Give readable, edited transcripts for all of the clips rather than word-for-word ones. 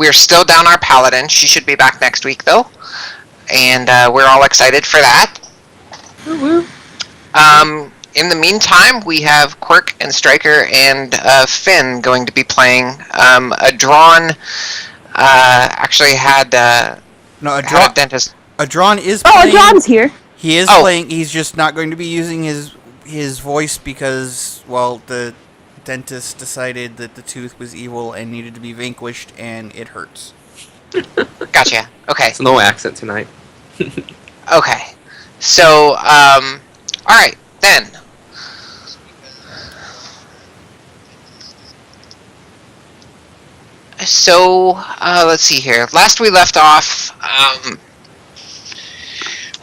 we're still down our paladin. She should be back next week, though. And we're all excited for that. Woo-woo. In the meantime, we have Quirk and Striker and Finn going to be playing. Adron actually had a dentist. Adron is playing. Oh, Adron's here. He is playing. He's just not going to be using his voice because, well, the dentist decided that the tooth was evil and needed to be vanquished, and it hurts. Gotcha. Okay. So no accent tonight. Okay. So, alright, then. So, let's see here. Last we left off,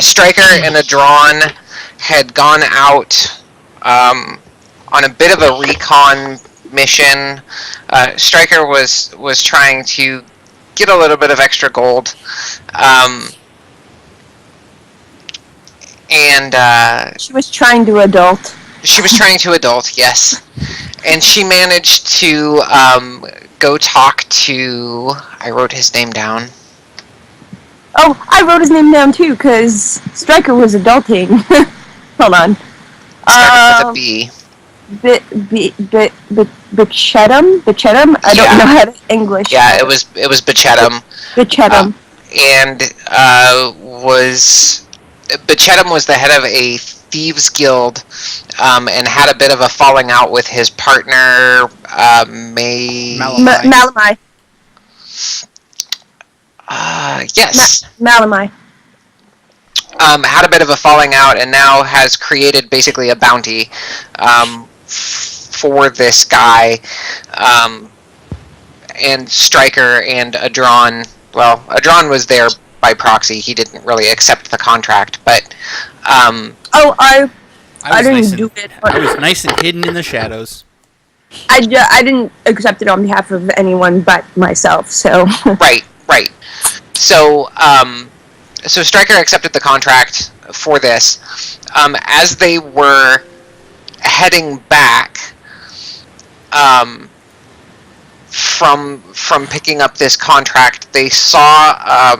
Striker and Adron had gone out on a bit of a recon mission. Striker was trying to get a little bit of extra gold. And she was trying to adult. She was trying to adult, yes. And she managed to go talk to... I wrote his name down. Oh, I wrote his name down too, because Striker was adulting. Hold on. Started with a B. Bachetum? I don't know how to English. Yeah, it was Bachetum. Bachetum. Bachetum was the head of a thieves guild, and had a bit of a falling out with his partner, Malamai. Yes. Malamai. Had a bit of a falling out, and now has created basically a bounty for this guy, and Striker and Adron. Well, Adron was there by proxy. He didn't really accept the contract, but I didn't do it. I was nice and hidden in the shadows. I didn't accept it on behalf of anyone but myself. So right. So so Striker accepted the contract for this. As they were heading back from picking up this contract, they saw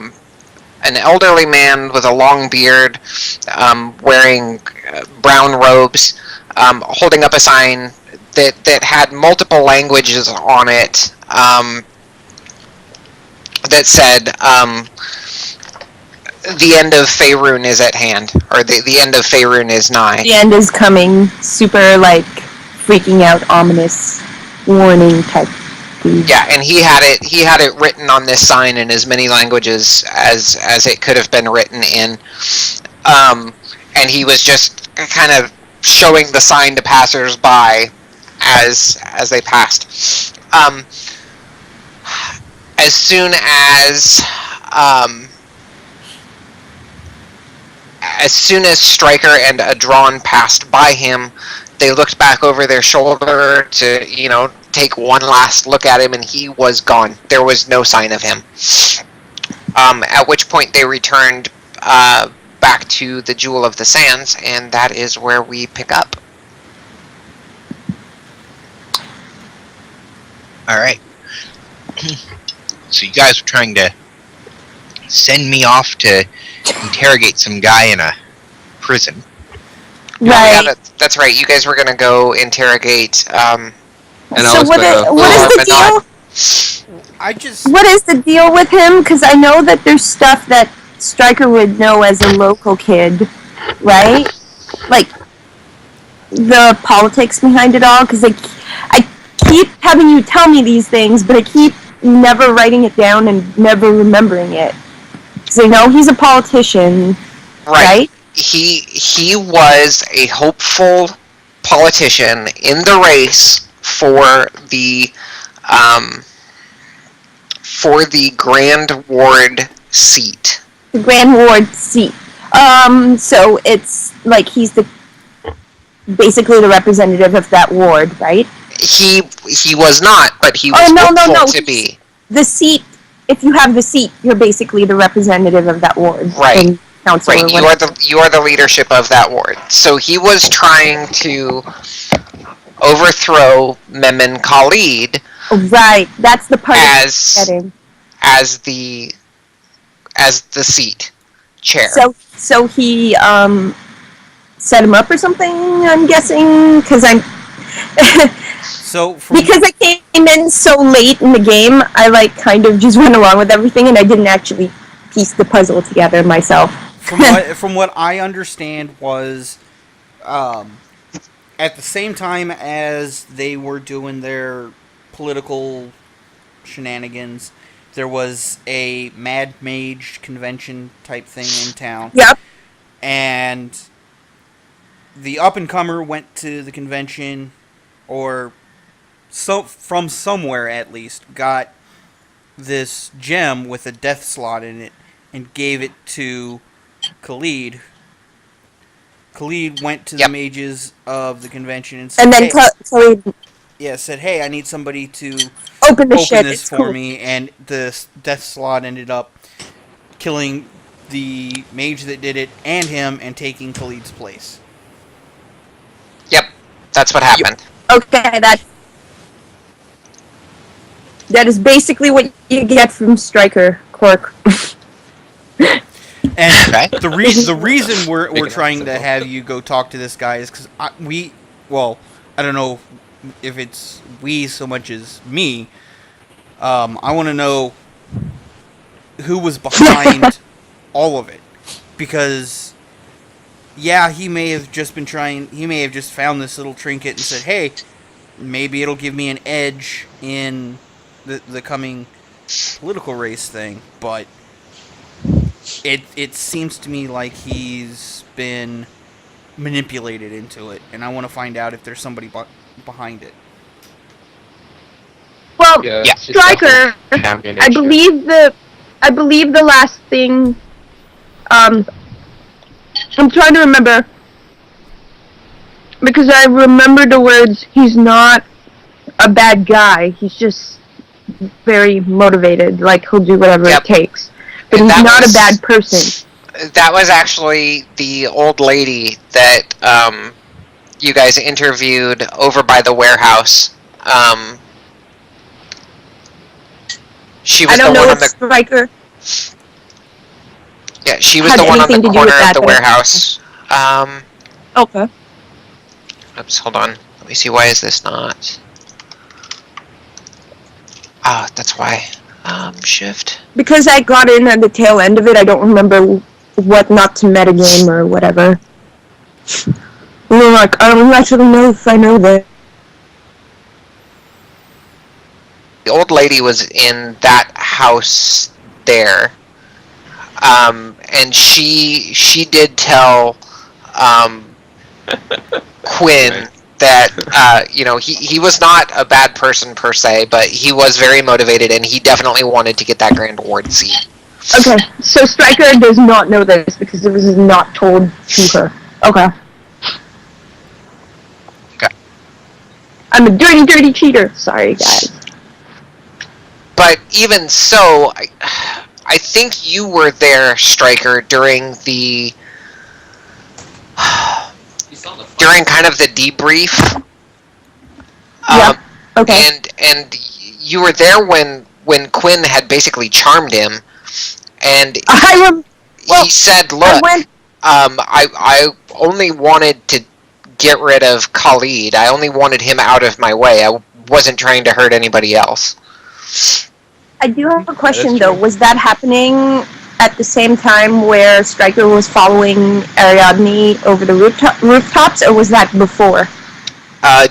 an elderly man with a long beard, wearing brown robes, holding up a sign that had multiple languages on it, that said, the end of Faerun is at hand, or the end of Faerun is nigh. The end is coming. Super, freaking out, ominous warning type thing. Yeah, and he had it written on this sign in as many languages as it could have been written in. And he was just kind of showing the sign to passers-by as they passed. As soon as Striker and Adron passed by him, they looked back over their shoulder to, take one last look at him, and he was gone. There was no sign of him. At which point they returned back to the Jewel of the Sands, and that is where we pick up. Alright. So you guys were trying to send me off to interrogate some guy in a prison. Right. Yeah, that's right. You guys were going to go interrogate... so what is the deal? What is the deal with him? Because I know that there's stuff that Striker would know as a local kid, right? The politics behind it all. Because I keep having you tell me these things, but I keep never writing it down and never remembering it. Because I know he's a politician, right? He was a hopeful politician in the race for the Grand Ward seat. The Grand Ward seat. So it's he's basically the representative of that ward, right? He was not, but he was hopeful to be. The seat. If you have the seat, you're basically the representative of that ward. Right. Right. You are the leadership of that ward. So he was trying to overthrow Memon Khalid. Right. That's the part I'm getting. as the seat chair. So he set him up or something. I'm guessing because So because I came in so late in the game, I kind of just went along with everything, and I didn't actually piece the puzzle together myself. from what I understand was, at the same time as they were doing their political shenanigans, there was a Mad Mage convention type thing in town. Yep. And the up-and-comer went to the convention, or from somewhere at least, got this gem with a death slot in it and gave it to Khalid. Khalid went to the mages of the convention and said, and then said, hey, I need somebody to open this for me, and the death slot ended up killing the mage that did it and him and taking Khalid's place. Yep, that's what happened. Okay, that is basically what you get from Stryker, Cork. And the reason we're trying to have you go talk to this guy is because I don't know if it's we so much as me. I want to know who was behind all of it, because he may have just found this little trinket and said, hey, maybe it'll give me an edge in the coming political race thing, but it seems to me like he's been manipulated into it, and I want to find out if there's somebody behind it. Well, Stryker, I believe the last thing. I'm trying to remember, because I remember the words. He's not a bad guy. He's just very motivated. He'll do whatever it takes. But he's not a bad person. That was actually the old lady that you guys interviewed over by the warehouse. She was the one on the Stryker. Yeah, she was the one on the corner of the warehouse. Okay. Oops, hold on. Let me see. Why is this not? That's why. Shift. Because I got in at the tail end of it, I don't remember what not to metagame or whatever. I don't actually know if I know that. The old lady was in that house there, and she did tell Quinn that he was not a bad person per se, but he was very motivated, and he definitely wanted to get that Grand Ward seat. Okay, so Stryker does not know this because it was not told to her. Okay. I'm a dirty, dirty cheater. Sorry, guys. But even so, I think you were there, Stryker, during kind of the debrief. Yeah. Okay. And you were there when Quinn had basically charmed him, and he said, "Look, I only wanted to get rid of Khalid. I only wanted him out of my way. I wasn't trying to hurt anybody else." I do have a question, though. Was that happening at the same time where Stryker was following Ariadne over the rooftops, or was that before?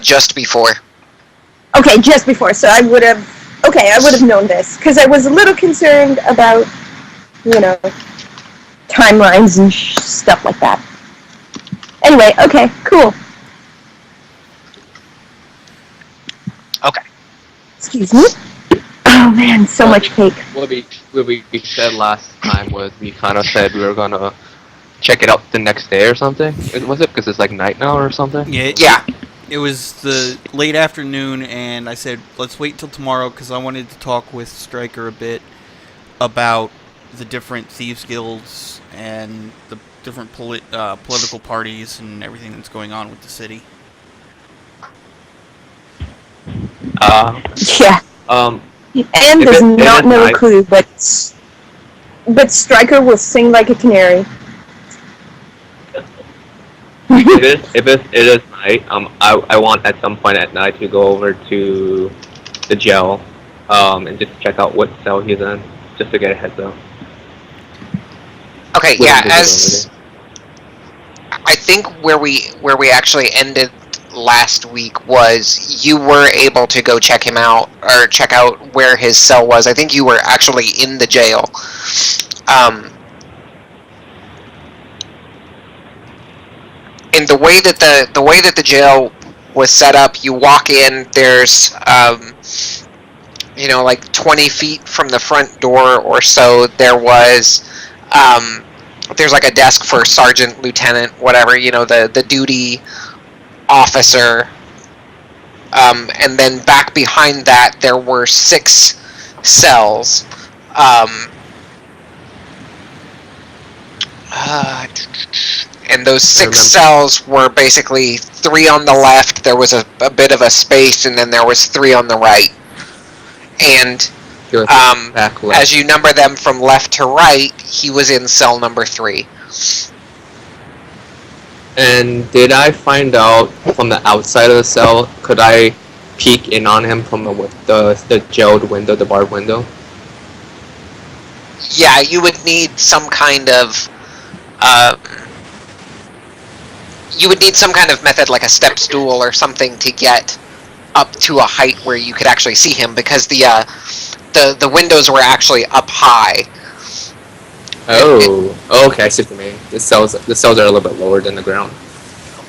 Just before. Okay, just before. So I would have known this, because I was a little concerned about, timelines and stuff like that. Anyway, okay, cool. Okay. Excuse me? Oh man, so much cake. What we said last time was we kind of said we were gonna check it out the next day or something. Was it because it's night now or something? Yeah. It was the late afternoon, and I said, let's wait till tomorrow, because I wanted to talk with Stryker a bit about the different thieves guilds and the different political parties and everything that's going on with the city. Yeah. Anne does not know a night, clue, but Stryker will sing like a canary. if it is night, I want at some point at night to go over to the jail, and just check out what cell he's in, just to get a heads up. Okay, With yeah, invisibility. I think where we actually ended last week was you were able to go check him out, or check out where his cell was. I think you were actually in the jail. And the way that the jail was set up, you walk in, there's like 20 feet from the front door or so, there's like a desk for sergeant, lieutenant, whatever, the duty officer. And then back behind that, there were 6 cells. And those 6 cells were basically 3 on the left, there was a bit of a space, and then there was 3 on the right. And as you number them from left to right, he was in cell number 3. And did I find out from the outside of the cell, could I peek in on him from the jailed window, the barred window? Yeah, you would need some kind of method, like a step stool or something, to get up to a height where you could actually see him, because the windows were actually up high. Oh, okay, I see what you mean. The cells are a little bit lower than the ground.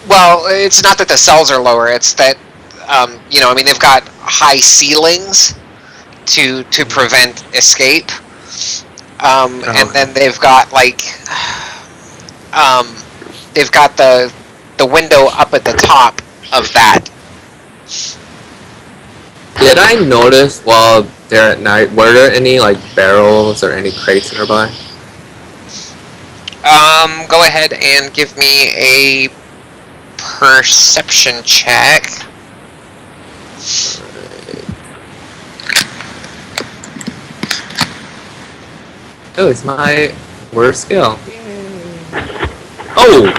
Well, it's not that the cells are lower, it's that they've got high ceilings to prevent escape. And then they've got the window up at the top of that. Did I notice while there at night, were there any barrels or any crates nearby? Go ahead and give me a perception check. Oh, it's my worst skill. Oh!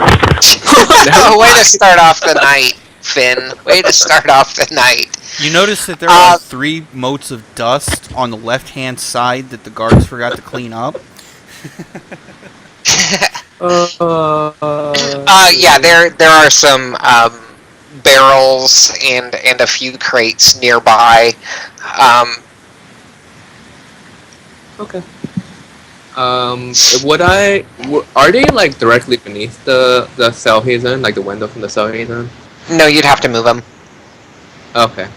Way to start off the night, Finn. Way to start off the night. You notice that there are 3 motes of dust on the left-hand side that the guards forgot to clean up? Yeah, there are some barrels and a few crates nearby. Okay. Are they directly beneath the cell he's in, the window from the cell he's in? No, you'd have to move them. Okay.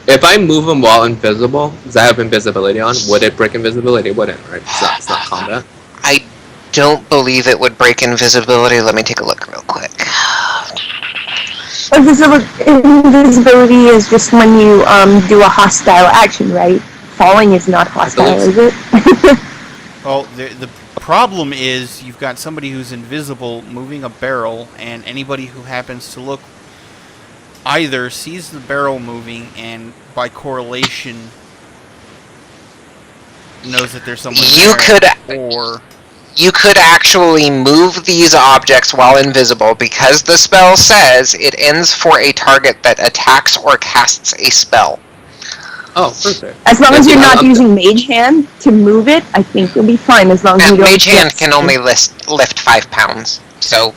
If I move him while invisible, because I have invisibility on, would it break invisibility? It wouldn't, right? It's not combat. I don't believe it would break invisibility. Let me take a look real quick. Invisibility is just when you do a hostile action, right? Falling is not hostile, is it? Well, the problem is you've got somebody who's invisible moving a barrel, and anybody who happens to look either sees the barrel moving and by correlation knows that there's someone there, you could actually move these objects while invisible, because the spell says it ends for a target that attacks or casts a spell. Oh, perfect. As long as you're not using Mage Hand to move it, I think you'll be fine. As long as you don't. Mage Hand can only lift 5 pounds, so.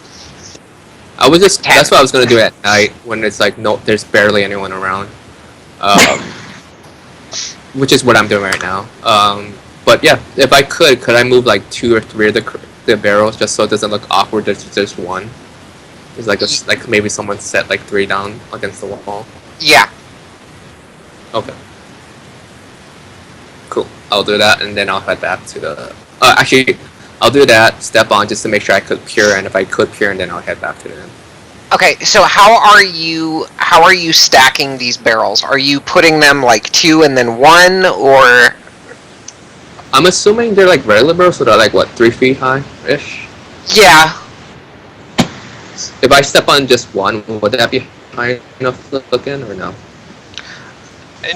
That's what I was gonna do at night when it's no, there's barely anyone around. Which is what I'm doing right now. But yeah, if I could I move 2 or 3 of the barrels just so it doesn't look awkward? There's just one. There's maybe someone set 3 down against the wall. Yeah. Okay. Cool. I'll do that, and then I'll head back to the. Actually, I'll do that. Step on just to make sure I could cure, and if I could cure, and then I'll head back to them. Okay, so how are you stacking these barrels? Are you putting them 2 and then 1, or? I'm assuming they're very liberal, so they're 3 feet high ish. Yeah. If I step on just one, would that be high enough to look in, or no?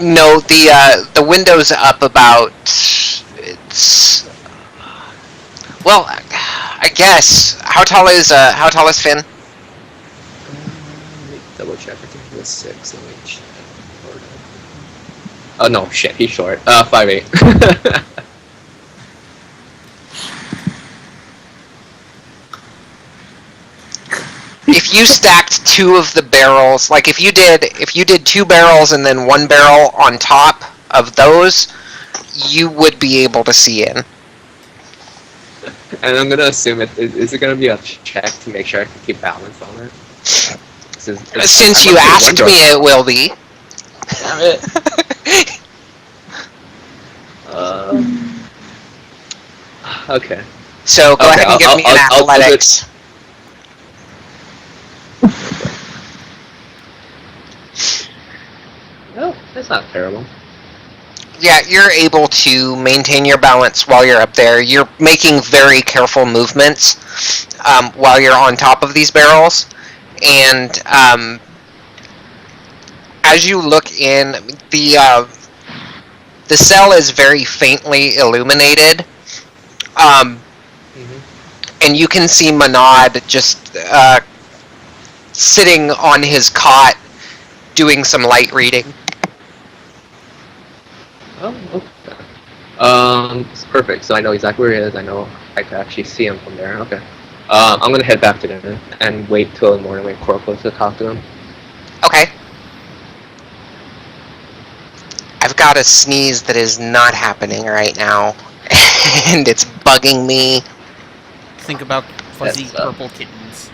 No, the window's up about. It's well, I guess. How tall is Finn? Let me double check. I think he was 6. Let me check. Oh no, shit, he's short. 5'8". If you stacked 2 of the barrels, like if you did 2 barrels and then 1 barrel on top of those, you would be able to see in. And I'm gonna assume is it gonna be a check to make sure I can keep balance on it? Since you asked me, it will be. Damn it. Okay. So go ahead and give me an athletics. Oh, that's not terrible. Yeah, you're able to maintain your balance while you're up there. You're making very careful movements while you're on top of these barrels. And as you look in, the cell is very faintly illuminated. And you can see Manad just sitting on his cot doing some light reading. Oh, okay. It's perfect. So I know exactly where he is. I know I can actually see him from there. Okay. I'm gonna head back to dinner and wait till the morning when Cora goes to talk to him. Okay. I've got a sneeze that is not happening right now, and it's bugging me. Think about fuzzy purple kittens.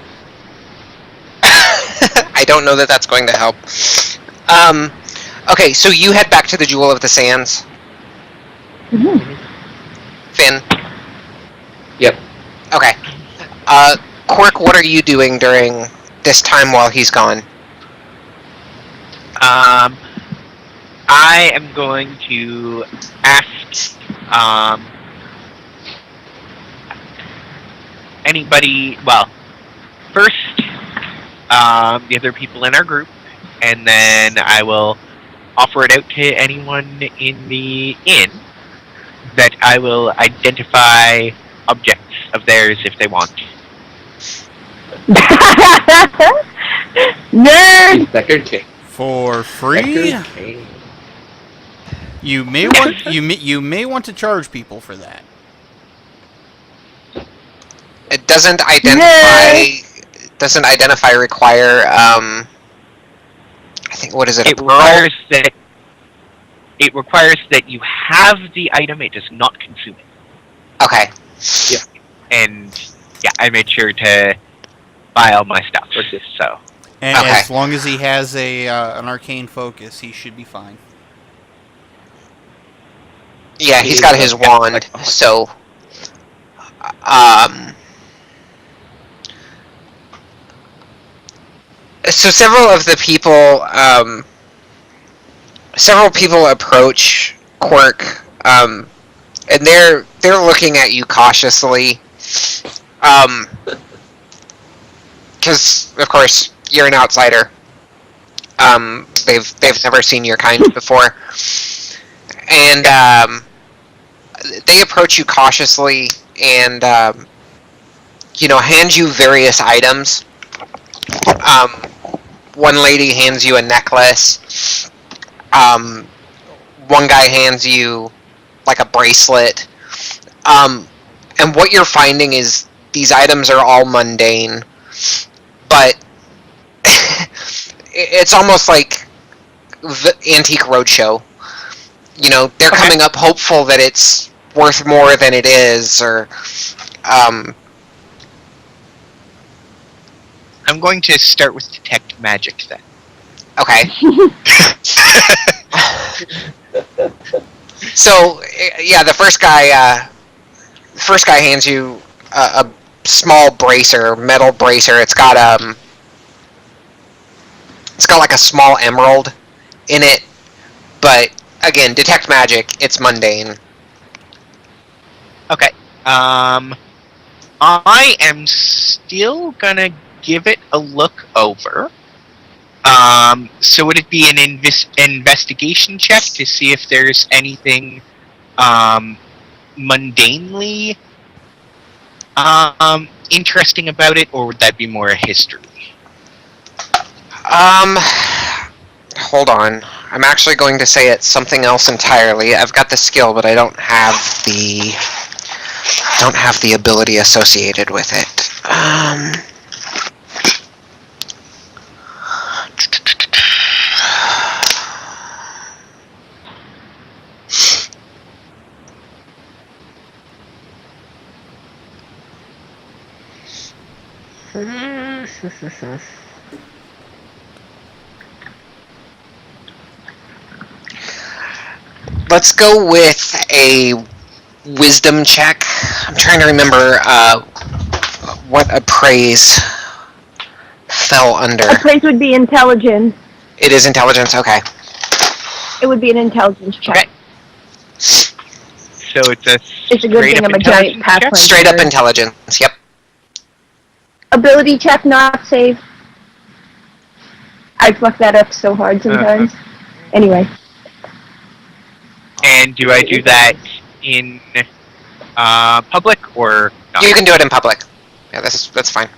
I don't know that that's going to help. Okay, so you head back to the Jewel of the Sands. Finn? Yep. Okay. Quirk, what are you doing during this time while he's gone? I am going to ask anybody. Well, first the other people in our group, and then I will offer it out to anyone in the inn that I will identify objects of theirs if they want. Nerd! Deckard King. For free? Deckard King. You may want to charge people for that. It doesn't identify require I think, what is it? It requires that you have the item. It does not consume it. Okay. Yeah. And yeah, I made sure to buy all my stuff. So. And Okay. as long as he has an arcane focus, he should be fine. Yeah, he's got his wand, so so several people approach Quirk, and they're looking at you cautiously, because of course you're an outsider. They've never seen your kind before, and they approach you cautiously and hand you various items. One lady hands you a necklace. One guy hands you like a bracelet. And what you're finding is these items are all mundane, but it's almost like the Antique Roadshow. They're coming up hopeful that it's worth more than it is, or I'm going to start with detect magic then. okay. So yeah, the first guy hands you a small bracer, metal bracer. It's got like a small emerald in it, but again, detect magic. It's mundane. Okay. I am still gonna give it a look over. So would it be an investigation check to see if there's anything mundanely interesting about it, or would that be more a history? Hold on. I'm actually going to say it's something else entirely. I've got the skill, but I don't have the ability associated with it. Let's go with a wisdom check. I'm trying to remember what appraise fell under. Appraise would be intelligence. It is intelligence, okay. It would be an intelligence check. Okay. So it's a It's a good thing I'm a giant pathfinder. Straight up intelligence, yep. Ability check, not save. I fuck that up so hard sometimes. Anyway. And do I do that in public or not? You can do it in public. Yeah, that's fine.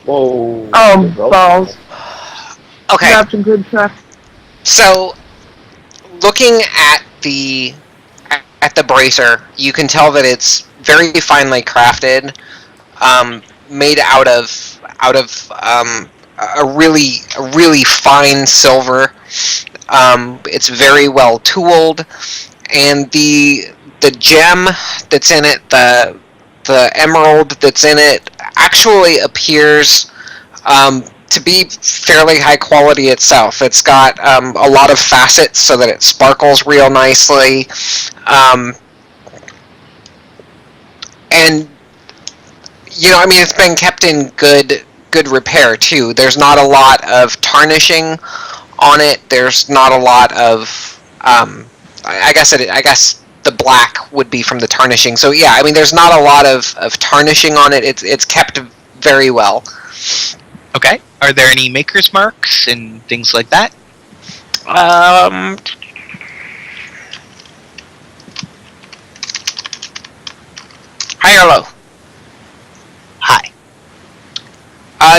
Whoa. Oh, balls. Okay. That's a good truck. So, looking at the bracer, you can tell that it's very finely crafted, made out of a really fine silver. It's very well tooled, and the gem that's in it, the emerald that's in it, actually appears to be fairly high quality itself. It's got a lot of facets so that it sparkles real nicely, and it's been kept in good repair too. There's not a lot of tarnishing on it. There's not a lot of I guess the black would be from the tarnishing. So yeah, there's not a lot of tarnishing on it. It's kept very well. Okay. Are there any maker's marks and things like that? High or low? Hi.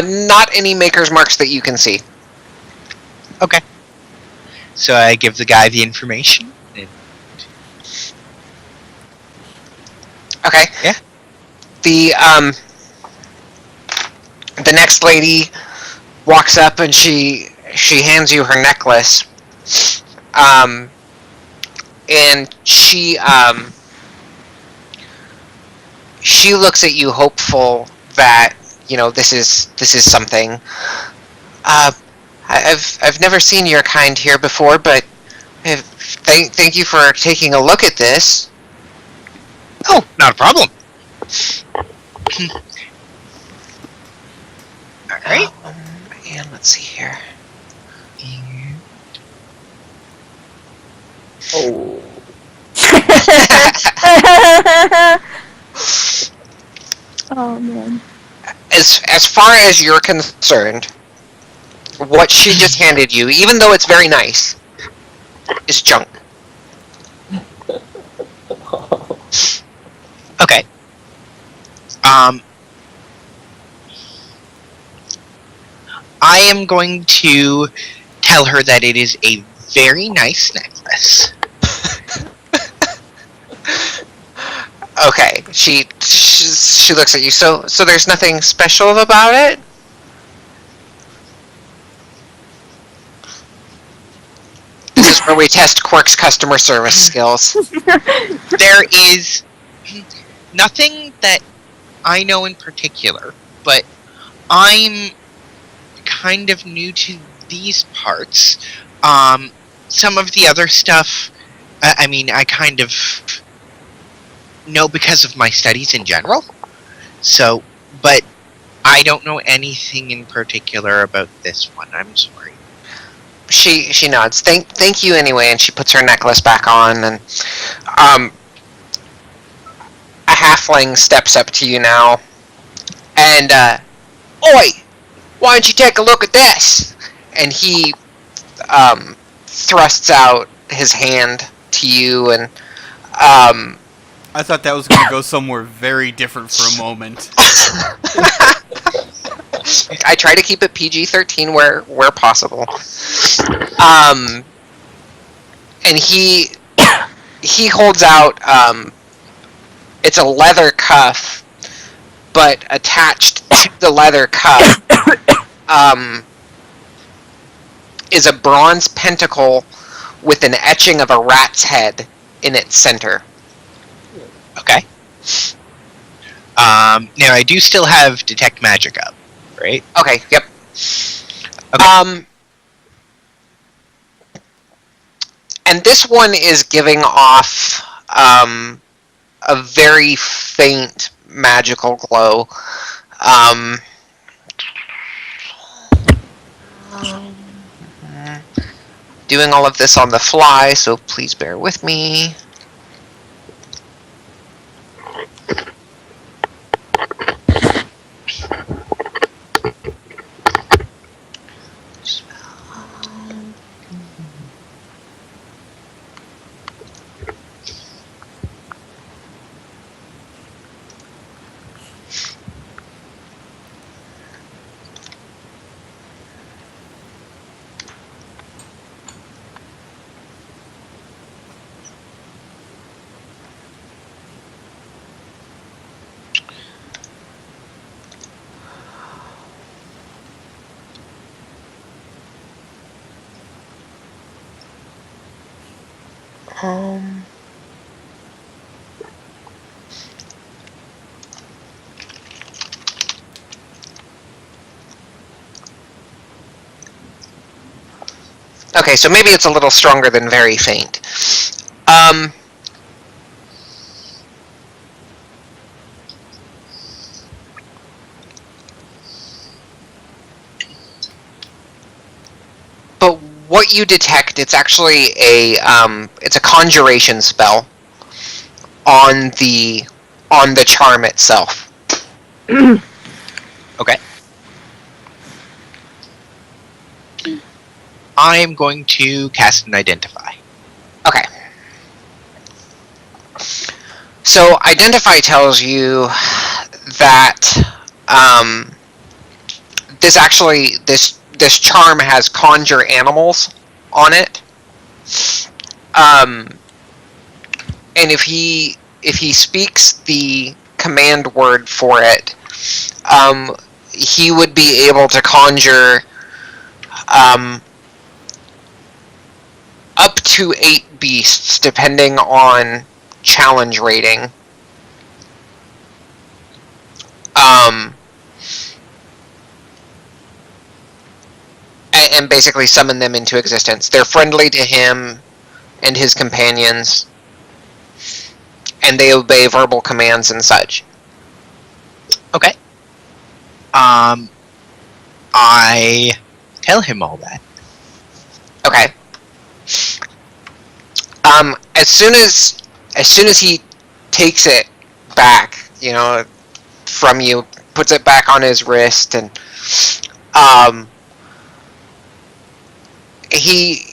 Not any maker's marks that you can see. Okay. So I give the guy the information. Okay. Yeah. The next lady walks up and she hands you her necklace. And she looks at you hopeful that this is something. I've never seen your kind here before, but thank you for taking a look at this. Oh, not a problem. All right. And let's see here. Oh. Oh man. As far as you're concerned, what she just handed you, even though it's very nice, is junk. Okay. I am going to tell her that it is a very nice necklace. Okay, she looks at you. So there's nothing special about it? This is where we test Quark's customer service skills. There is nothing that I know in particular, but I'm kind of new to these parts. Some of the other stuff, I kind of know because of my studies in general. So, but I don't know anything in particular about this one. I'm sorry. She nods. Thank you anyway, and she puts her necklace back on, and a halfling steps up to you now, and "Oi! Why don't you take a look at this?" And he thrusts out his hand to you, and I thought that was going to go somewhere very different for a moment. I try to keep it PG-13 where possible. And he holds out. It's a leather cuff, but attached to the leather cuff is a bronze pentacle with an etching of a rat's head in its center. Okay. Now I do still have detect magic up, right? Okay. Yep. Okay. And this one is giving off a very faint magical glow. Doing all of this on the fly, so please bear with me. Okay, so maybe it's a little stronger than very faint. But what you detect, it's actually it's a conjuration spell on the charm itself. Okay. I'm going to cast an identify. Okay. So identify tells you that this charm has conjure animals on it. And if he speaks the command word for it, he would be able to conjure up to 8 beasts, depending on challenge rating. And basically summon them into existence. They're friendly to him and his companions, and they obey verbal commands and such. Okay. I tell him all that. Okay. As soon as he takes it back, from you, puts it back on his wrist, and he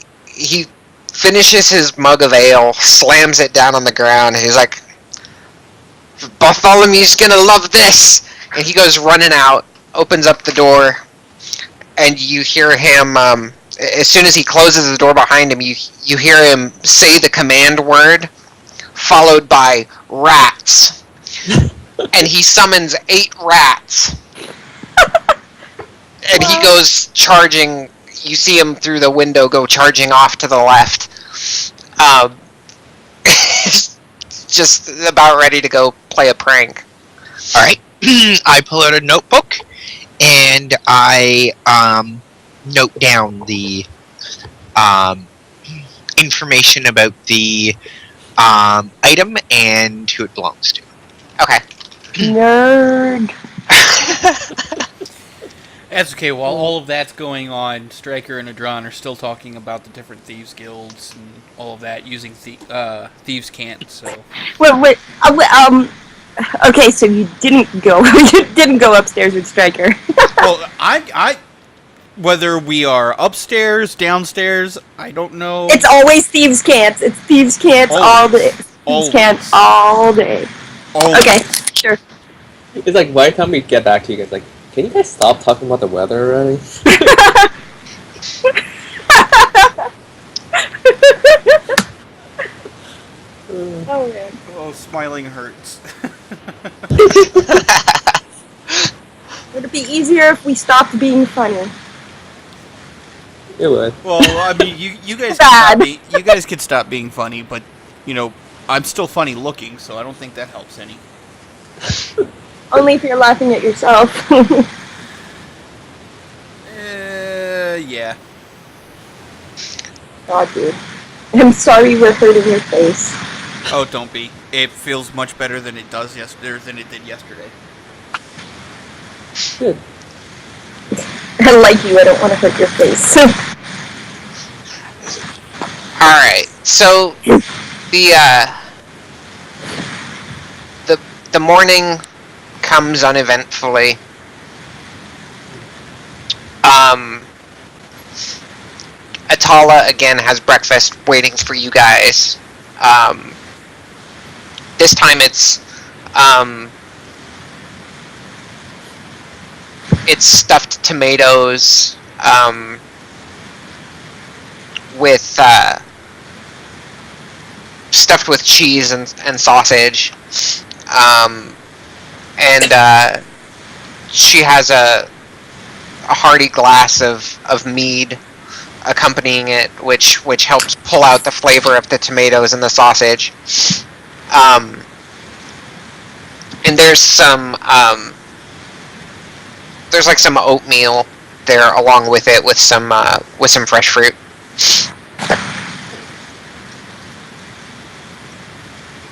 finishes his mug of ale, slams it down on the ground, and he's like, "Bartholomew's gonna love this!" And he goes running out, opens up the door, and you hear him, as soon as he closes the door behind him, you hear him say the command word, followed by rats. And he summons 8 rats. And he goes charging. You see him through the window go charging off to the left. Just about ready to go play a prank. Alright. I pull out a notebook, and I note down the information about the item and who it belongs to. Okay. Nerd. That's okay. While all of that's going on, Stryker and Adron are still talking about the different thieves guilds and all of that using thieves' cant. So. Wait. Okay, so you didn't go upstairs with Stryker. Well, I whether we are upstairs, downstairs, I don't know. It's always thieves' cants. It's thieves' cants all day. Thieves' cants all day. Always. Okay, sure. It's like by the time we get back to you guys, like, can you guys stop talking about the weather already? Oh man. Oh, smiling hurts. Would it be easier if we stopped being funny? It would. Well, I mean, you guys Bad. you guys could stop being funny, but you know, I'm still funny looking, so I don't think that helps any. Only if you're laughing at yourself. Yeah. God, dude. I'm sorry we're hurting your face. Oh, don't be. It feels much better than it did yesterday. Good. I like you, I don't want to hurt your face. Alright, so the morning comes uneventfully. Atala again has breakfast waiting for you guys. This time it's stuffed tomatoes stuffed with cheese and sausage, and she has a hearty glass of mead accompanying it, which helps pull out the flavor of the tomatoes and the sausage. And there's some oatmeal there along with it with some fresh fruit.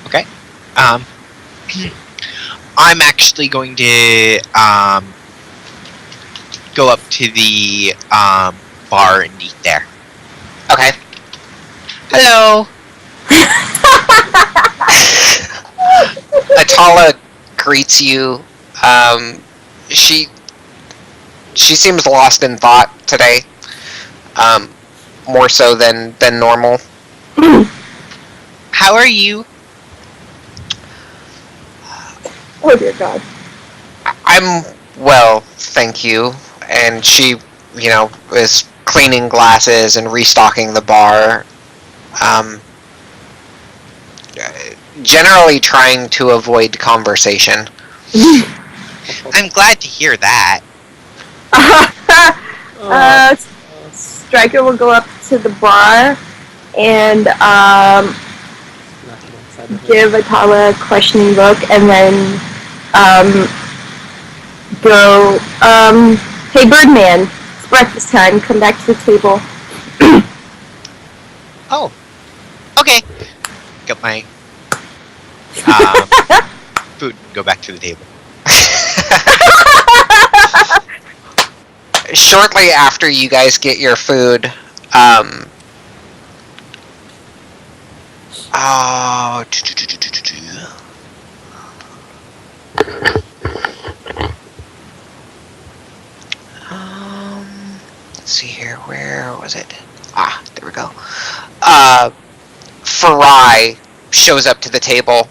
Okay. I'm actually going to go up to the bar and eat there. Okay. Hello. Atala greets you. She seems lost in thought today. More so than normal. How are you? Oh dear God. I'm well, thank you. And she, is cleaning glasses and restocking the bar. Generally trying to avoid conversation. I'm glad to hear that. Stryker will go up to the bar and give Atala a questioning look, and then go, hey Birdman, it's breakfast time, come back to the table. Oh. Okay. Got my food and go back to the table. Shortly after you guys get your food, let's see here, where was it? There we go. Farai shows up to the table,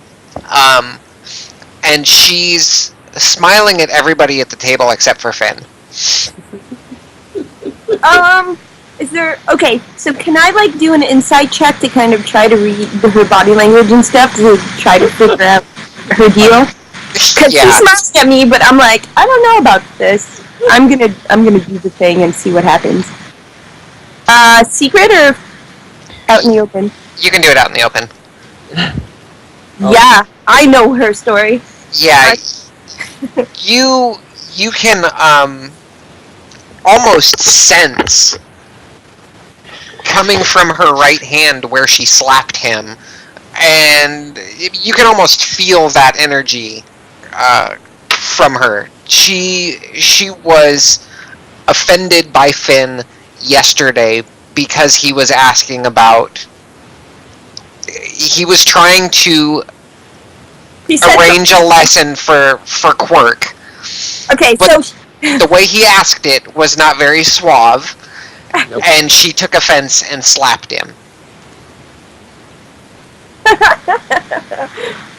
and she's smiling at everybody at the table except for Finn. Is there, okay, so can I, do an insight check to kind of try to read her body language and stuff to try to figure out her deal? Because Yeah. she's smiling at me, but I'm like, I don't know about this. I'm gonna do the thing and see what happens. Secret or out in the open? You can do it out in the open. Yeah, I know her story. Yeah, you can almost sense coming from her right hand where she slapped him, and you can almost feel that energy from her. She was offended by Finn yesterday because he was asking about. He was trying to arrange a lesson for Quirk. Okay, But- so The way he asked it was not very suave, Nope. and she took offense and slapped him.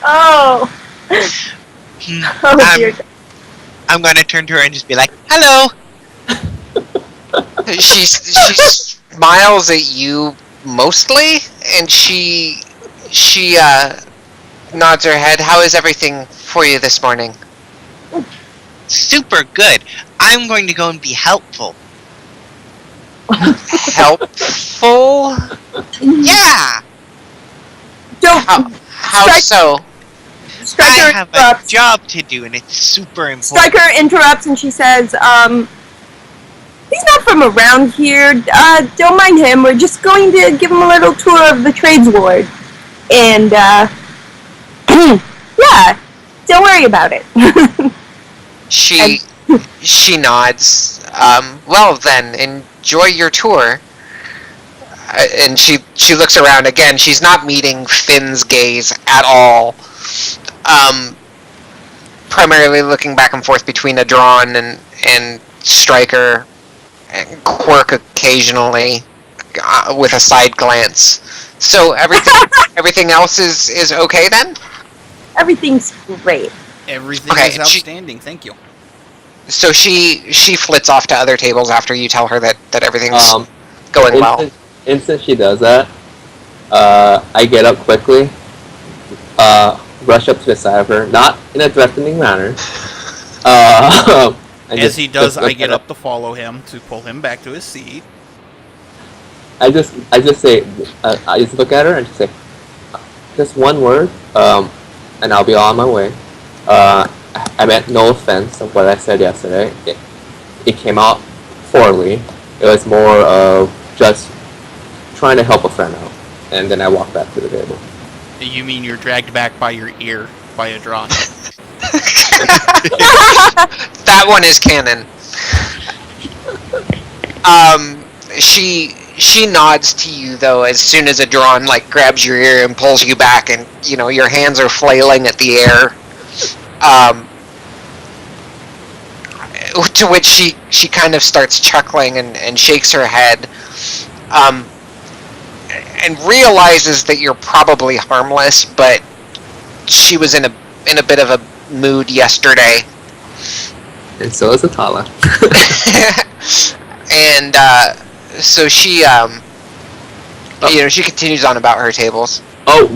Oh. Oh dear. I'm gonna turn to her and just be like, "Hello." She smiles at you mostly, and she nods her head. How is everything for you this morning? Super good. I'm going to go and be helpful. Helpful? Yeah. Don't. How Strike- so? I Striker have a interrupts. job to do, and it's super important. Striker interrupts and she says, he's not from around here. Don't mind him. We're just going to give him a little tour of the trades ward. And, yeah, don't worry about it. She nods. Well then, enjoy your tour. And she looks around again. She's not meeting Finn's gaze at all. Primarily looking back and forth between Adron and Striker, and Quirk occasionally with a side glance. So everything else is okay then? Everything's great. Everything Okay, is outstanding. Thank you. So she flits off to other tables after you tell her that everything's going well. Instant she does that, I get up quickly, rush up to the side of her, not in a threatening manner. As he does, I get up to follow him to pull him back to his seat. I just say, I just look at her and just say, just one word, and I'll be on my way. I meant no offense of what I said yesterday. It came out poorly. It was more of just trying to help a friend out. And then I walk back to the table. You mean you're dragged back by your ear by a drawn? That one is canon. She nods to you though as soon as Adron grabs your ear and pulls you back, and your hands are flailing at the air. To which she kind of starts chuckling and shakes her head, and realizes that you're probably harmless, but she was in a bit of a mood yesterday. And so is Atala. And so she she continues on about her tables. Oh,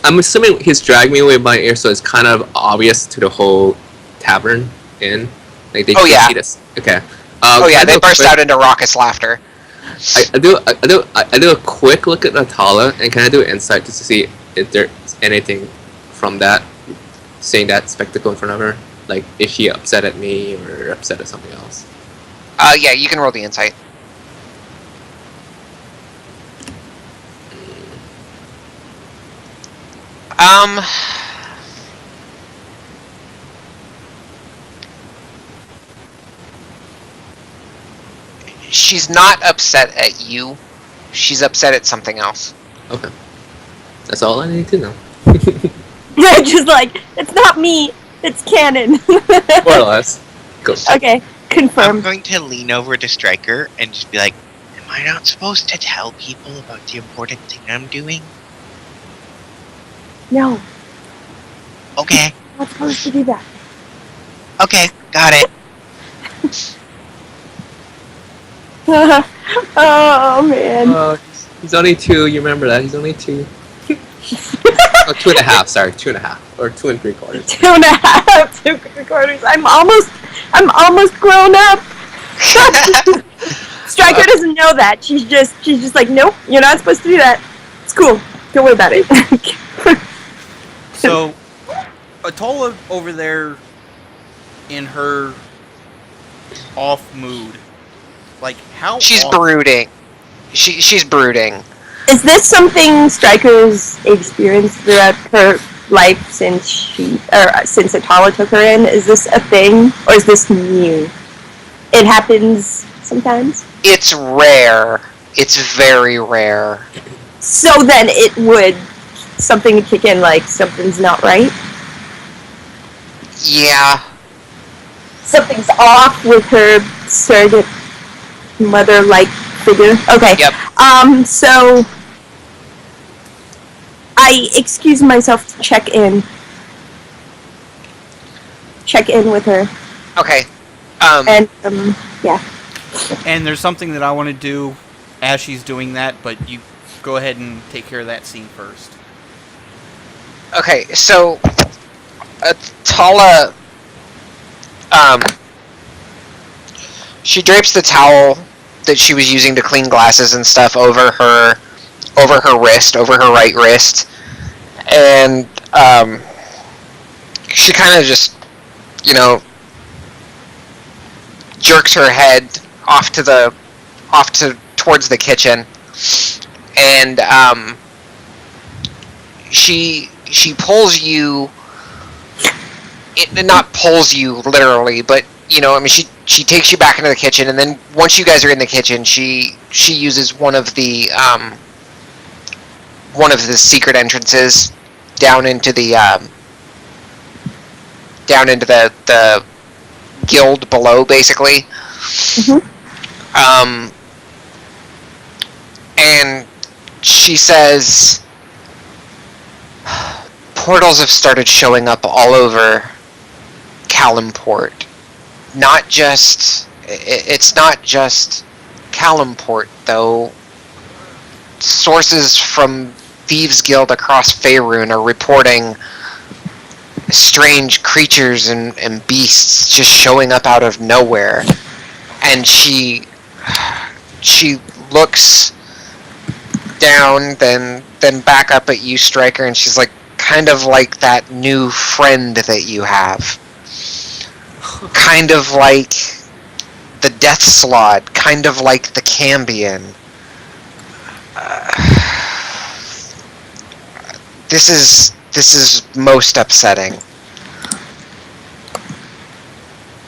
I'm assuming he's dragging me away by my ear, so it's kind of obvious to the whole tavern inn. They Oh, can yeah. see this. Okay. They burst out into raucous laughter. I do a quick look at Atala, and can I do an insight just to see if there's anything from that, seeing that spectacle in front of her? Like, is she upset at me or upset at something else? Yeah, you can roll the insight. She's not upset at you. She's upset at something else. Okay. That's all I need to know. Just it's not me, it's canon. More or less. Go. Okay, I'm confirmed. going to lean over to Striker and just be like, "Am I not supposed to tell people about the important thing I'm doing?" No, Okay. I'm not supposed to do that. Okay. Got it. Oh man. He's only 2, you remember that? He's only 2. Oh, 2.5, sorry, 2.5. Or 2 3/4. 2.5, 2/4. I'm almost grown up. Striker doesn't know that. She's just like, nope, you're not supposed to do that. It's cool. Don't worry about it. So, Atola over there in her off mood. How She's off- brooding. She's brooding. Is this something Striker's experienced throughout her life since Atala took her in? Is this a thing, or is this new? It happens sometimes. It's rare. It's very rare. So then something would kick in, like something's not right. Yeah. something's off with her surrogate mother-like figure. Okay. Yep. So I excuse myself to check in with her. Okay. And yeah. And there's something that I want to do as she's doing that, but you go ahead and take care of that scene first. Okay, so Tala, she drapes the towel that she was using to clean glasses and stuff over her wrist, over her right wrist, and she kind of just, jerks her head towards the kitchen, and she pulls you. It not pulls you literally, but she takes you back into the kitchen, and then once you guys are in the kitchen, she uses one of the secret entrances down into the guild below, basically. Mm-hmm. And she says, portals have started showing up all over Kalimport. It's not just Kalimport, though. Sources from Thieves Guild across Faerun are reporting strange creatures and beasts just showing up out of nowhere. And she looks down, then back up at you, Stryker, and she's like, kind of like that new friend that you have. Kind of like the Death Slod, kind of like the Cambion. This is most upsetting.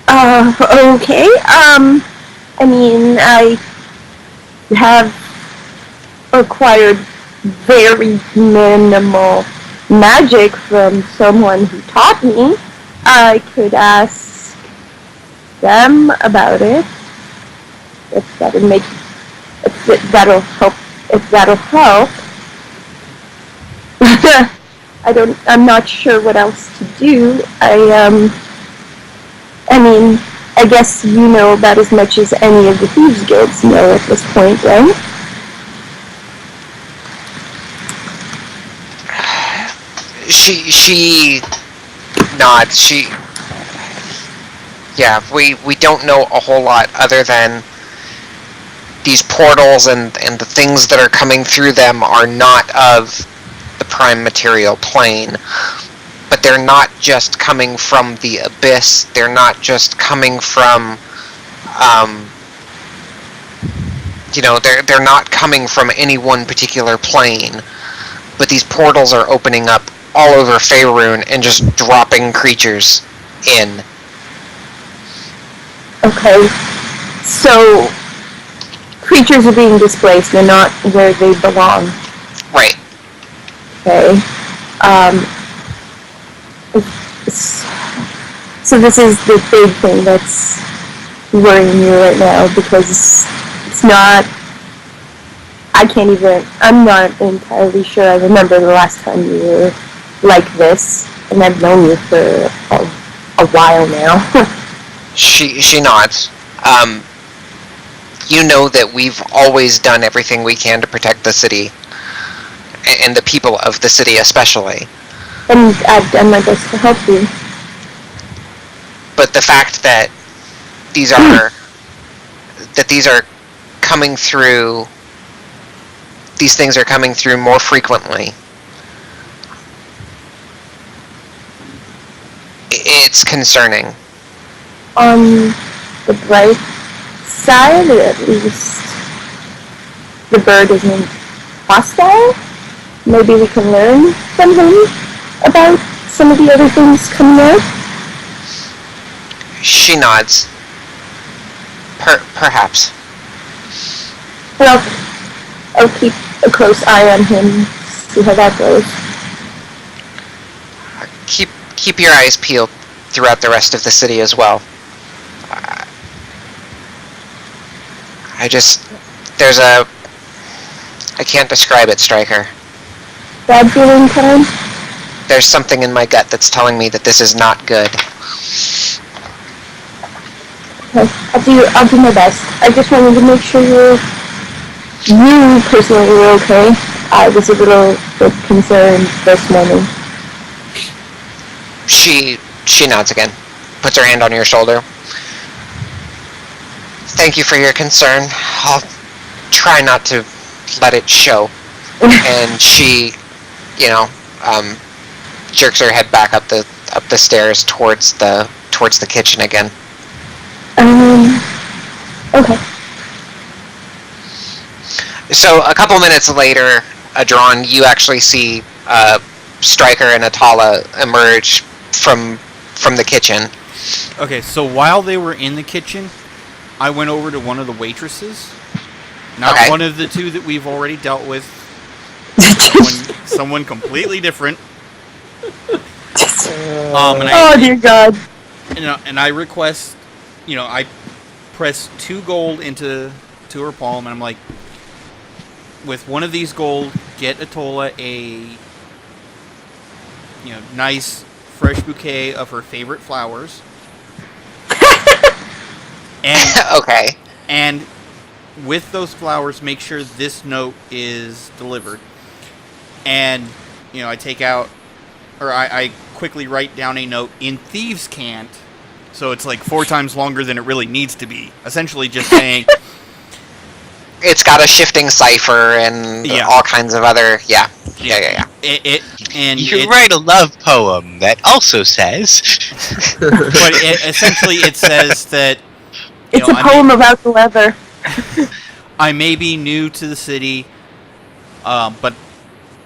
Okay. I mean, I have acquired very minimal magic from someone who taught me. I could ask them about it. If that'll help. I'm not sure what else to do. I mean, I guess you know about as much as any of the Thieves Guilds know at this point, right? She nods. We don't know a whole lot other than these portals and the things that are coming through them are not of the prime material plane. But they're not just coming from the abyss. They're not just coming from, they're not coming from any one particular plane. But these portals are opening up all over Faerun and just dropping creatures in. Okay, so creatures are being displaced. They're not where they belong. Right. Okay. So this is the big thing that's worrying you right now, because it's not... I'm not entirely sure I remember the last time you were like this, and I've known you for a while now. She nods. You know that we've always done everything we can to protect the city, and the people of the city especially. And I've done my best to help you. But the fact that these are coming through, these things are coming through more frequently, it's concerning. On the bright side, at least the bird isn't hostile. Maybe we can learn from him about some of the other things coming out. She nods. Perhaps. And I'll keep a close eye on him, see how that goes. Keep your eyes peeled throughout the rest of the city as well. I can't describe it, Stryker. Bad feeling time? There's something in my gut that's telling me that this is not good. Okay, I'll do my best. I just wanted to make sure you personally were okay. I was a little bit concerned this morning. She nods again, puts her hand on your shoulder. Thank you for your concern. I'll try not to let it show. And she, jerks her head back up the stairs towards the kitchen again. Okay. So a couple minutes later, Adron, you actually see Stryker and Atala emerge from the kitchen. Okay, so while they were in the kitchen, I went over to one of the waitresses. Not one of the two that we've already dealt with. Someone completely different. Dear God. And I request, I press 2 gold into her palm, and I'm like, with one of these gold, get Atola a nice fresh bouquet of her favorite flowers. And okay. And with those flowers, make sure this note is delivered. And I take out, or I quickly write down a note in Thieves' Cant, so it's like 4 times longer than it really needs to be. Essentially, just saying. It's got a shifting cipher and all kinds of other Yeah. You write a love poem that also says. But essentially, it says that it's a poem about the weather. I may be new to the city, but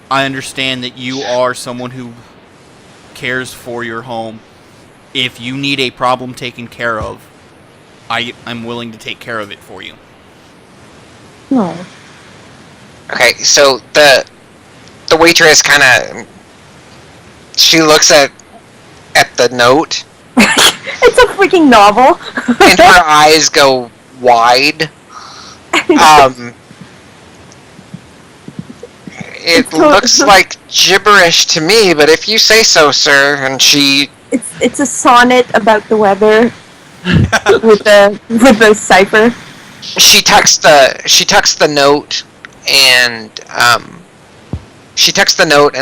I understand that you are someone who cares for your home. If you need a problem taken care of, I'm willing to take care of it for you. No. Okay, so the waitress kind of, she looks at the note. It's a freaking novel. And her eyes go wide. It looks like gibberish to me, but if you say so, sir. And she... It's a sonnet about the weather with the cipher. She tucks the note and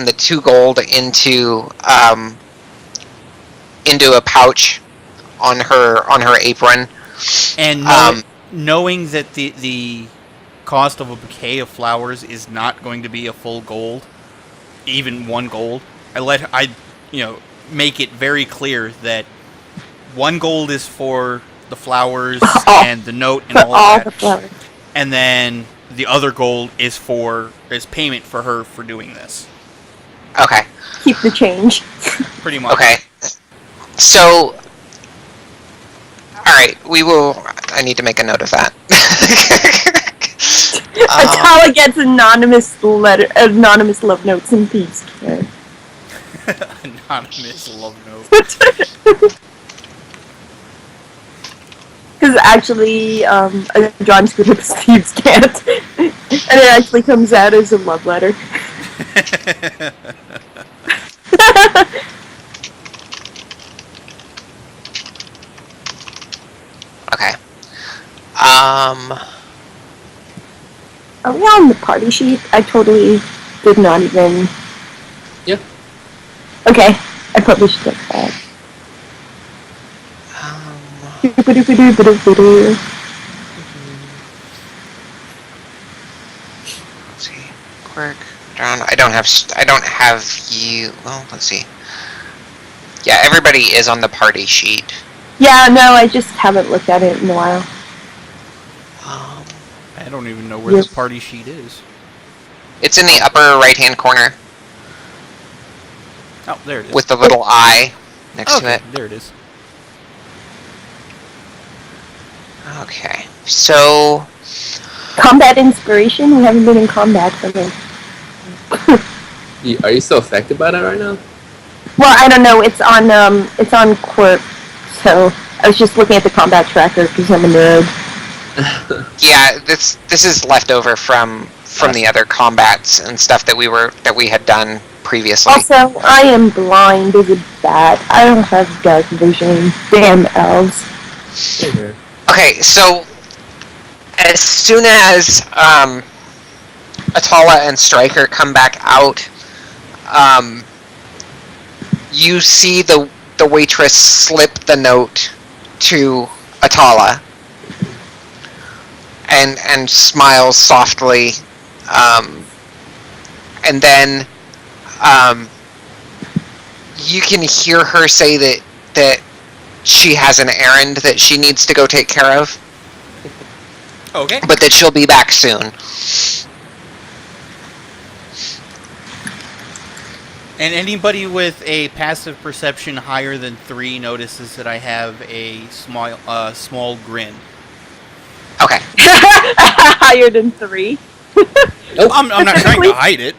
the 2 gold into a pouch on her apron. And knowing that the cost of a bouquet of flowers is not going to be a full gold, even 1 gold, I make it very clear that 1 gold is for the flowers and the note and all that. The flowers. And then the other gold is payment for her for doing this. Okay. Keep the change. Pretty much. Okay. So, alright, I need to make a note of that. Atala gets anonymous love notes in Thieves' Cant. Anonymous love notes. Because actually, John screwed up his Thieves' Cant. And it actually comes out as a love letter. Okay. Are we on the party sheet? I totally did not even... Yeah. Okay, I probably should look that. Let's see. Quirk. John, I don't have you... Well, let's see. Yeah, everybody is on the party sheet. Yeah, no, I just haven't looked at it in a while. I don't even know where the party sheet is. It's in the upper right-hand corner. Oh, there it is. With the little eye next to it. There it is. Okay, so... Combat inspiration? We haven't been in combat for like... Are you still affected by that right now? Well, I don't know. It's on Quirk, so I was just looking at the combat tracker because I'm a nerd. Yeah, this is leftover from the other combats and stuff that we had done previously. Also, I am blind. Is it bad? I don't have dark vision. Damn elves. Okay, so as soon as Atala and Stryker come back out, you see the waitress slip the note to Atala and smiles softly, and then you can hear her say that she has an errand that she needs to go take care of. Okay. But that she'll be back soon. And anybody with a passive perception higher than 3 notices that I have a small grin. Okay. Higher than 3. Nope. I'm not trying to hide it.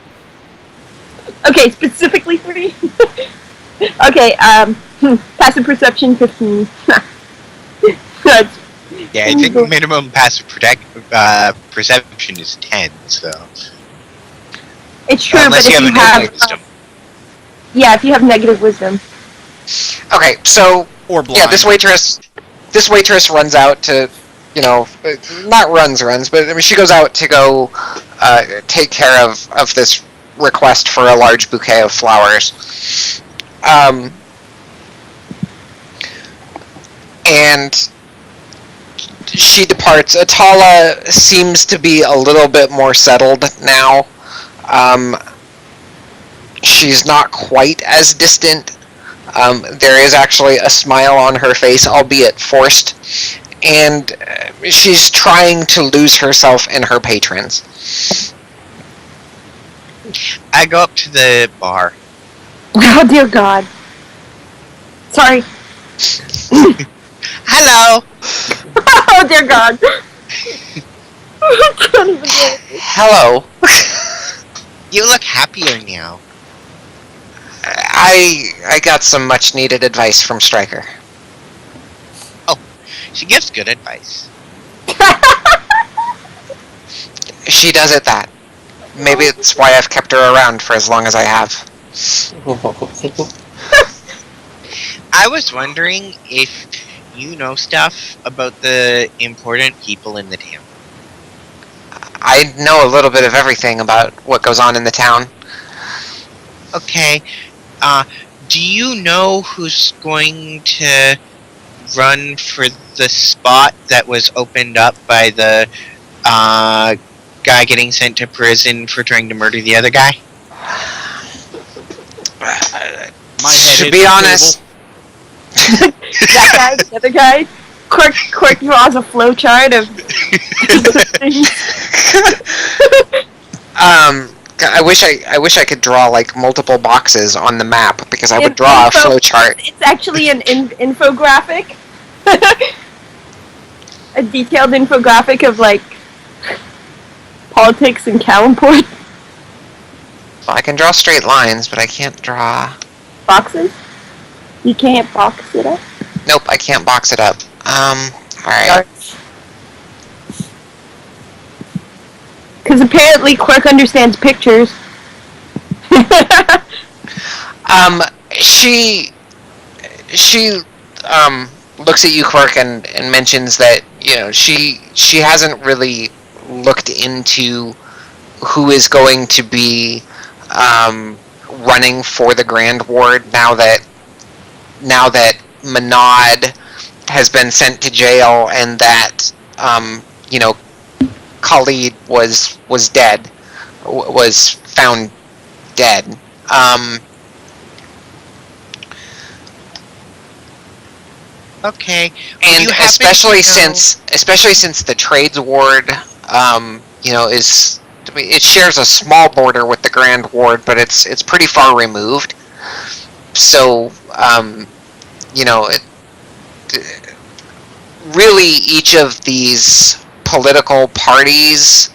Okay, specifically 3. Okay, passive perception 15. That's Yeah, I think minimum passive perception is 10, so... it's true, Unless but you if have you a have negative wisdom. yeah, if you have negative wisdom. Okay, so Or blind. yeah, this waitress runs out to, not runs, but I mean she goes out to go take care of this request for a large bouquet of flowers. And she departs. Atala seems to be a little bit more settled now. She's not quite as distant. There is actually a smile on her face, albeit forced. And she's trying to lose herself in her patrons. I go up to the bar. Oh dear God. Sorry. Hello! Oh dear God. I can't even do it. Hello. You look happier now. I got some much needed advice from Stryker. She gives good advice. She does it that. Maybe it's why I've kept her around for as long as I have. I was wondering if you know stuff about the important people in the town. I know a little bit of everything about what goes on in the town. Okay, do you know who's going to run for the spot that was opened up by the guy getting sent to prison for trying to murder the other guy? My head To hits be the honest, That guy, the other guy, quick draws a flowchart of things. I wish I could draw like multiple boxes on the map because I would In- draw a info- flowchart. It's actually an infographic. A detailed infographic of like politics in Kalimport. Well, I can draw straight lines, but I can't draw. Boxes? You can't box it up? Nope, I can't box it up. Alright. Because apparently Quirk understands pictures. She looks at you, Quirk, and mentions that, she hasn't really looked into who is going to be running for the Grand Ward now that Manad has been sent to jail and that Khalid was dead, was found dead. Okay. And you happen especially to know- since the Trades Ward, it shares a small border with the Grand Ward, but it's pretty far removed. So, really each of these political parties,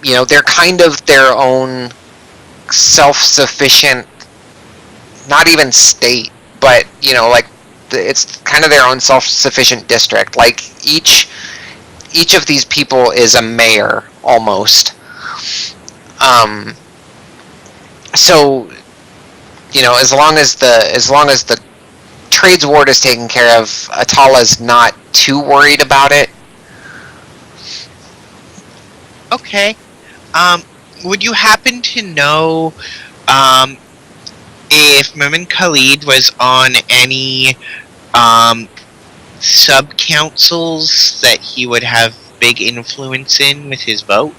they're kind of their own self-sufficient, not even state, but it's kind of their own self-sufficient district. Like each each of these people is a mayor almost. So, as long as the trades ward is taken care of, Atala's not too worried about it. Okay. Would you happen to know if Mamin Khalid was on any sub-councils that he would have big influence in with his vote?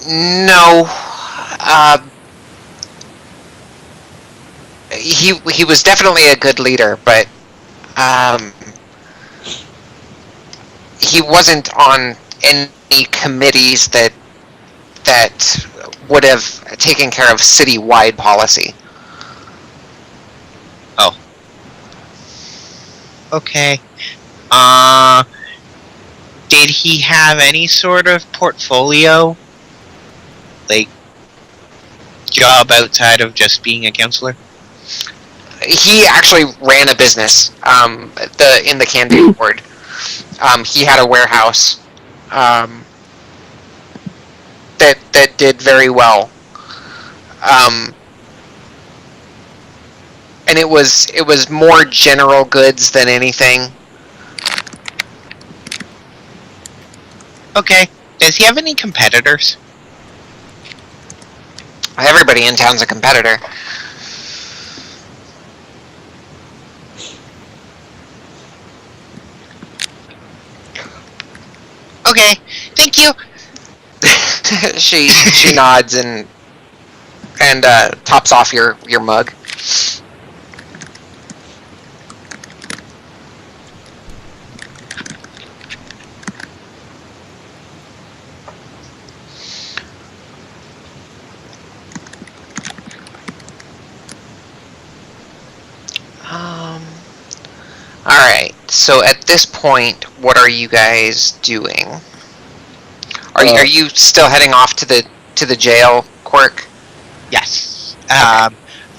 No. He was definitely a good leader, but he wasn't on any committees that would have taken care of city-wide policy. Oh. Okay. Did he have any sort of portfolio? Like, job outside of just being a counselor? He actually ran a business in the Candy ward. He had a warehouse that did very well, and it was more general goods than anything. Okay. Does he have any competitors? Everybody in town's a competitor. Okay, thank you. she nods and tops off your mug. Alright, so at this point, what are you guys doing? Are you still heading off to the jail, Quirk? Yes.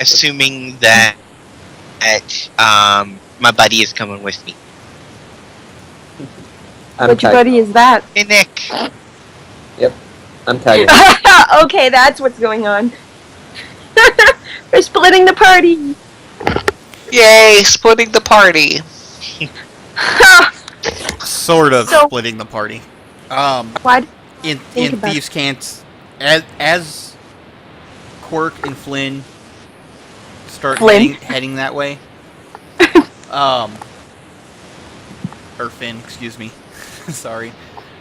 Assuming that my buddy is coming with me. Which buddy is that? Hey, Nick. Yep, I'm tagging. Okay, that's what's going on. We're splitting the party. Yay, splitting the party. Sort of So- splitting the party. Why? In Think about Thieves' Cant, as Quirk and Flynn start Flynn. heading that way, or Finn, excuse me, sorry.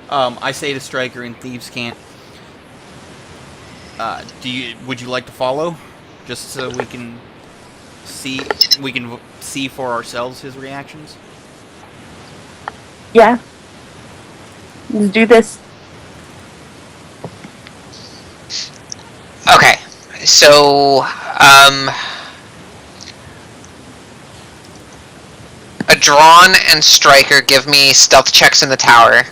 I say to Stryker in Thieves' Cant, would you like to follow, just so we can see for ourselves his reactions? Yeah. Let's do this. Okay, so, Adron and Stryker give me stealth checks in the tower.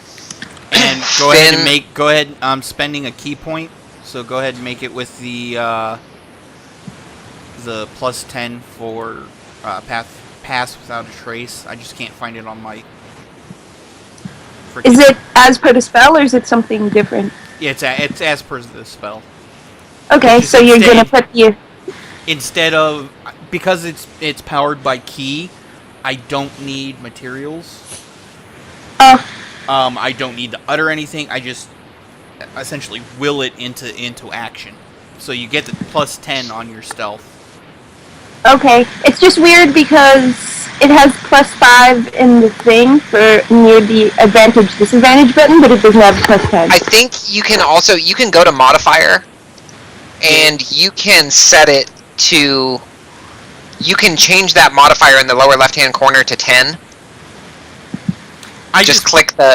And go ahead and Finn- go ahead. I'm spending a key point, so go ahead and make it with the plus 10 for pass without a trace. I just can't find it on my. Is it as per the spell, or is it something different? Yeah, it's as per the spell. Okay, so you're gonna put the... Instead of, because it's powered by key, I don't need materials. Oh. I don't need to utter anything. I just essentially will it into action. So you get the plus 10 on your stealth. Okay, it's just weird because it has plus 5 in the thing for near the advantage-disadvantage button, but it doesn't have plus 10. I think you can go to modifier, and you can set it to, you can change that modifier in the lower left-hand corner to 10. I Just click the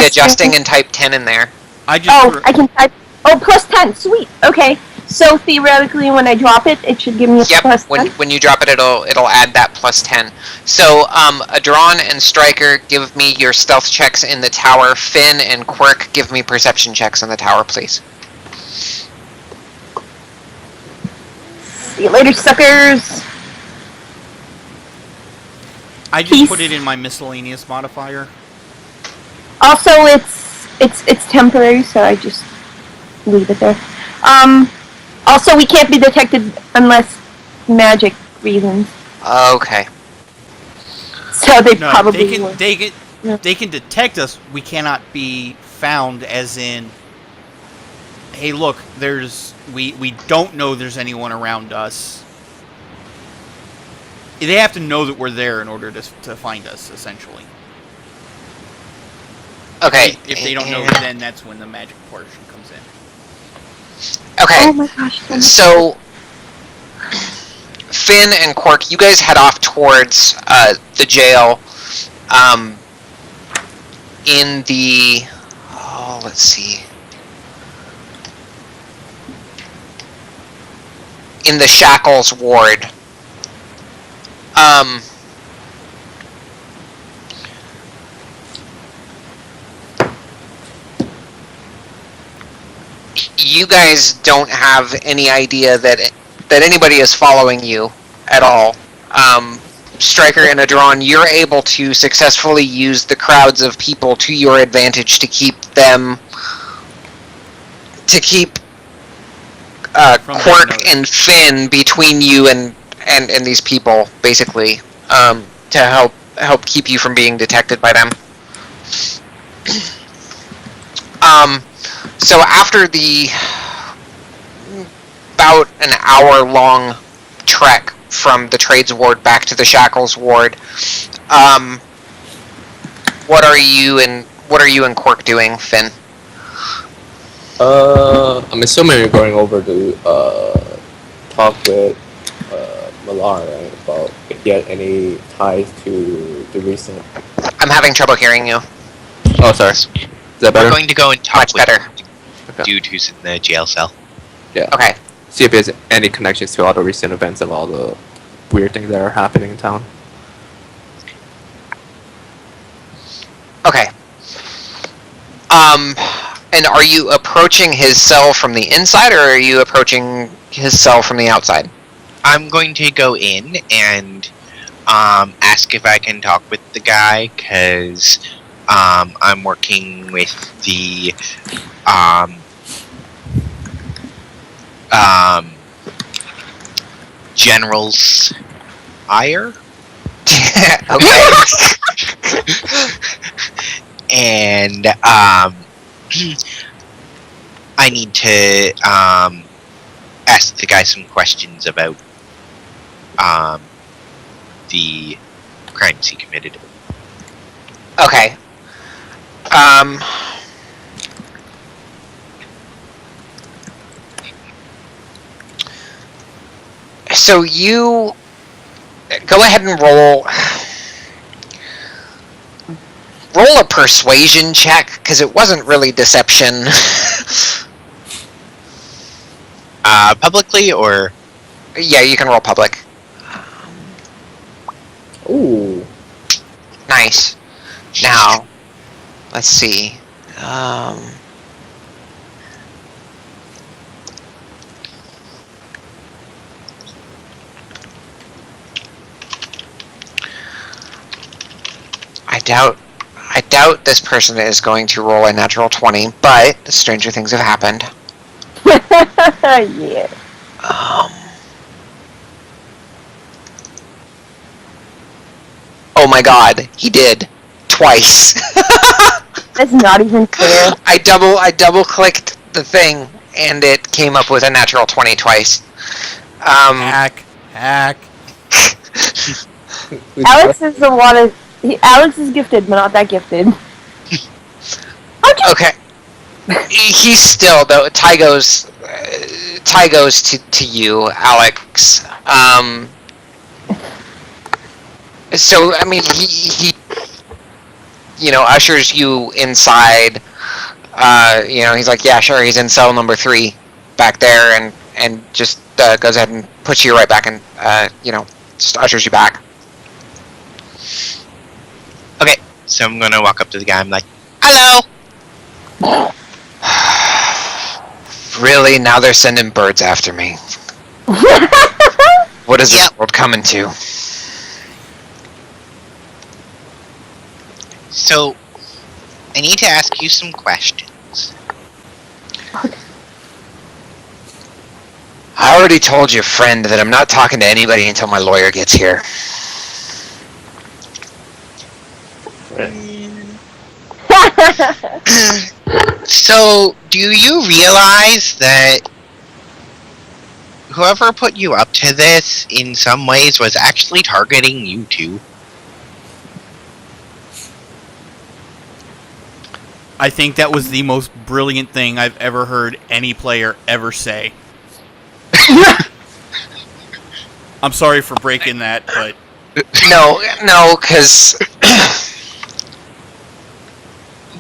adjusting and type 10 in there. I just I can type... Oh, plus 10, sweet. Okay, So theoretically, when I drop it, it should give me a Yep. plus When you drop it, it'll add that plus 10. So Adron and Striker, give me your stealth checks in the tower. Finn and Quirk, give me perception checks in the tower, please. See you later, suckers. I just Peace. put it in my miscellaneous modifier. Also, it's temporary, so I just leave it there. Also, we can't be detected unless magic reasons. Okay. So they No, probably would. they can detect us. We cannot be found, as in, hey, look, we don't know there's anyone around us. They have to know that we're there in order to find us, essentially. Okay. If they don't know, then that's when the magic portion comes in. Okay. Oh my gosh. So, Finn and Quirk, you guys head off towards the jail. In the... Oh, let's see. In the Shackles ward. You guys don't have any idea that anybody is following you at all. Striker and Adron, you're able to successfully use the crowds of people to your advantage to keep Quirk and Finn between you and these people, basically, to help keep you from being detected by them. So after the about an hour-long trek from the Trades Ward back to the Shackles Ward, what are you and Quirk doing, Finn? I'm assuming you're going over to talk with Malar, right, about if he had any ties to the recent. I'm having trouble hearing you. Oh, sorry. Is that better? We're going to go and talk Much with better. the dude who's in the jail cell. Yeah. Okay. See if there's any connections to all the recent events of all the weird things that are happening in town. Okay. And are you approaching his cell from the inside, or are you approaching his cell from the outside? I'm going to go in and ask if I can talk with the guy, because I'm working with the General's ire. Okay. And I need to ask the guy some questions about the crimes he committed. Okay. So you go ahead and roll a persuasion check, because it wasn't really deception. Publicly, or? Yeah, you can roll public. Ooh. Nice. Now, let's see. I doubt this person is going to roll a natural 20, but stranger things have happened. Yeah. Oh my god, he did. Twice. That's not even fair. I double clicked the thing and it came up with a natural 20 twice. Hack. Alex is the one. Alex is gifted, but not that gifted. Okay. He's still, though, tie goes to you, Alex. So I mean, he ushers you inside. He's like, yeah, sure, he's in cell number 3 back there, and and just goes ahead and puts you right back and just ushers you back. Okay, so I'm gonna walk up to the guy. I'm like, "Hello." Really? Now they're sending birds after me. What is this world coming to? So, I need to ask you some questions. I already told your friend that I'm not talking to anybody until my lawyer gets here. So, do you realize that whoever put you up to this, in some ways, was actually targeting you too? I think that was the most brilliant thing I've ever heard any player ever say. I'm sorry for breaking that, but... No, because...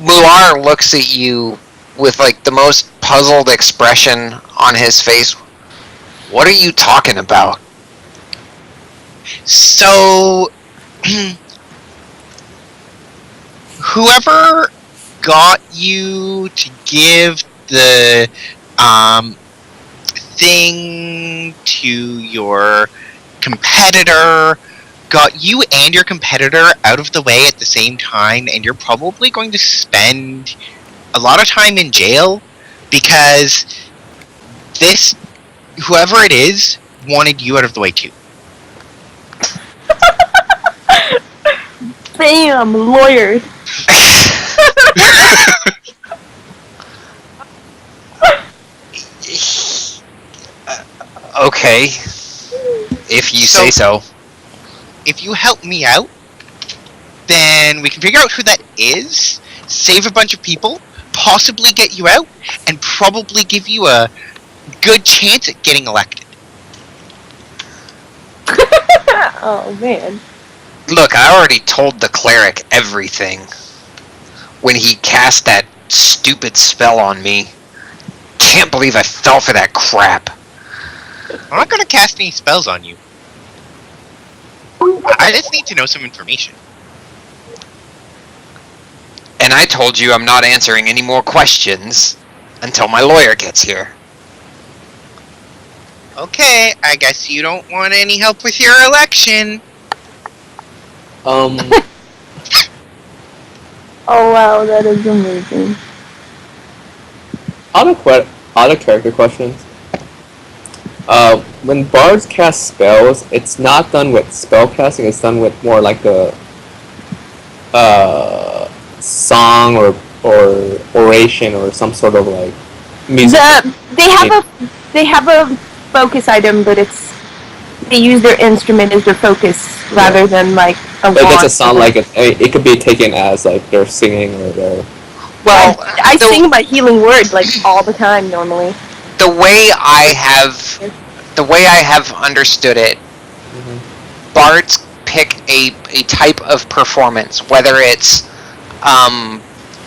Mular looks at you with, like, the most puzzled expression on his face. What are you talking about? So... whoever got you to give the thing to your competitor got you and your competitor out of the way at the same time, and you're probably going to spend a lot of time in jail because this whoever it is wanted you out of the way too. Bam, lawyer. Okay, if you say so. If you help me out, then we can figure out who that is, save a bunch of people, possibly get you out, and probably give you a good chance at getting elected. Oh, man. Look, I already told the cleric everything when he cast that stupid spell on me. Can't believe I fell for that crap. I'm not gonna cast any spells on you. I just need to know some information. And I told you I'm not answering any more questions until my lawyer gets here. Okay, I guess you don't want any help with your election. Oh, wow, that is amazing. Other character questions. When bards cast spells, it's not done with spell casting, it's done with more like a song or oration or some sort of like music. They have a focus item, but they use their instrument as their focus rather than like a But it wand. doesn't sound like it. It could be taken as like they're singing or they're... Well, I sing my healing word like all the time normally. The way I have understood it, bards pick a type of performance, whether it's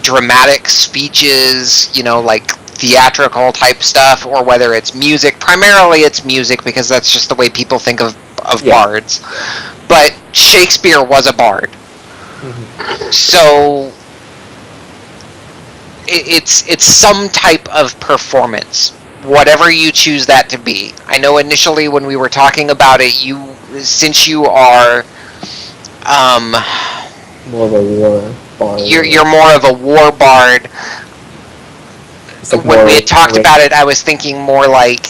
dramatic speeches, like theatrical type stuff, or whether it's music. Primarily it's music because that's just the way people think of bards. But Shakespeare was a bard. So it's some type of performance, whatever you choose that to be. I know initially when we were talking about it, since you are more of a war bard. You're more of a war bard. Like when we had talked about it, I was thinking more like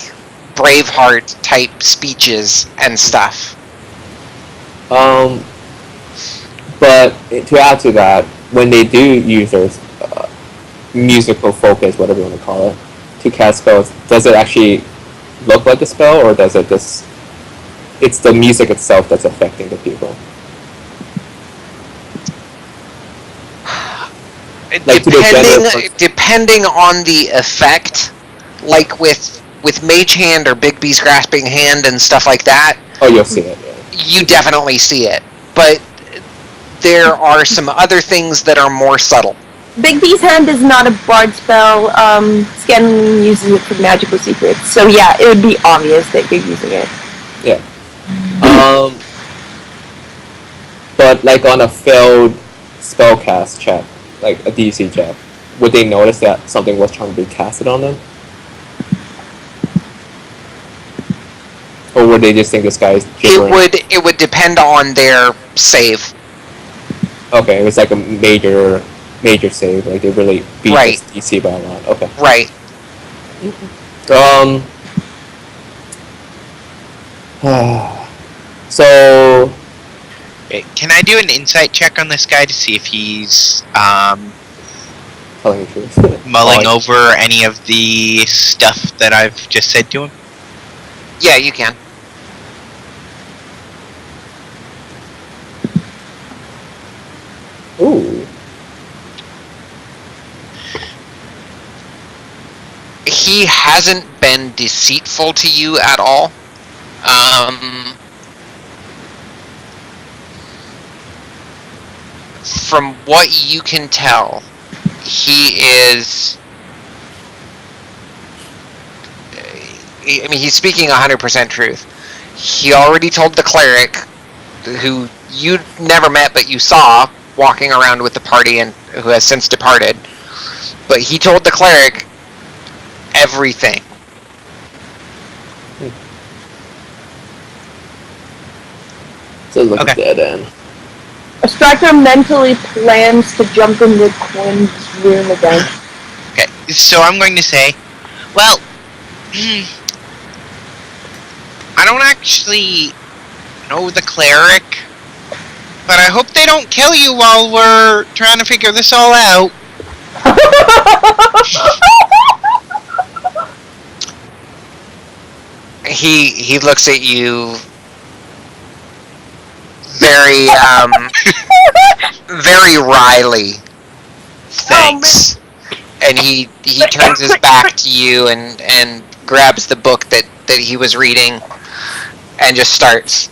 Braveheart type speeches and stuff. But to add to that, when they do use their musical focus, whatever you want to call it, to cast spells, does it actually look like a spell, or does it just... It's the music itself that's affecting the people? Depending on the effect, like with Mage Hand or Bigby's Grasping Hand and stuff like that. Oh, you'll see it. Yeah. You definitely see it, but there are some other things that are more subtle. Big B's hand is not a bard spell. Scanlan uses it for magical secrets. So yeah, it would be obvious that you're using it. Yeah. But like on a failed spellcast check, like a DC check, would they notice that something was trying to be casted on them? Or would they just think this guy is gibbering? It would depend on their save. Okay, it was like a major save. Like they really beat Right. this DC by a lot. Okay. Right. So Can I do an insight check on this guy to see if he's telling the truth. mulling over any of the stuff that I've just said to him? Yeah, you can. Ooh. He hasn't been deceitful to you at all. From what you can tell, he is... I mean, he's speaking 100% truth. He already told the cleric, who you never met but you saw walking around with the party and who has since departed, but he told the cleric everything. So look Okay. at dead end. A striker mentally plans to jump into Quinn's room again. Okay, so I'm going to say, well, I don't actually know the cleric, but I hope they don't kill you while we're trying to figure this all out. He looks at you very very wryly. Thanks. And he turns his back to you and grabs the book that he was reading and just starts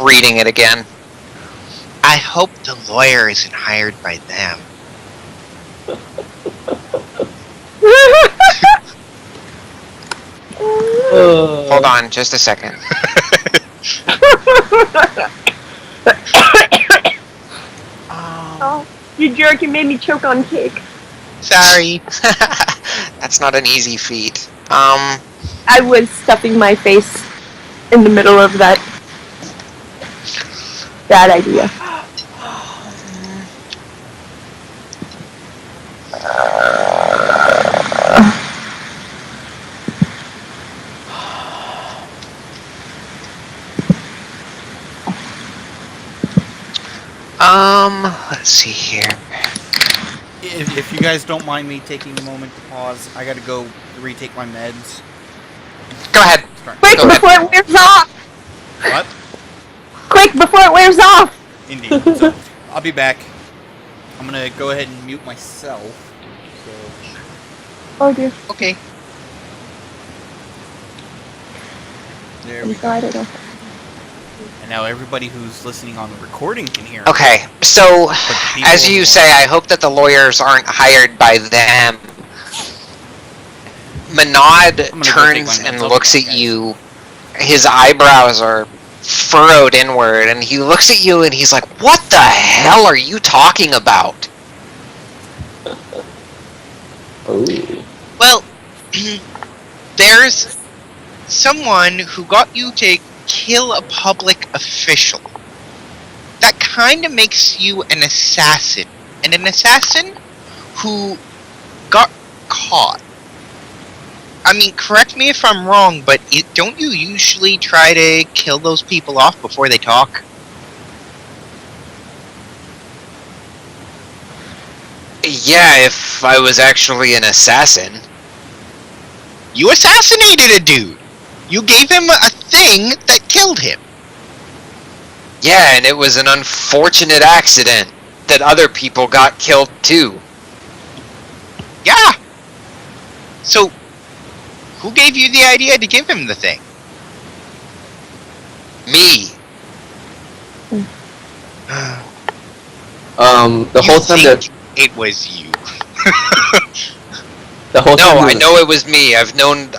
reading it again. I hope the lawyer isn't hired by them. Hold on just a second. Oh, you jerk, you made me choke on cake. Sorry. That's not an easy feat. I was stuffing my face in the middle of that bad idea. Let's see here. If you guys don't mind me taking a moment to pause, I gotta go retake my meds. Go ahead. Quick, Go ahead. before it wears off! What? Quick, before it wears off! Indeed. So, I'll be back. I'm gonna go ahead and mute myself. So, Oh dear. Okay. there we I'm go. glad I don't. And now everybody who's listening on the recording can hear. Okay, so But the people as you who say, I hope that the lawyers aren't hired by them. Manad I'm gonna go turns take my and meds. I'll looks be at back, guys. you. His eyebrows are furrowed inward, and he looks at you and he's like, "What the hell are you talking about?" Ooh. Well, there's someone who got you to kill a public official. That kind of makes you an assassin. And an assassin who got caught. I mean, correct me if I'm wrong, but don't you usually try to kill those people off before they talk? Yeah, if I was actually an assassin. You assassinated a dude! You gave him a thing that killed him! Yeah, and it was an unfortunate accident that other people got killed too. Yeah! So, who gave you the idea to give him the thing? Me. The whole time that it was you. The whole No, time I know it was me. I've known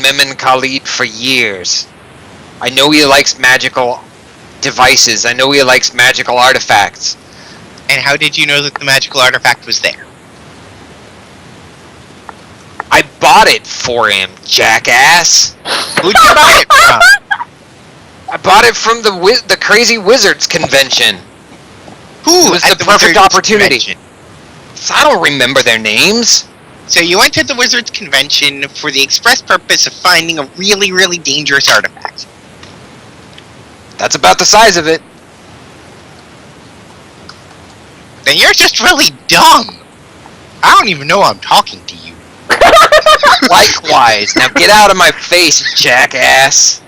Memon Khalid for years. I know he likes magical devices. I know he likes magical artifacts. And how did you know that the magical artifact was there? I bought it for him, jackass. Who'd you buy it from? I bought it from the Crazy Wizards convention. Who? It was at the perfect Wizards opportunity. Convention? I don't remember their names. So you went to the Wizards Convention for the express purpose of finding a really, really dangerous artifact. That's about the size of it. Then you're just really dumb. I don't even know I'm talking to you. Likewise. Now get out of my face, jackass.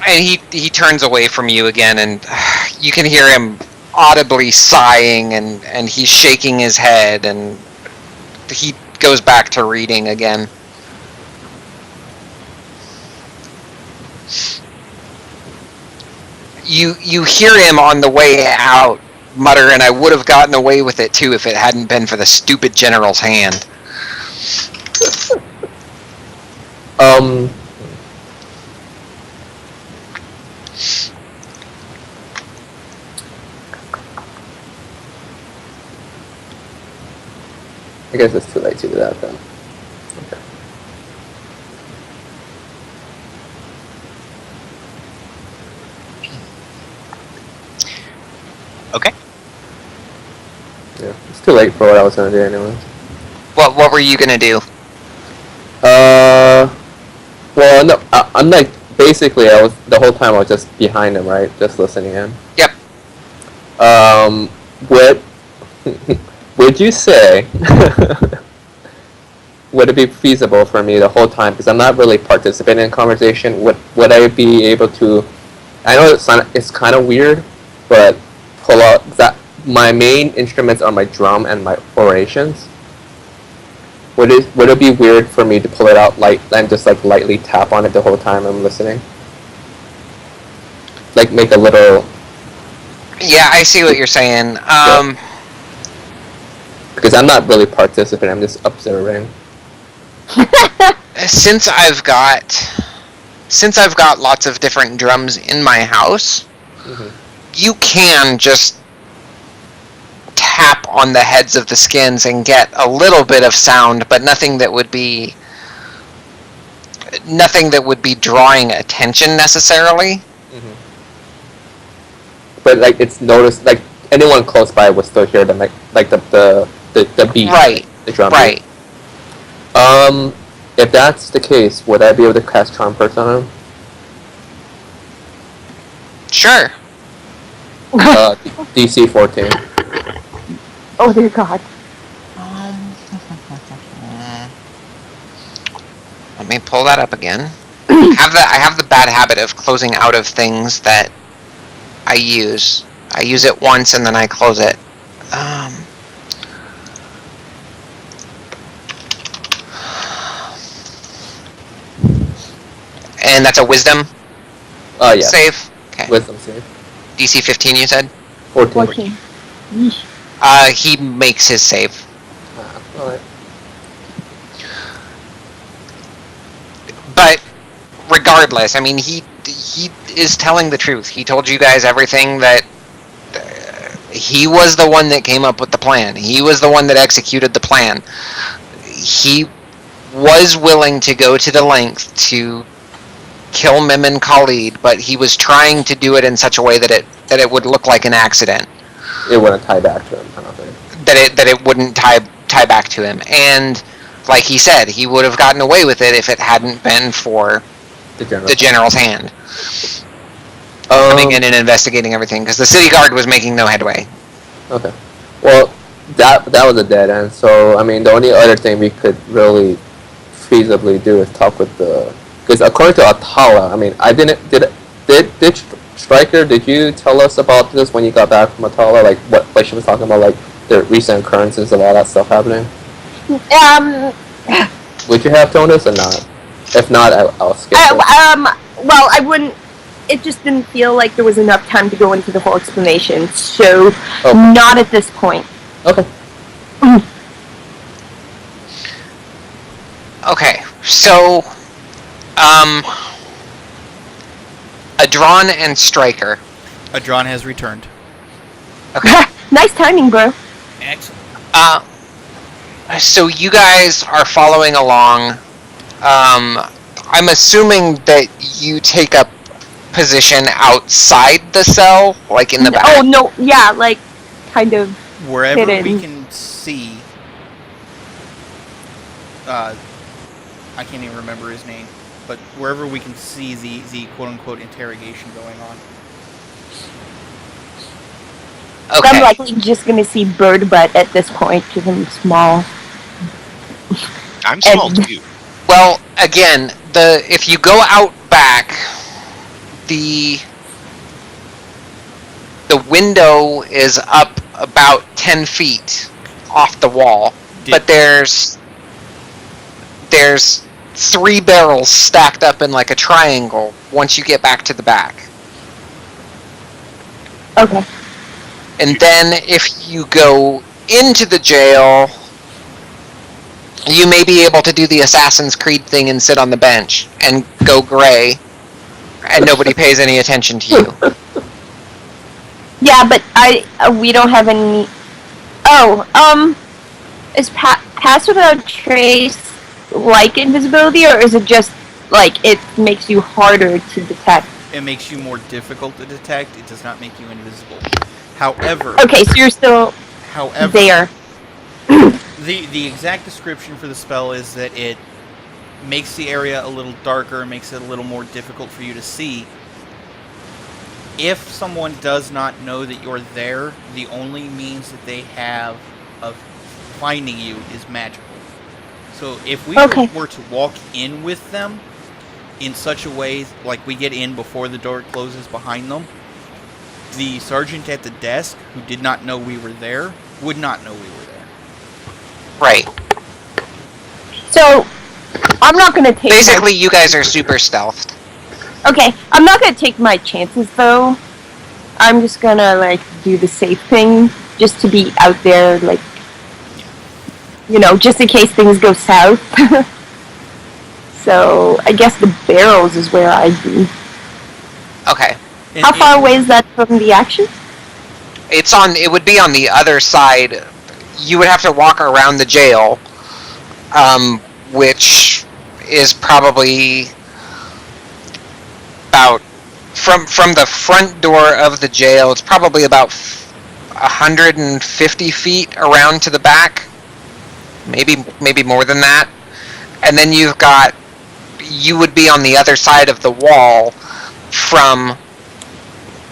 And he turns away from you again, and you can hear him audibly sighing, and he's shaking his head, and he goes back to reading again. You hear him on the way out mutter, and I would have gotten away with it too if it hadn't been for the stupid general's hand. I guess it's too late to do that then. Okay. Yeah, it's too late for what I was gonna do anyway. What were you gonna do? Well, no, I'm like, basically, the whole time I was just behind him, right? Just listening in. Yep. Would you say, would it be feasible for me the whole time, because I'm not really participating in conversation, would I be able to, I know it's kind of weird, but pull out that, my main instruments are my drum and my orations. Would it be weird for me to pull it out and just like lightly tap on it the whole time I'm listening? Like make a little. Yeah, I see what you're saying. Because I'm not really participating, I'm just observing. Since I've got lots of different drums in my house, you can just tap on the heads of the skins and get a little bit of sound, but nothing that would be drawing attention necessarily. But like it's noticed, like anyone close by would still hear them, like the beat, Right. The drum Right. beat. If that's the case, would I be able to cast Charm Person on him? Sure. DC 14. Oh dear God. Let me pull that up again. I have the bad habit of closing out of things that I use. I use it once and then I close it. And that's a wisdom Yeah. save? Okay. Wisdom save. DC 15 you said? 14. 14. Yeesh. He makes his save. Alright. But regardless, I mean, he is telling the truth. He told you guys everything that he was the one that came up with the plan. He was the one that executed the plan. He was willing to go to the length to kill Memon Khalid, but he was trying to do it in such a way that it would look like an accident. It wouldn't tie back to him, I don't think. That it wouldn't tie back to him. And like he said, he would have gotten away with it if it hadn't been for the general's hand coming in and investigating everything, because the city guard was making no headway. Okay. Well, that was a dead end. So I mean, the only other thing we could really feasibly do is talk with the, because according to Atala, I mean, did Stryker, did you tell us about this when you got back from Atala? Like what she was talking about, like the recent occurrences of all that stuff happening? Um. Would you have told us or not? If not, I'll skip it. Well, I wouldn't. it just didn't feel like there was enough time to go into the whole explanation, so Oh. not at this point. Okay. Okay, so, Adron and Striker. Adron has returned. Okay. Nice timing, bro. Excellent. So you guys are following along. I'm assuming that you take up position outside the cell, like in the back. Oh, no, yeah, like, kind of. Wherever Hidden. we can see, I can't even remember his name, but wherever we can see the quote-unquote interrogation going on. Okay. I'm likely just gonna see Bird Butt at this point, because I'm small. I'm small And- too. Well, again, if you go out back, the window is up about 10 feet off the wall, but there's 3 barrels stacked up in like a triangle once you get back to the back. Okay. And then if you go into the jail, you may be able to do the Assassin's Creed thing and sit on the bench and go gray, and nobody pays any attention to you. Yeah, but we don't have any... Oh, is Pass Without Trace like invisibility, or is it just, like, it makes you harder to detect? It makes you more difficult to detect. It does not make you invisible. However, Okay, so you're still there. the exact description for the spell is that it makes the area a little darker, makes it a little more difficult for you to see. If someone does not know that you're there, the only means that they have of finding you is magical. So if we were to walk in with them in such a way, like we get in before the door closes behind them, the sergeant at the desk, who did not know we were there, would not know we were there. Right. So, I'm not gonna take... Basically, you guys are super stealthed. Okay, I'm not gonna take my chances, though. I'm just gonna, like, do the safe thing, just to be out there, like, you know, just in case things go south. So, I guess the barrels is where I'd be. Okay. How far away is that from the action? It would be on the other side. You would have to walk around the jail, which is probably about from the front door of the jail. It's probably about 150 feet around to the back, maybe more than that. And then you would be on the other side of the wall from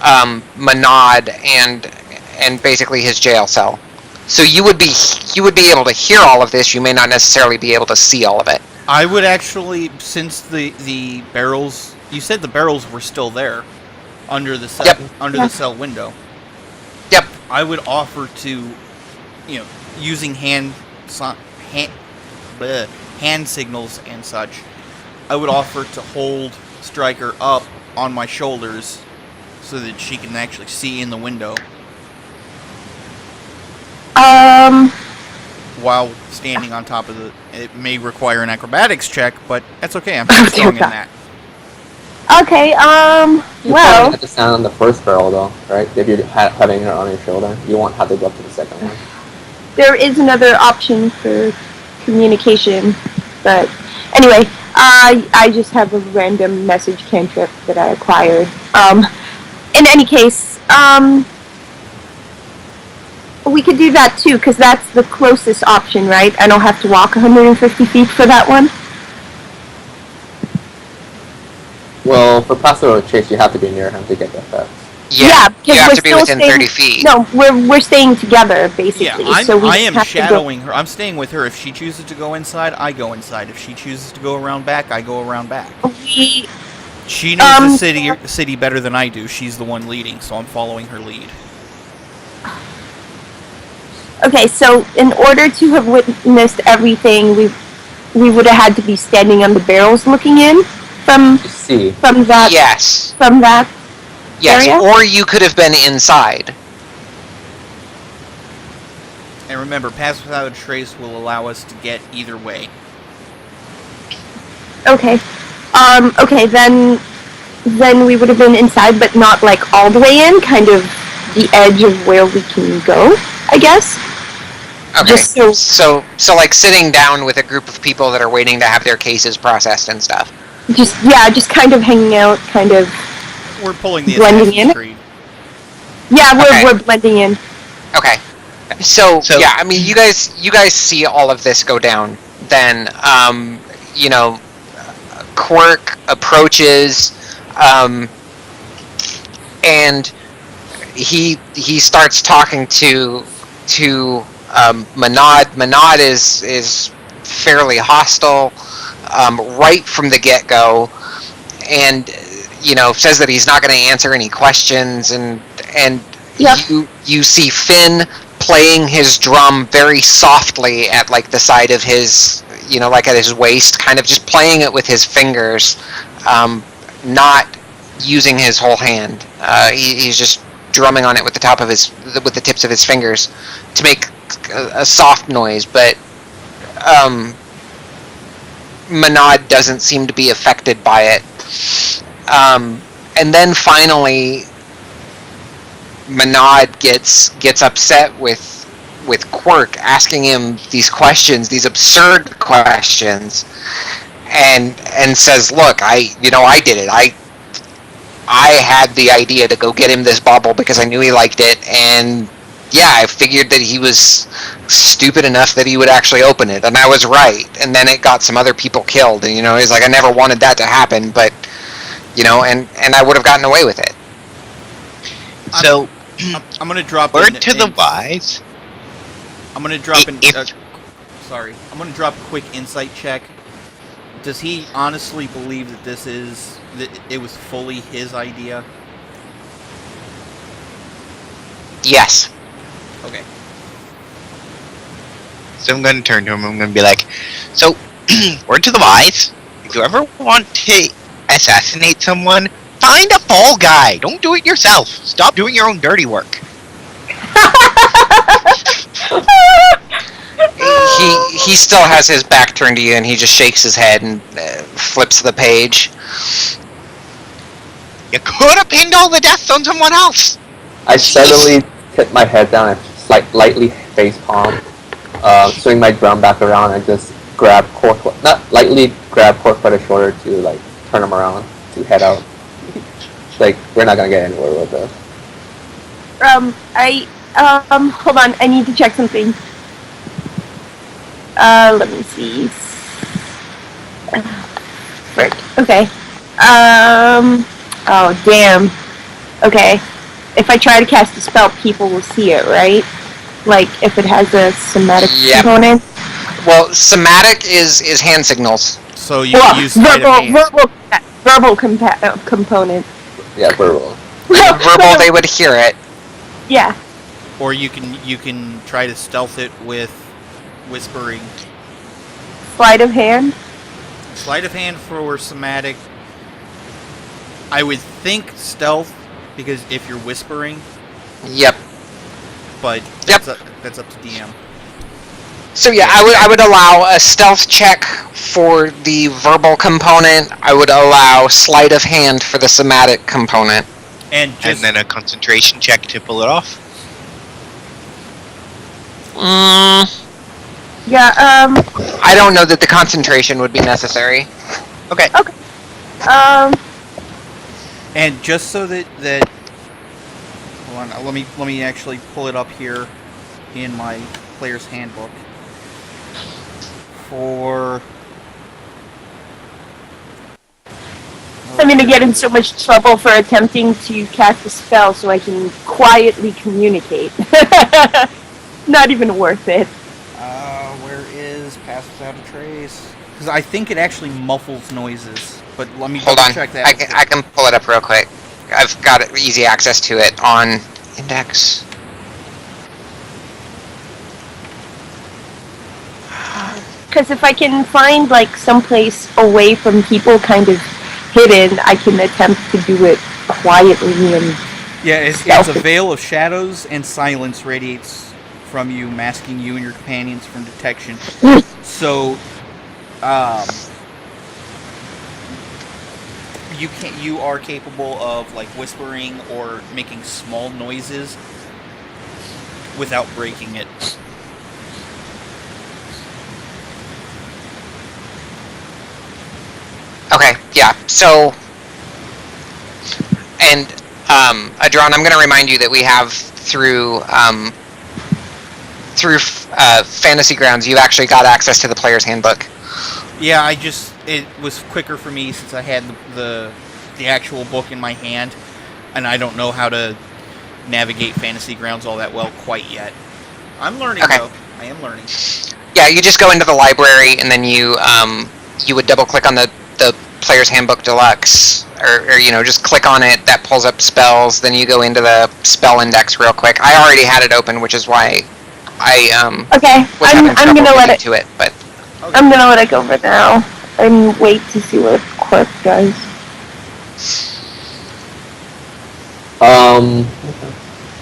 Manad and basically his jail cell. So you would be able to hear all of this. You may not necessarily be able to see all of it. I would actually, since the barrels, you said the barrels were still there under the cell, the cell window. Yep. I would offer to, using hand signals and such, I would offer to hold Stryker up on my shoulders so that she can actually see in the window. While standing on top of it may require an acrobatics check, but that's okay. I'm pretty strong in that. Okay, You well... probably have to stand on the first barrel, though, right? If you're having her on your shoulder, you won't have to go up to the second one. There is another option for communication, but anyway, I just have a random message cantrip that I acquired. In any case, we could do that too, because that's the closest option, right? I don't have to walk 150 feet for that one. Well, for passive chase, you have to be near him to get the effect. Yeah, because you have we're to be still within staying, 30 feet. No, we're staying together, basically. Yeah, so we I am have shadowing her. I'm staying with her. If she chooses to go inside, I go inside. If she chooses to go around back, I go around back. She knows the city better than I do. She's the one leading, so I'm following her lead. Okay, so in order to have witnessed everything, we would have had to be standing on the barrels looking in. from See. from that Yes. from that Yes. area? Or you could have been inside. And remember, Pass Without a Trace will allow us to get either way. Okay. Okay, then we would have been inside, but not like all the way in, kind of the edge of where we can go, I guess. Okay. Just so So like sitting down with a group of people that are waiting to have their cases processed and stuff. just kind of hanging out, kind of. We're pulling the Blending Assassin's in? Creed. Yeah, Okay. we're blending in. Okay. So So- yeah, I mean, you guys see all of this go down. Then, you know, Quirk approaches, and he starts talking to Manad. Manad is fairly hostile right from the get-go, and you know, says that he's not going to answer any questions, and Yep. you see Finn playing his drum very softly at like the side of his, you know, like at his waist, kind of just playing it with his fingers, not using his whole hand. He's just drumming on it with the tips of his fingers to make a soft noise, but Manad doesn't seem to be affected by it. And then finally, Manad gets upset with Quirk, asking him these questions, these absurd questions, and says, "Look, I did it. I had the idea to go get him this bauble because I knew he liked it, and yeah, I figured that he was stupid enough that he would actually open it, and I was right. And then it got some other people killed, and he's like, I never wanted that to happen, but and I would have gotten away with it." So, I'm gonna drop word to the wise. I'm gonna drop in. If- Sorry, I'm gonna drop a quick insight check. Does he honestly believe that it was fully his idea? Yes. Okay. So I'm going to turn to him. I'm going to be like, so, word to the wise. If you ever want to assassinate someone, find a fall guy. Don't do it yourself. Stop doing your own dirty work. He still has his back turned to you, and he just shakes his head and flips the page. You could have pinned all the deaths on someone else. I suddenly tip my head down and lightly face palm, swing my drum back around and just grab Cork, not lightly grab Cork by the shoulder to like turn him around to head out. Like, we're not gonna get anywhere with this. Hold on, I need to check something. Let me see. Right. Okay. Oh, damn. Okay. If I try to cast a spell, people will see it, right? Like, if it has a somatic Yep. component? Well, somatic is hand signals. So you can use sleight of hand. verbal component. Yeah, verbal. Verbal, they would hear it. Yeah. Or you can try to stealth it with whispering. Sleight of hand? Sleight of hand for somatic. I would think stealth, because if you're whispering, Yep. but Yep. that's up to DM. So yeah, I would allow a stealth check for the verbal component. I would allow sleight of hand for the somatic component. And And then a concentration check to pull it off. Yeah, I don't know that the concentration would be necessary. Okay. And just so that hold on, let me actually pull it up here in my player's handbook. For I'm gonna get in so much trouble for attempting to cast a spell so I can quietly communicate. Not even worth it. where is Pass Without a Trace? Because I think it actually muffles noises. But let me Hold double on, check that. I can pull it up real quick. I've got easy access to it on Index. Because if I can find like someplace away from people, kind of hidden, I can attempt to do it quietly and Yeah, it's a veil of shadows and silence radiates from you, masking you and your companions from detection. So, you are capable of like whispering or making small noises without breaking it. Okay, yeah. So, and Adron, I'm going to remind you that we have through Fantasy Grounds, you actually got access to the player's handbook. Yeah, it was quicker for me since I had the actual book in my hand, and I don't know how to navigate Fantasy Grounds all that well quite yet. I'm learning though. I am learning. Yeah, you just go into the library and then you would double click on the player's handbook deluxe, or just click on it. That pulls up spells. Then you go into the spell index real quick. I already had it open, which is why I okay. was having I'm trouble gonna let getting it to it. But Okay. I'm gonna let it go for now and wait to see what Quirk does.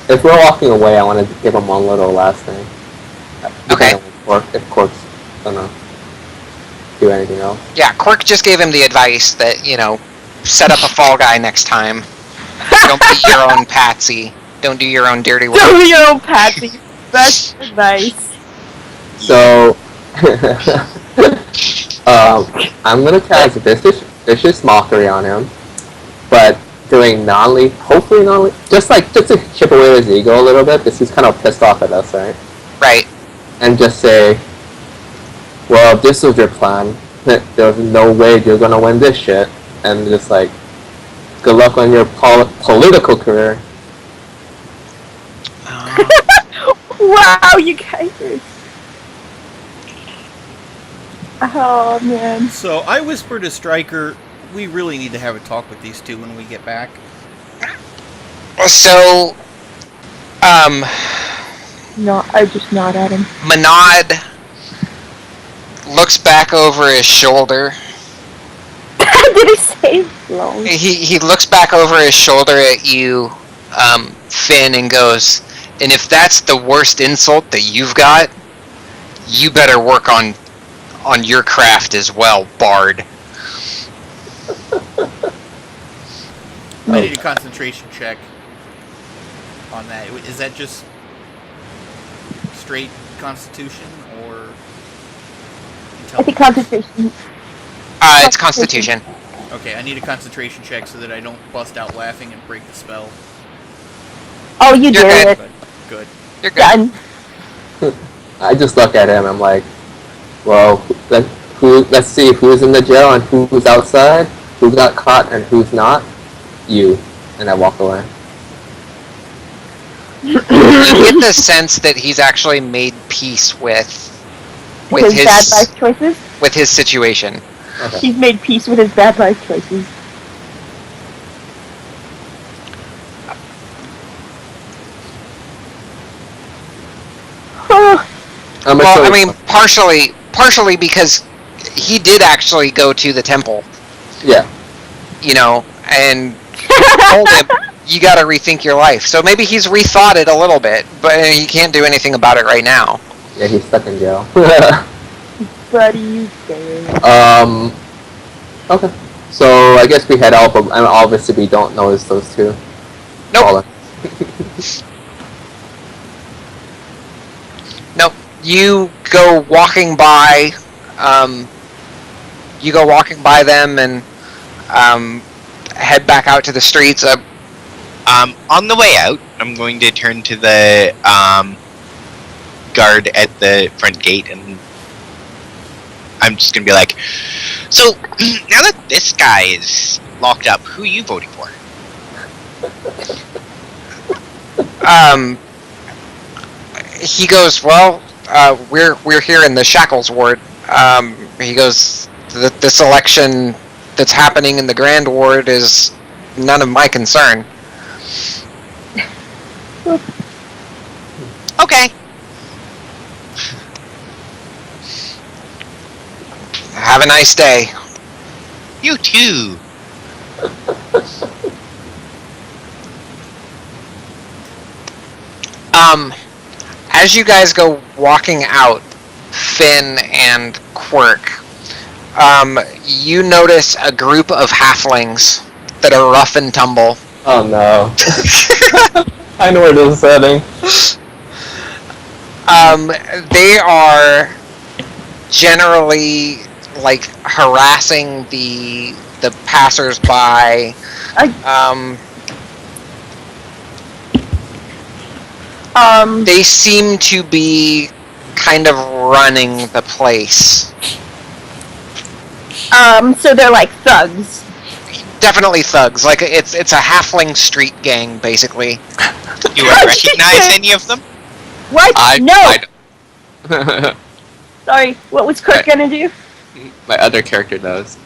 If we're walking away, I want to give him one little last thing. Okay. If Cork's gonna do anything else. yeah, Quirk just gave him the advice that set up a fall guy next time. Don't be your own patsy. Don't do your own dirty work. Don't be your own patsy. That's advice. So, I'm gonna cast vicious mockery on him, but doing hopefully just to chip away his ego a little bit, because he's kind of pissed off at us, right? Right. And just say, well, if this was your plan, there's no way you're gonna win this shit, and just like, good luck on your political career. Wow, you guys are... Oh, man. So I whispered to Stryker, we really need to have a talk with these two when we get back. So, No, I just nod at him. Manad looks back over his shoulder. Did he say long? He looks back over his shoulder at you, Finn, and goes, and if that's the worst insult that you've got, you better work on your craft as well, Bard. I need a concentration check on that. Is that just straight Constitution or I think concentration. It's Constitution. Okay, I need a concentration check so that I don't bust out laughing and break the spell. Oh, you You're did it. But good. You're good. Done. I just look at him. I'm like, well, let's see who's in the jail and who's outside, who got caught and who's not. You. And I walk away. You get the sense that he's actually made peace with his bad life choices? with his situation. Okay. He's made peace with his bad life choices. Well, I mean, partially because he did actually go to the temple. Yeah. And told him, you got to rethink your life. So maybe he's rethought it a little bit, but he can't do anything about it right now. Yeah, he's stuck in jail. Buddy, you scared. Okay. So I guess we head out, but obviously we don't notice those two. Nope. Nope. You go walking by. Them and head back out to the streets. On the way out, I'm going to turn to the guard at the front gate, and I'm just going to be like, so, now that this guy is locked up, who are you voting for? He goes, well, we're here in the Shackles ward. He goes, this election that's happening in the Grand Ward is none of my concern. Okay. Have a nice day. You too. As you guys go walking out, Finn and Quirk, you notice a group of halflings that are rough and tumble. Oh no. I know where this is heading. They are generally like harassing the passers-by. They seem to be kind of running the place. So they're like thugs. Definitely thugs. Like it's a halfling street gang, basically. Do I recognize any of them? What? No. I Sorry. What was Kirk gonna do? My other character knows.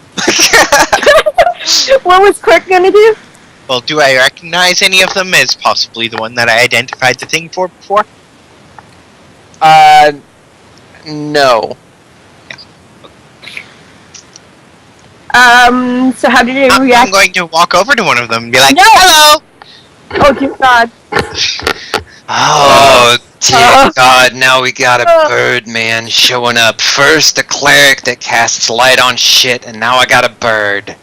What was Kirk gonna do? Well, do I recognize any of them as possibly the one that I identified the thing for before? No. So how did they I'm react? going to walk over to one of them and be like, No! "Hello!" Oh dear God. Oh, dear God, now we got a bird man showing up. First, a cleric that casts light on shit, and now I got a bird.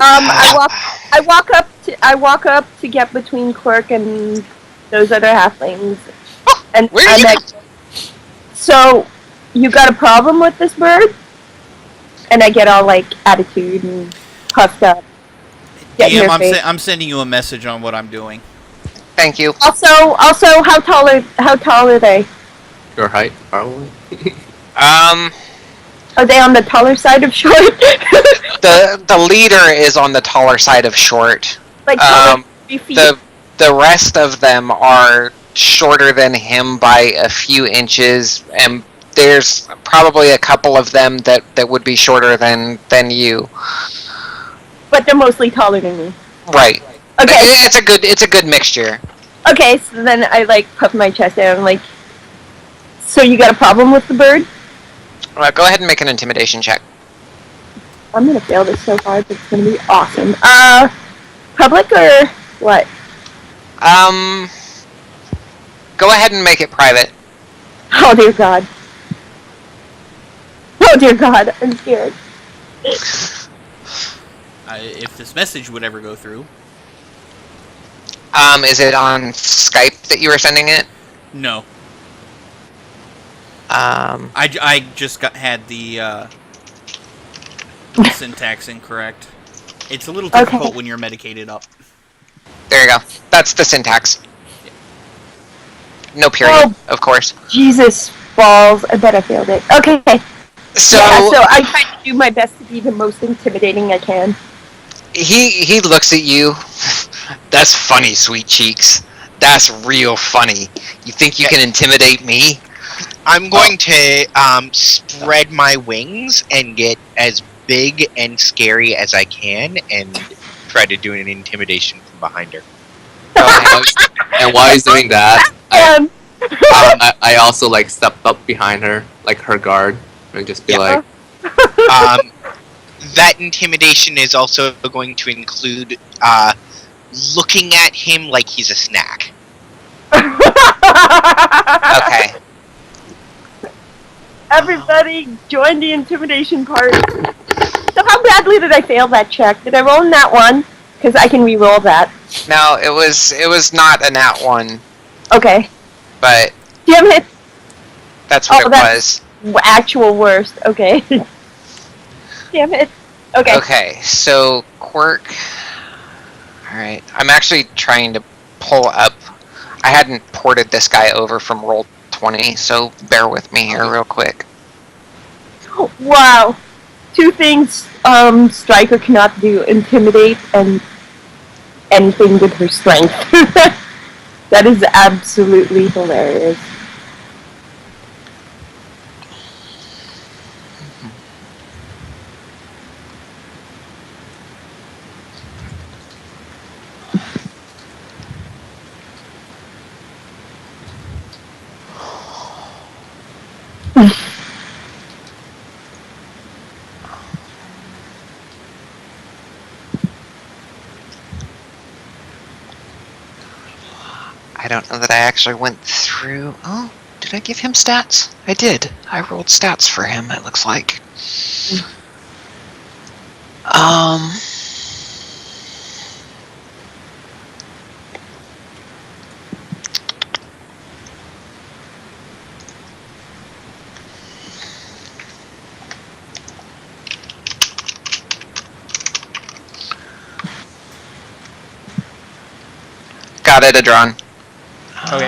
I walk up to get between Quirk and those other halflings. And Where are you? So, you got a problem with this bird? And I get all like attitude and puffed up. Get in DM, your face. I'm sending you a message on what I'm doing. Thank you. Also, how tall are they? Your height, probably. Are they on the taller side of short? The leader is on the taller side of short. Like taller 3 feet? The rest of them are shorter than him by a few inches, and there's probably a couple of them that would be shorter than you. But they're mostly taller than me. Right. Okay. It's a good mixture. Okay, so then I like puff my chest out and like, so you got a problem with the bird? Go ahead and make an intimidation check. I'm gonna fail this so hard, but it's gonna be awesome. Public or what? Go ahead and make it private. Oh dear God. Oh dear God, I'm scared. If this message would ever go through. Is it on Skype that you were sending it? No. I just had the syntax incorrect. It's a little difficult when you're medicated up. There you go. That's the syntax. No period, of course. Jesus balls, I bet I failed it. Okay. So I try to do my best to be the most intimidating I can. he looks at you. That's funny, sweet cheeks. That's real funny. You think you can intimidate me? I'm going to spread my wings and get as big and scary as I can and try to do an intimidation from behind her. And while he's doing that, I also like step up behind her, like her guard, and just be like, that intimidation is also going to include looking at him like he's a snack. Okay. Everybody, join the intimidation part. So how badly did I fail that check? Did I roll in that one? Because I can re-roll that. No, it was not a nat one, Okay. but Damn it. that's what it that's was. Actual worst. Okay. Damn it. Okay. Okay, so Quirk. Alright, I'm actually trying to pull up. I hadn't ported this guy over from Roll20, so bear with me here real quick. Wow. 2 things Striker cannot do. Intimidate and anything with her strength. That is absolutely hilarious. I don't know that I actually went through. Oh, did I give him stats? I did. I rolled stats for him, it looks like. Got it, Adron. Okay.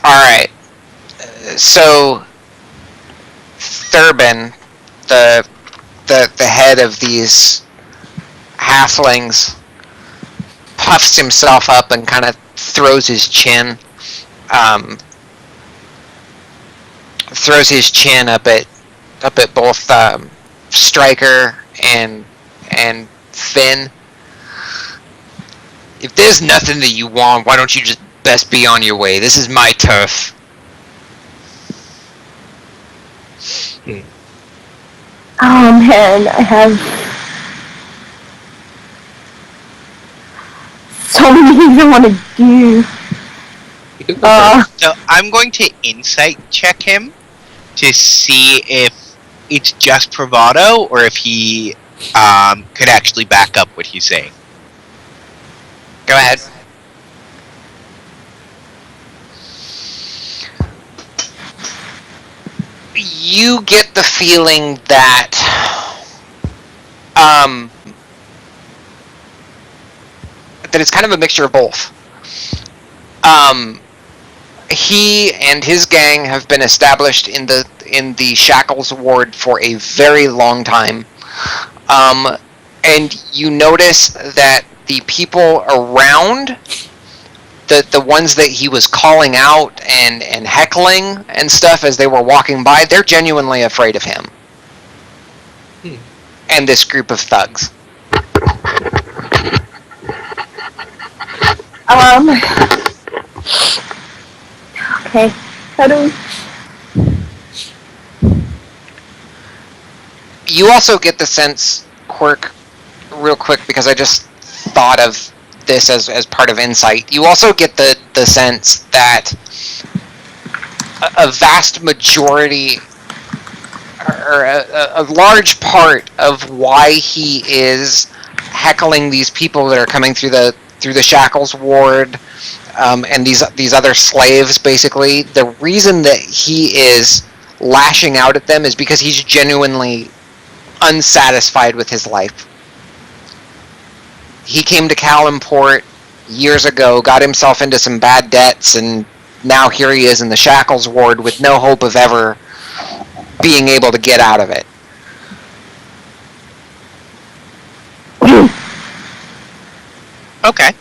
Alright. So, Thurbin, the head of these halflings, puffs himself up and kind of throws his chin, up at both Striker and Finn. If there's nothing that you want, why don't you just best be on your way? This is my turf. Oh man, I have so many things I want to do. You could go first. So I'm going to insight check him to see if it's just bravado or if he could actually back up what he's saying. Go ahead. You get the feeling that that it's kind of a mixture of both. He and his gang have been established in the Shackles ward for a very long time, and you notice that the people around, the ones that he was calling out and heckling and stuff as they were walking by, they're genuinely afraid of him. And this group of thugs. Okay, how do we... You also get the sense, Quirk, real quick, because I just thought of this as part of insight. You also get the sense that a vast majority, or a large part of why he is heckling these people that are coming through the Shackles ward, and these other slaves, basically, the reason that he is lashing out at them is because he's genuinely unsatisfied with his life. He came to Calimport years ago, got himself into some bad debts, and now here he is in the Shackles ward with no hope of ever being able to get out of it. Okay.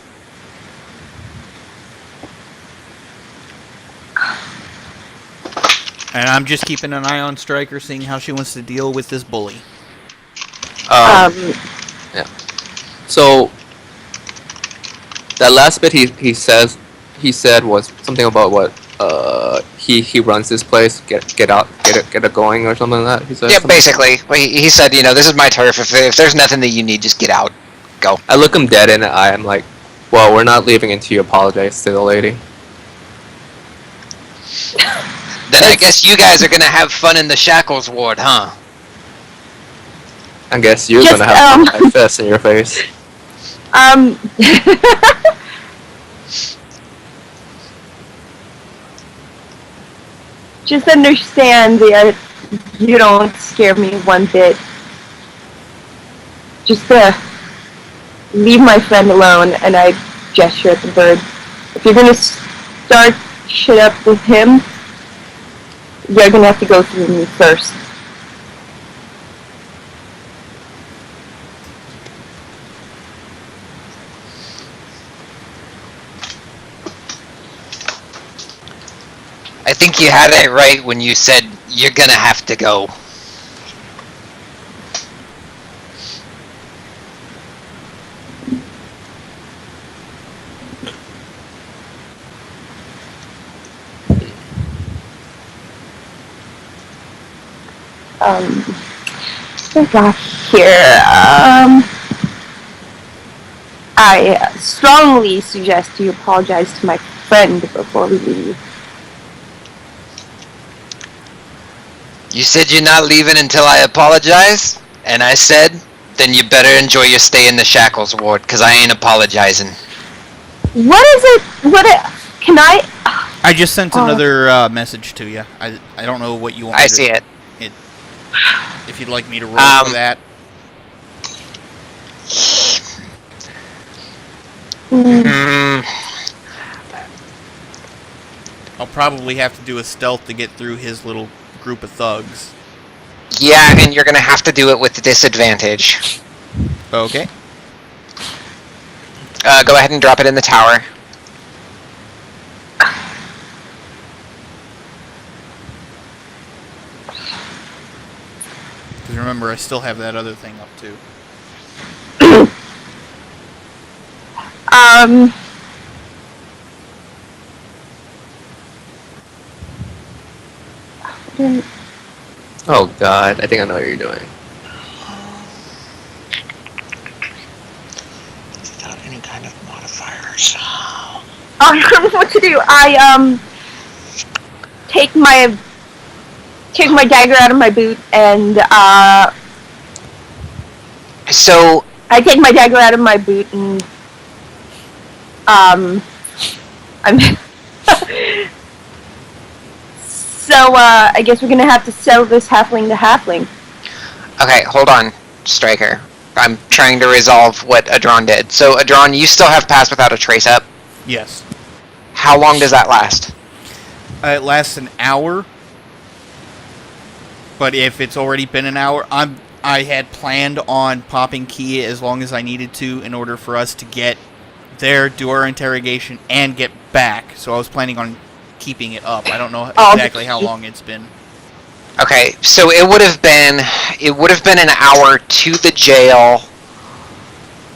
And I'm just keeping an eye on Striker, seeing how she wants to deal with this bully. Yeah. So that last bit he said was something about what he runs this place, get it going or something like that. He said. Yeah, something. Basically. He said, this is my turf. If there's nothing that you need, just get out. Go. I look him dead in the eye. I'm like, well, we're not leaving until you apologize to the lady. Then I guess you guys are gonna have fun in the Shackles ward, huh? I guess you're gonna have my fist in your face. Just understand that you don't scare me one bit. Just leave my friend alone, and I gesture at the bird. If you're gonna start shit up with him, you're gonna have to go through me first. I think you had it right when you said you're gonna have to go. I got here? I strongly suggest you apologize to my friend before we leave. You said you're not leaving until I apologize? And I said, then you better enjoy your stay in the Shackles ward, because I ain't apologizing. What is it? Can I... I just sent another message to you. I don't know what you want. I see it. If you'd like me to roll for that. I'll probably have to do a stealth to get through his little group of thugs. Yeah, and you're gonna have to do it with disadvantage. Okay. Go ahead and drop it in the tower. Because remember, I still have that other thing up too. Oh god, I think I know what you're doing. Without any kind of modifiers. I don't know what to do. I take my dagger out of my boot and So I take my dagger out of my boot and I'm so I guess we're gonna have to sell this halfling to halfling. okay, hold on, Striker. I'm trying to resolve what Adron did. So Adron, you still have Pass Without a Trace up. Yes. How long does that last? It lasts an hour. But if it's already been an hour, I had planned on popping Kia as long as I needed to in order for us to get there, do our interrogation, and get back. So I was planning on keeping it up. I don't know exactly how long it's been. Okay, so it would have been an hour to the jail.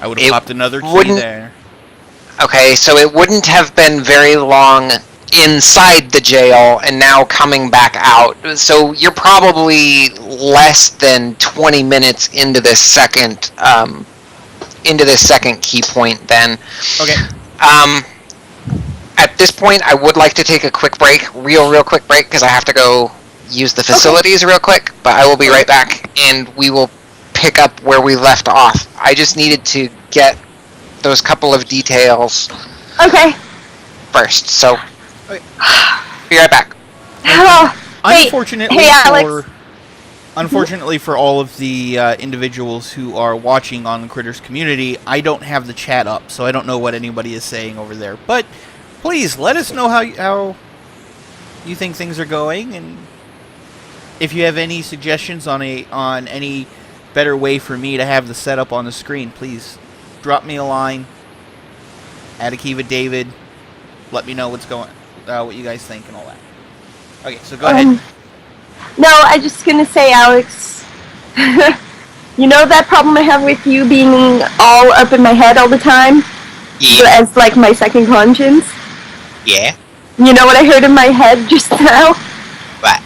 I would have popped another key wouldn't- there. Okay, so it wouldn't have been very long inside the jail and now coming back out. So you're probably less than 20 minutes into this second key point then. Okay. At this point, I would like to take a quick break, real quick break, because I have to go use the facilities real quick, but I will be right back, and we will pick up where we left off. I just needed to get those couple of details Okay. first, so Okay. be right back. Unfortunately, hey, Alex. Unfortunately for all of the individuals who are watching on the Critters community, I don't have the chat up, so I don't know what anybody is saying over there. But please let us know how you think things are going, and if you have any suggestions on any better way for me to have the setup on the screen, please drop me a line. Add Akiva David. Let me know what you guys think and all that. Okay, so go ahead. No, I just gonna say, Alex, you know that problem I have with you being all up in my head all the time? Yeah. As like my second conscience? Yeah. You know what I heard in my head just now? What?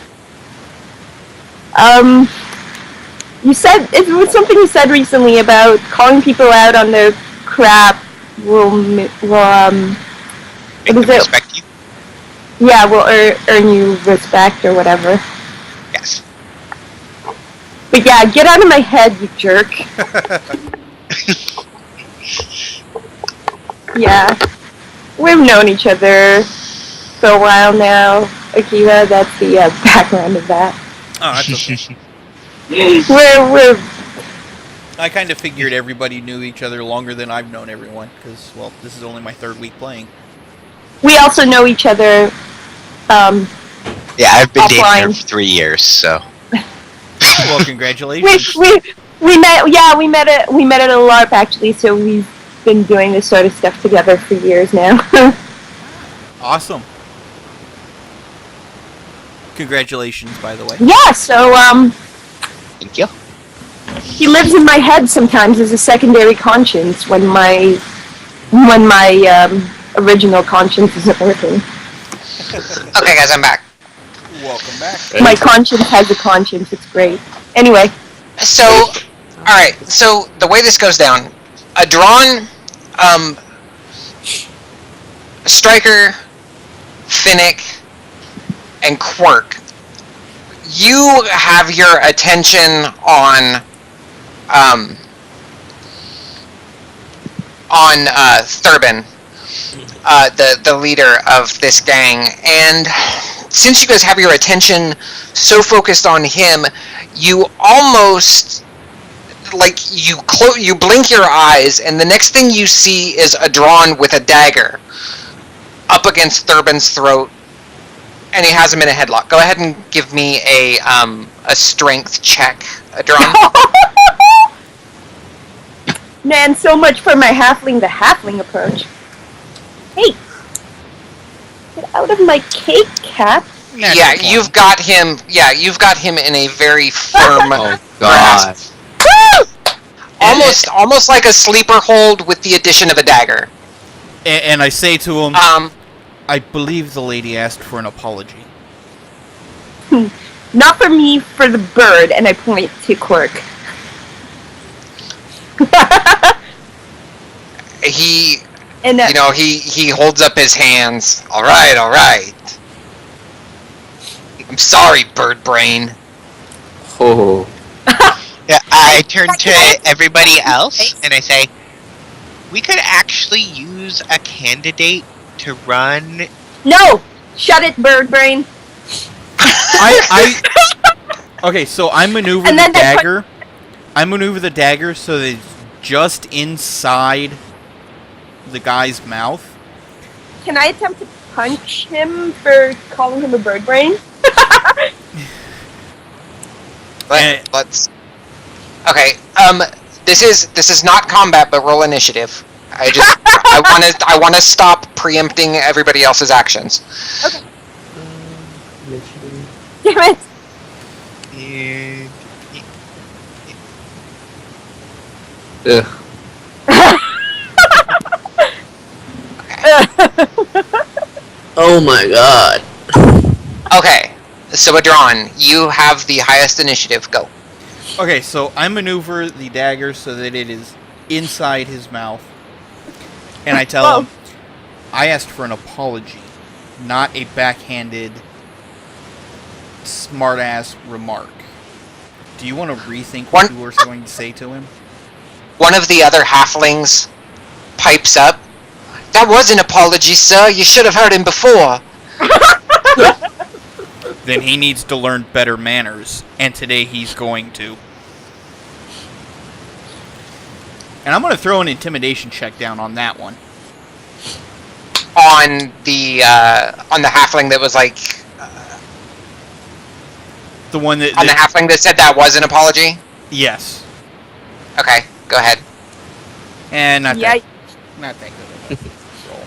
You said, it was something you said recently about calling people out on their crap will Make what is them it? respect you? Yeah, will earn you respect or whatever. Yes. But yeah, get out of my head, you jerk. Yeah. We've known each other for a while now, Akiva. That's the background of that. Oh, that's okay. We're I kind of figured everybody knew each other longer than I've known everyone, because, well, this is only my third week playing. we also know each other. Yeah, I've been dating her Offline. for 3 years, so. Well, congratulations. We met at a LARP actually, so we've been doing this sort of stuff together for years now. Awesome. Congratulations, by the way. Yeah, so Thank you. he lives in my head sometimes as a secondary conscience when my original conscience isn't working. Okay, guys, I'm back. Welcome back. My conscience has a conscience. It's great. Anyway, So, alright, so the way this goes down, a drawn, Striker, Finnick, and Quirk, you have your attention on Thurbin, the leader of this gang, and since you guys have your attention so focused on him, you almost you blink your eyes, and the next thing you see is Adron with a dagger up against Thurbin's throat, and he has him in a headlock. Go ahead and give me a strength check, Adron. Man, so much for my halfling the halfling approach. Hey! Get out of my cake, Cap. Yeah, you've got him. Yeah, you've got him in a very firm Oh God. grasp. Almost like a sleeper hold with the addition of a dagger. And I say to him, I believe the lady asked for an apology. Not for me, for the bird, and I point to Quirk. He, And he holds up his hands. All right. I'm sorry, bird brain. Oh. Yeah, I turn to everybody else and I say, we could actually use a candidate to run. No! Shut it, bird brain. Okay, so I maneuver And the then that dagger. I maneuver the dagger so that it's just inside the guy's mouth. Can I attempt to punch him for calling him a bird brain? Let's. Okay. This is not combat, but roll initiative. I want to stop preempting everybody else's actions. Okay. Damn it! Ugh. Oh my God. Okay. So Adron, you have the highest initiative. Go. Okay, so I maneuver the dagger so that it is inside his mouth. And I tell him, I asked for an apology, not a backhanded, smart-ass remark. Do you want to rethink what you were going to say to him? One of the other halflings pipes up. That was an apology, sir. You should have heard him before. Then he needs to learn better manners, and today he's going to. And I'm going to throw an intimidation check down on that one. On the halfling that was like... The one that... On the halfling that said that was an apology? Yes. Okay, go ahead. And not Yeah. that good of a roll.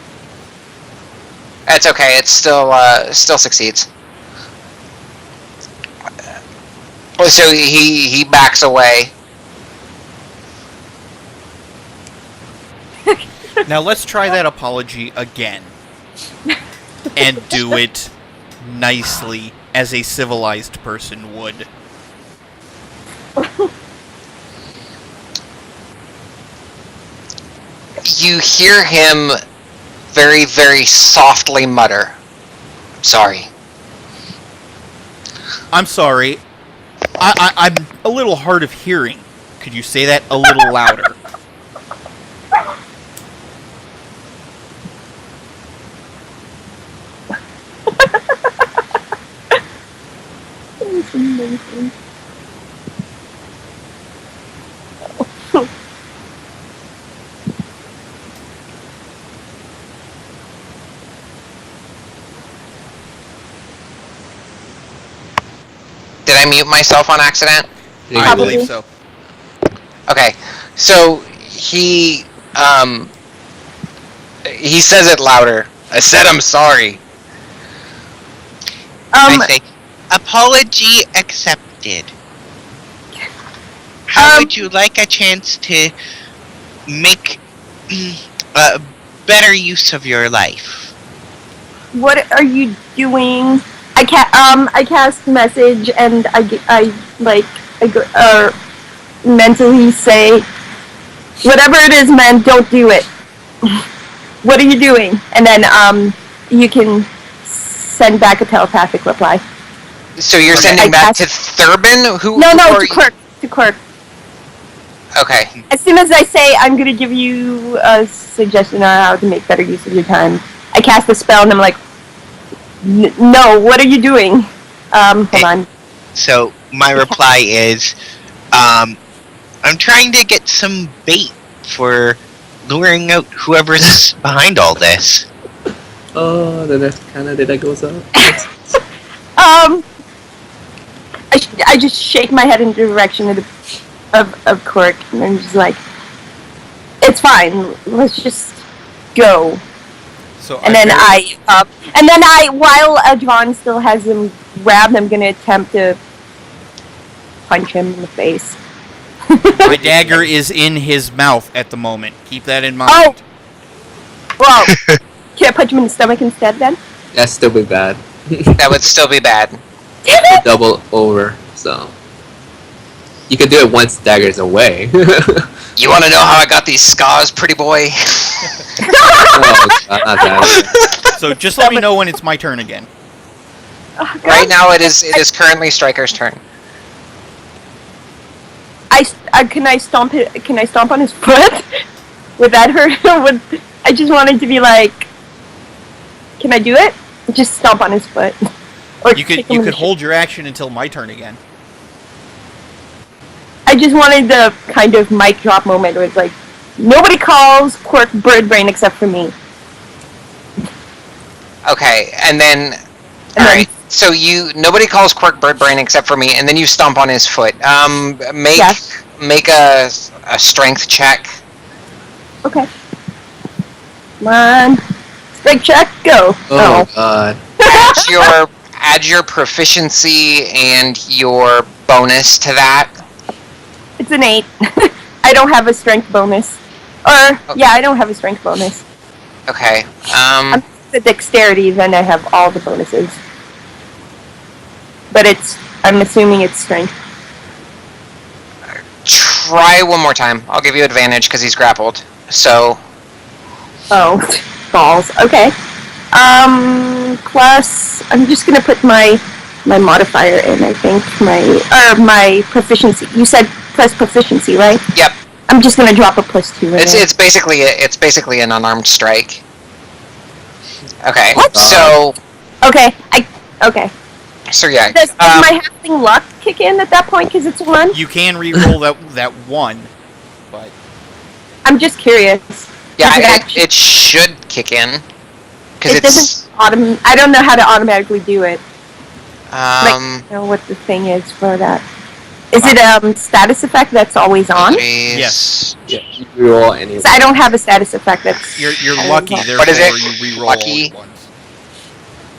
It's okay, it still succeeds. So he backs away. Now let's try that apology again. And do it nicely, as a civilized person would. You hear him very, very softly mutter, "Sorry." I'm sorry. I'm a little hard of hearing. Could you say that a little louder? That's amazing. Did I mute myself on accident? I believe so. Okay, so he says it louder. I said I'm sorry. I say, apology accepted. How would you like a chance to make better use of your life? What are you doing? I cast message and I mentally say, whatever it is, man, don't do it. What are you doing? And then you can send back a telepathic reply. So you're Okay. sending back to Thurbin? No, are to Quirk. To Quirk. Okay. As soon as I say I'm going to give you a suggestion on how to make better use of your time, I cast a spell and I'm like, no, what are you doing? Hold on. So my reply is, I'm trying to get some bait for luring out whoever's behind all this. Oh, then that kind of did that goes up. I just shake my head in the direction of Quirk, and I'm just like, it's fine. Let's just go. So And then while Adron still has him grabbed, I'm gonna attempt to punch him in the face. my dagger is in his mouth at the moment. Keep that in mind. Oh! Well, can I punch him in the stomach instead then? That's still be bad. That would still be bad. Damn it! Double over, so. You could do it once the dagger's away. You want to know how I got these scars, pretty boy? Oh, God, not that. So just let me know when it's my turn again. Oh, God. Right now, it is currently Striker's turn. Can I stomp on his foot? Would that hurt? I just wanted to be like, can I do it? Just stomp on his foot. Or You kick him could in the hold your action until my turn again. I just wanted the kind of mic drop moment where it's like, nobody calls Quirk Birdbrain except for me. Okay, and then... Alright, so nobody calls Quirk Birdbrain except for me, and then you stomp on his foot. Make a strength check. Okay. Come on. Strength check, go. Oh, God. Add your proficiency and your bonus to that. It's an 8. I don't have a strength bonus. Yeah, I don't have a strength bonus. Okay. I'm the dexterity, then I have all the bonuses. But I'm assuming it's strength. Try one more time. I'll give you advantage because he's grappled. So, Oh, balls. Okay. Plus, I'm just gonna put my modifier in. I think my proficiency. You said plus proficiency, right? yep. I'm just gonna drop a +2 in there. It's basically an unarmed strike. Okay. What? So Okay. Okay. So yeah. Does my halfling luck kick in at that point because it's 1? You can re-roll that one, but I'm just curious. Yeah, Does it should kick in because it it's. doesn't I don't know how to automatically do it. I Um. don't know what the thing is for that. Is it status effect that's always on? Jeez. yes, Yeah, you roll any. 'Cause I don't have a status effect that's. you're I lucky. don't know. Therefore, What is it? you re-roll Lucky? all at once.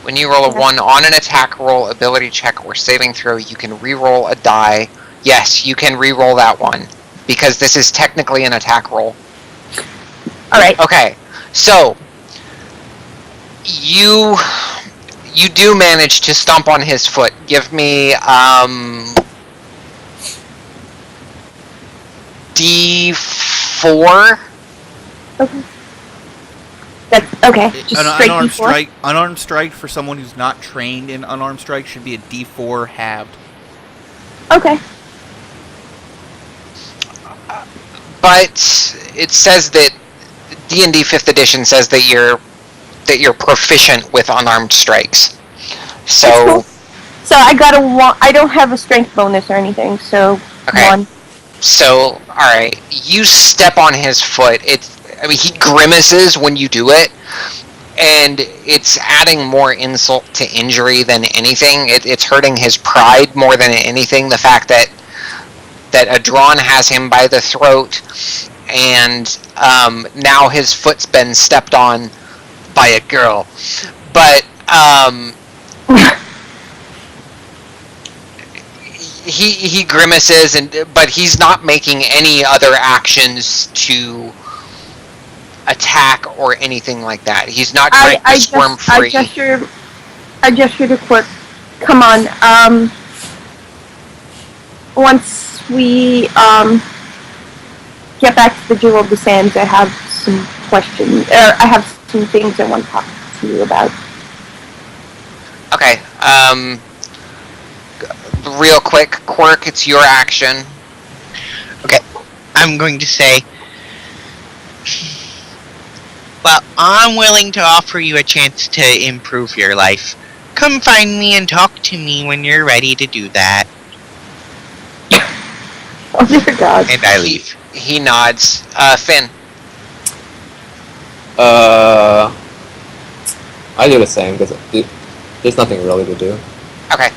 When you roll a 1 on an attack roll, ability check, or saving throw, you can re-roll a die. Yes, you can re-roll that one because this is technically an attack roll. All right. Okay, so you do manage to stomp on his foot. Give me D4. Okay. That's okay. Just straight D4. Unarmed strike for someone who's not trained in unarmed strike should be a D4 halved. Okay. But it says that D&D 5th edition says that you're proficient with unarmed strikes. So That's cool. So I got a 1. I don't have a strength bonus or anything. So okay. 1. So all right, you step on his foot. He grimaces when you do it, and it's adding more insult to injury than anything. It's hurting his pride more than anything. The fact that Adron has him by the throat, and now his foot's been stepped on by a girl. But he grimaces, but he's not making any other actions to attack or anything like that. He's not trying to squirm free. I gesture to Quirk. Come on. Once we get back to the Jewel of the Sands, I have some questions. I have some things I want to talk to you about. Okay. Real quick, Quirk, it's your action. Okay, I'm going to say, well, I'm willing to offer you a chance to improve your life. Come find me and talk to me when you're ready to do that. Oh dear God. And I leave. He nods. Finn. I do the same because there's nothing really to do. Okay.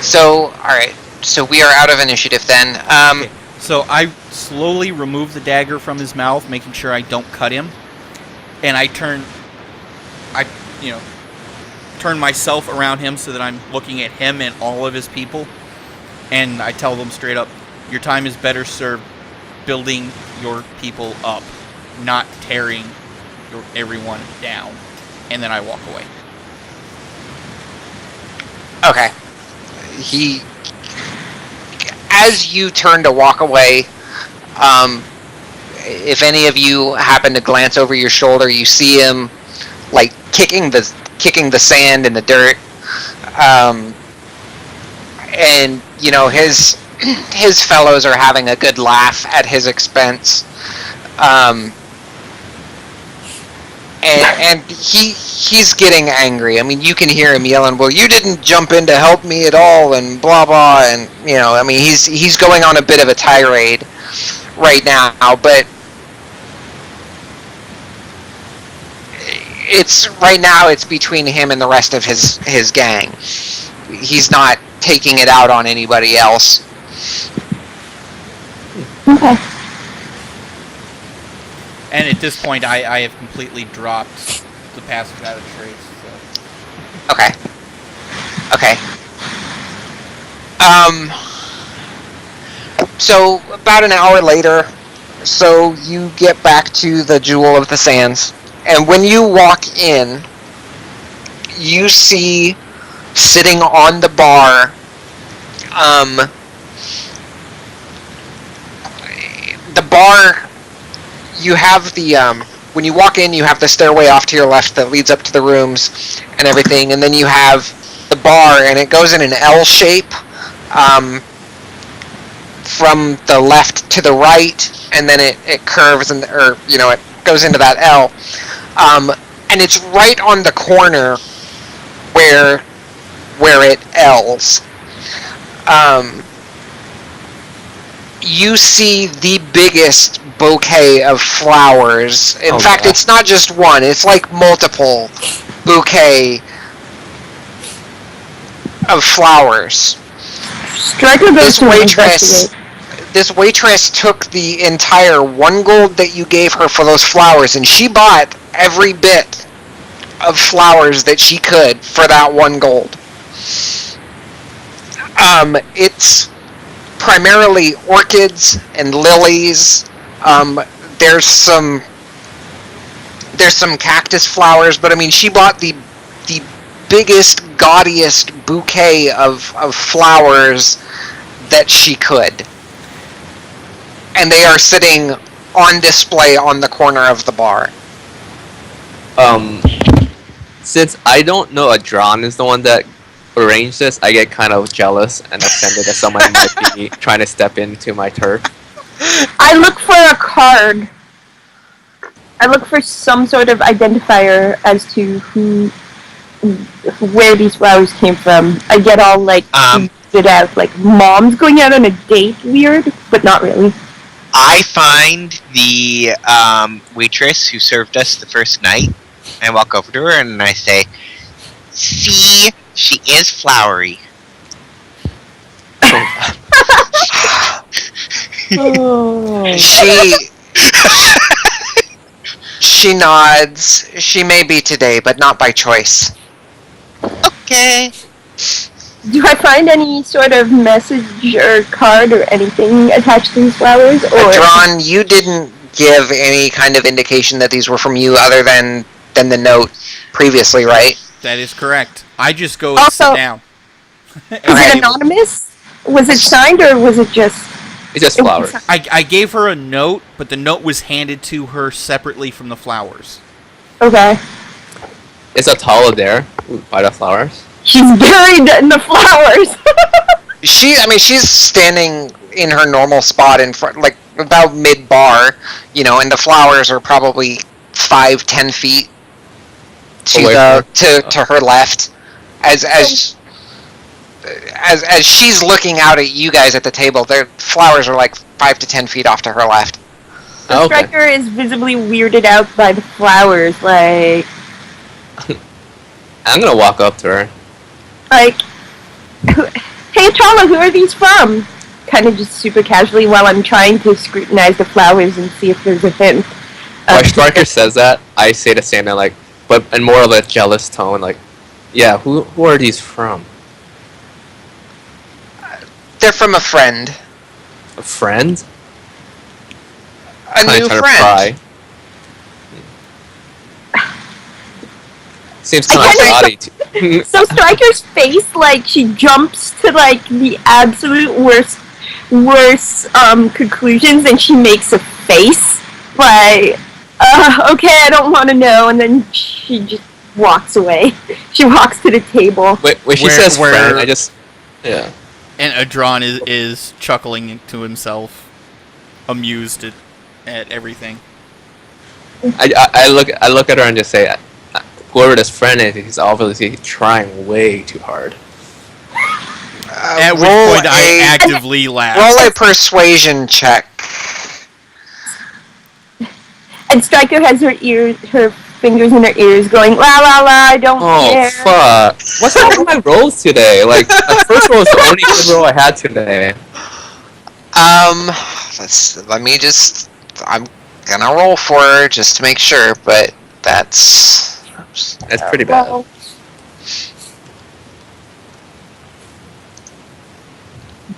So, alright. So we are out of initiative then. Okay. So I slowly remove the dagger from his mouth, making sure I don't cut him. And I turn myself around him so that I'm looking at him and all of his people. And I tell them straight up, your time is better served building your people up, not tearing everyone down. And then I walk away. Okay. As you turn to walk away, if any of you happen to glance over your shoulder, you see him, like, kicking the sand in the dirt. And, you know, his fellows are having a good laugh at his expense. And he's getting angry. I mean, you can hear him yelling, well, you didn't jump in to help me at all, and blah, blah, and, you know, I mean, he's going on a bit of a tirade right now, but it's between him and the rest of his gang. He's not taking it out on anybody else. Okay. And at this point, I have completely dropped the passive without a trace. Okay. So about an hour later, so you get back to the Jewel of the Sands, and when you walk in, you see sitting on the bar, the bar. You have the, when you walk in, you have the stairway off to your left that leads up to the rooms and everything, and then you have the bar, and it goes in an L shape, from the left to the right, and then it curves, it goes into that L. And it's right on the corner where it L's. You see the biggest bouquet of flowers. In fact, it's not just one, it's like multiple bouquet of flowers. Striker goes to investigate. This waitress took the entire 1 gold that you gave her for those flowers, and she bought every bit of flowers that she could for that 1 gold. It's primarily orchids and lilies. There's some cactus flowers, but I mean, she bought the biggest, gaudiest bouquet of flowers that she could. And they are sitting on display on the corner of the bar. Since I don't know Adron is the one that arranged this, I get kind of jealous and offended that someone might be trying to step into my turf. I look for a card. I look for some sort of identifier as to where these flowers came from. I get all like it out, like mom's going out on a date, weird, but not really. I find the waitress who served us the first night. I walk over to her and I say, "See, she is flowery." Oh. She nods. She may be today, but not by choice. Okay. Do I find any sort of message or card or anything attached to these flowers? Or Drawn, you didn't give any kind of indication that these were from you other than the note previously, right? That is correct. I just go and sit down. Is it anonymous? Was it signed or was it just... It's just flowers. I gave her a note, but the note was handed to her separately from the flowers. Okay. Is Atala there by the flowers? She's buried in the flowers. She's standing in her normal spot in front, like about mid-bar, and the flowers are probably 5-10 feet to her left. As she's looking out at you guys at the table, their flowers are like 5 to 10 feet off to her left. The striker is visibly weirded out by the flowers, like... I'm gonna walk up to her. Like, hey Trauma, who are these from? Kind of just super casually while I'm trying to scrutinize the flowers and see if there's a hint. When Striker says that, I say the same thing, like, but in more of a jealous tone, like, yeah, who are these from? They're from a friend. A friend? A new friend. Seems kind of naughty. So Striker's face, like, she jumps to, like, the absolute worst conclusions, and she makes a face, like, okay, I don't want to know, and then she just walks away. She walks to the table. Wait, she says friend, I just... Yeah. And Adron is chuckling to himself, amused at everything. I look at her and just say, whoever this friend is, he's obviously trying way too hard. At which point I actively laugh. Roll a persuasion check. And Striker has her fingers in her ears going, la la la, I don't care. Oh, fuck. What's wrong with my rolls today? Like, the first roll was the only good roll I had today. I'm gonna roll for her just to make sure, but that's pretty bad.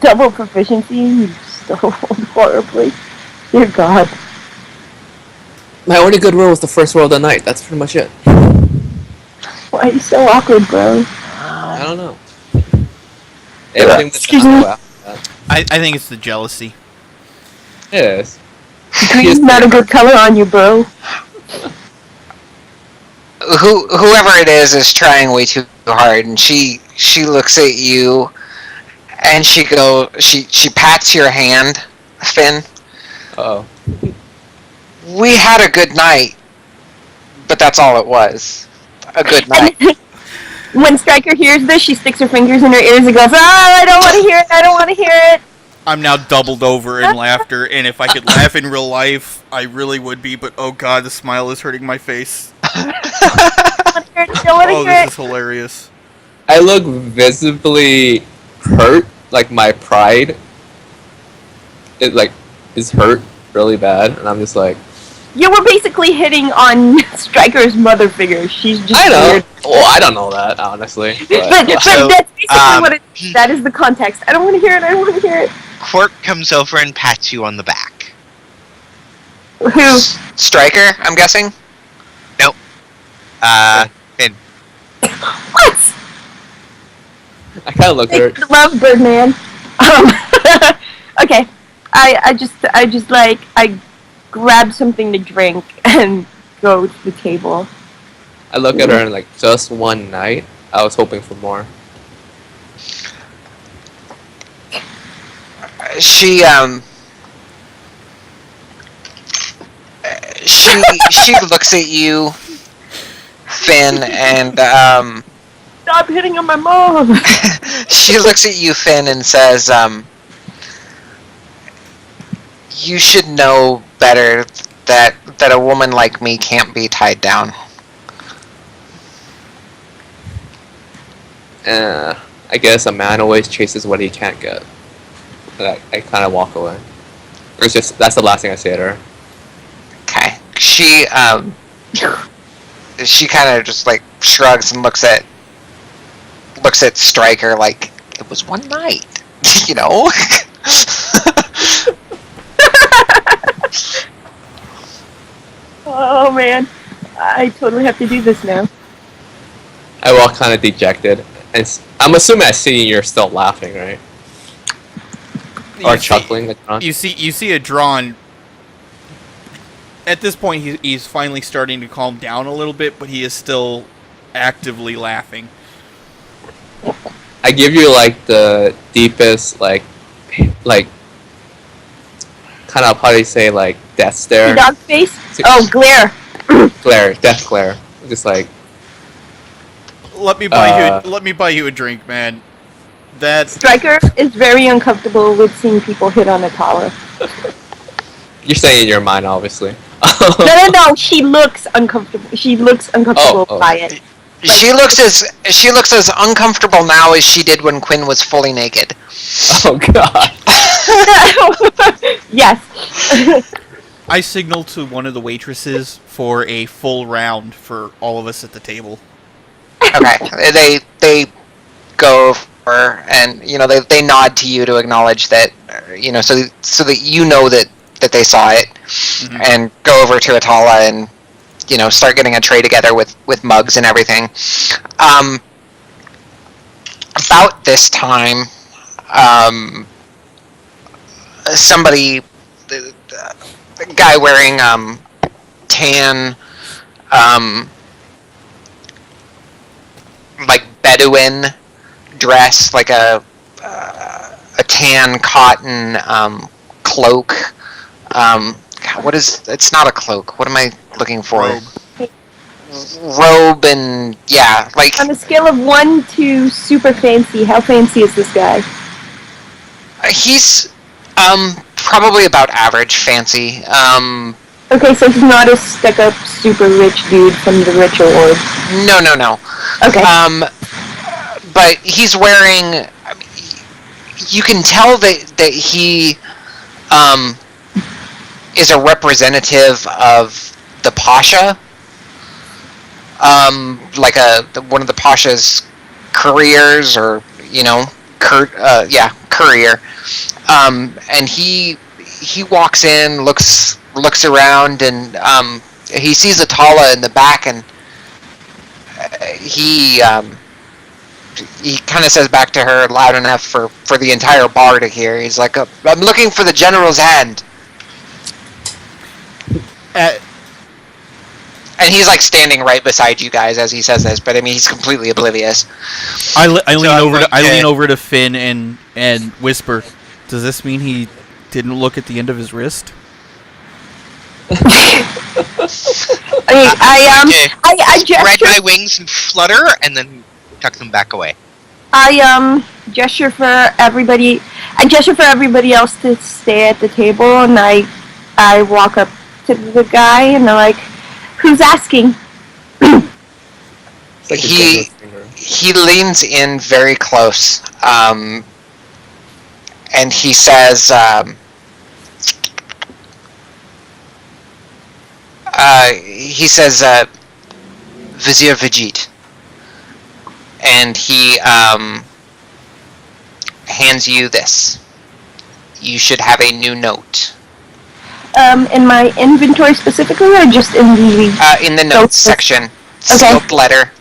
Double proficiency, you still rolled horribly. Dear God. My only good roll was the first roll of the night. That's pretty much it. Why are you so awkward, bro? I don't know. Everything Excuse me? I think it's the jealousy. It is. Green's not a good color on you, bro. Whoever it is trying way too hard, and she looks at you, and she pats your hand, Finn. Uh-oh. We had a good night, but that's all it was. A good night. When Striker hears this, she sticks her fingers in her ears and goes, I don't want to hear it, I don't want to hear it. I'm now doubled over in laughter, and if I could laugh in real life, I really would be, but oh god, the smile is hurting my face. Oh, this is hilarious. I look visibly hurt, like my pride is hurt really bad, and I'm just like... You were basically hitting on Striker's mother figure. She's just I know. weird. Well, I don't know that, honestly. But that's basically what it is. That is the context. I don't want to hear it, I don't want to hear it. Quark comes over and pats you on the back. Who? Striker, I'm guessing? Nope. Finn. What? I kind of look at her. Love Birdman. Okay. I grab something to drink and go to the table. I look at her and like, just one night? I was hoping for more. She looks at you, Finn, and Stop hitting on my mom! she looks at you, Finn, and says, you should know better that a woman like me can't be tied down. I guess a man always chases what he can't get. And I kind of walk away. It's just, that's the last thing I say to her. Okay. She kind of just like shrugs and looks at Striker like it was one night, you know. Oh man, I totally have to do this now. I walk kind of dejected, and I'm assuming I see you're still laughing, right? Or chuckling at John. You see a drawn. At this point, he's finally starting to calm down a little bit, but he is still actively laughing. I give you like the deepest like kind of how do you say like death stare? Dog face? Oh, glare. Glare, death glare. Just like. Let me buy you a drink, man. Stryker is very uncomfortable with seeing people hit on Atala. You're saying in your mind, obviously. No. She looks uncomfortable. She looks uncomfortable by it. She looks as uncomfortable now as she did when Quinn was fully naked. Oh God. Yes. I signaled to one of the waitresses for a full round for all of us at the table. Okay, they go over and they nod to you to acknowledge that so that you know that they saw it, and go over to Atala and start getting a tray together with mugs and everything. About this time, somebody, the guy wearing tan, like Bedouin dress, like a tan cotton cloak. It's not a cloak. What am I looking for? Robe and like on a scale of 1 to super fancy, how fancy is this guy? He's probably about average fancy. Okay, so he's not a stuck-up super rich dude from the richer org. No. Okay. But he's wearing. You can tell that he is a representative of the Pasha. Like one of the Pasha's couriers, or courier. And he walks in, looks around, and he sees Atala in the back, and he kind of says back to her loud enough for the entire bar to hear. He's like, "I'm looking for the general's hand." And he's like standing right beside you guys as he says this, but I mean he's completely oblivious. I lean over to Finn and whisper, "Does this mean he didn't look at the end of his wrist?" I spread my wings and flutter, and then tuck them back away. I gesture for everybody. I gesture for everybody else to stay at the table, and I walk up to the guy, and they're like, "Who's asking?" Like he leans in very close, and he says, Vizier Vijit. And he hands you this. You should have a new note. In my inventory specifically, or just in the notes section. Sealed letter.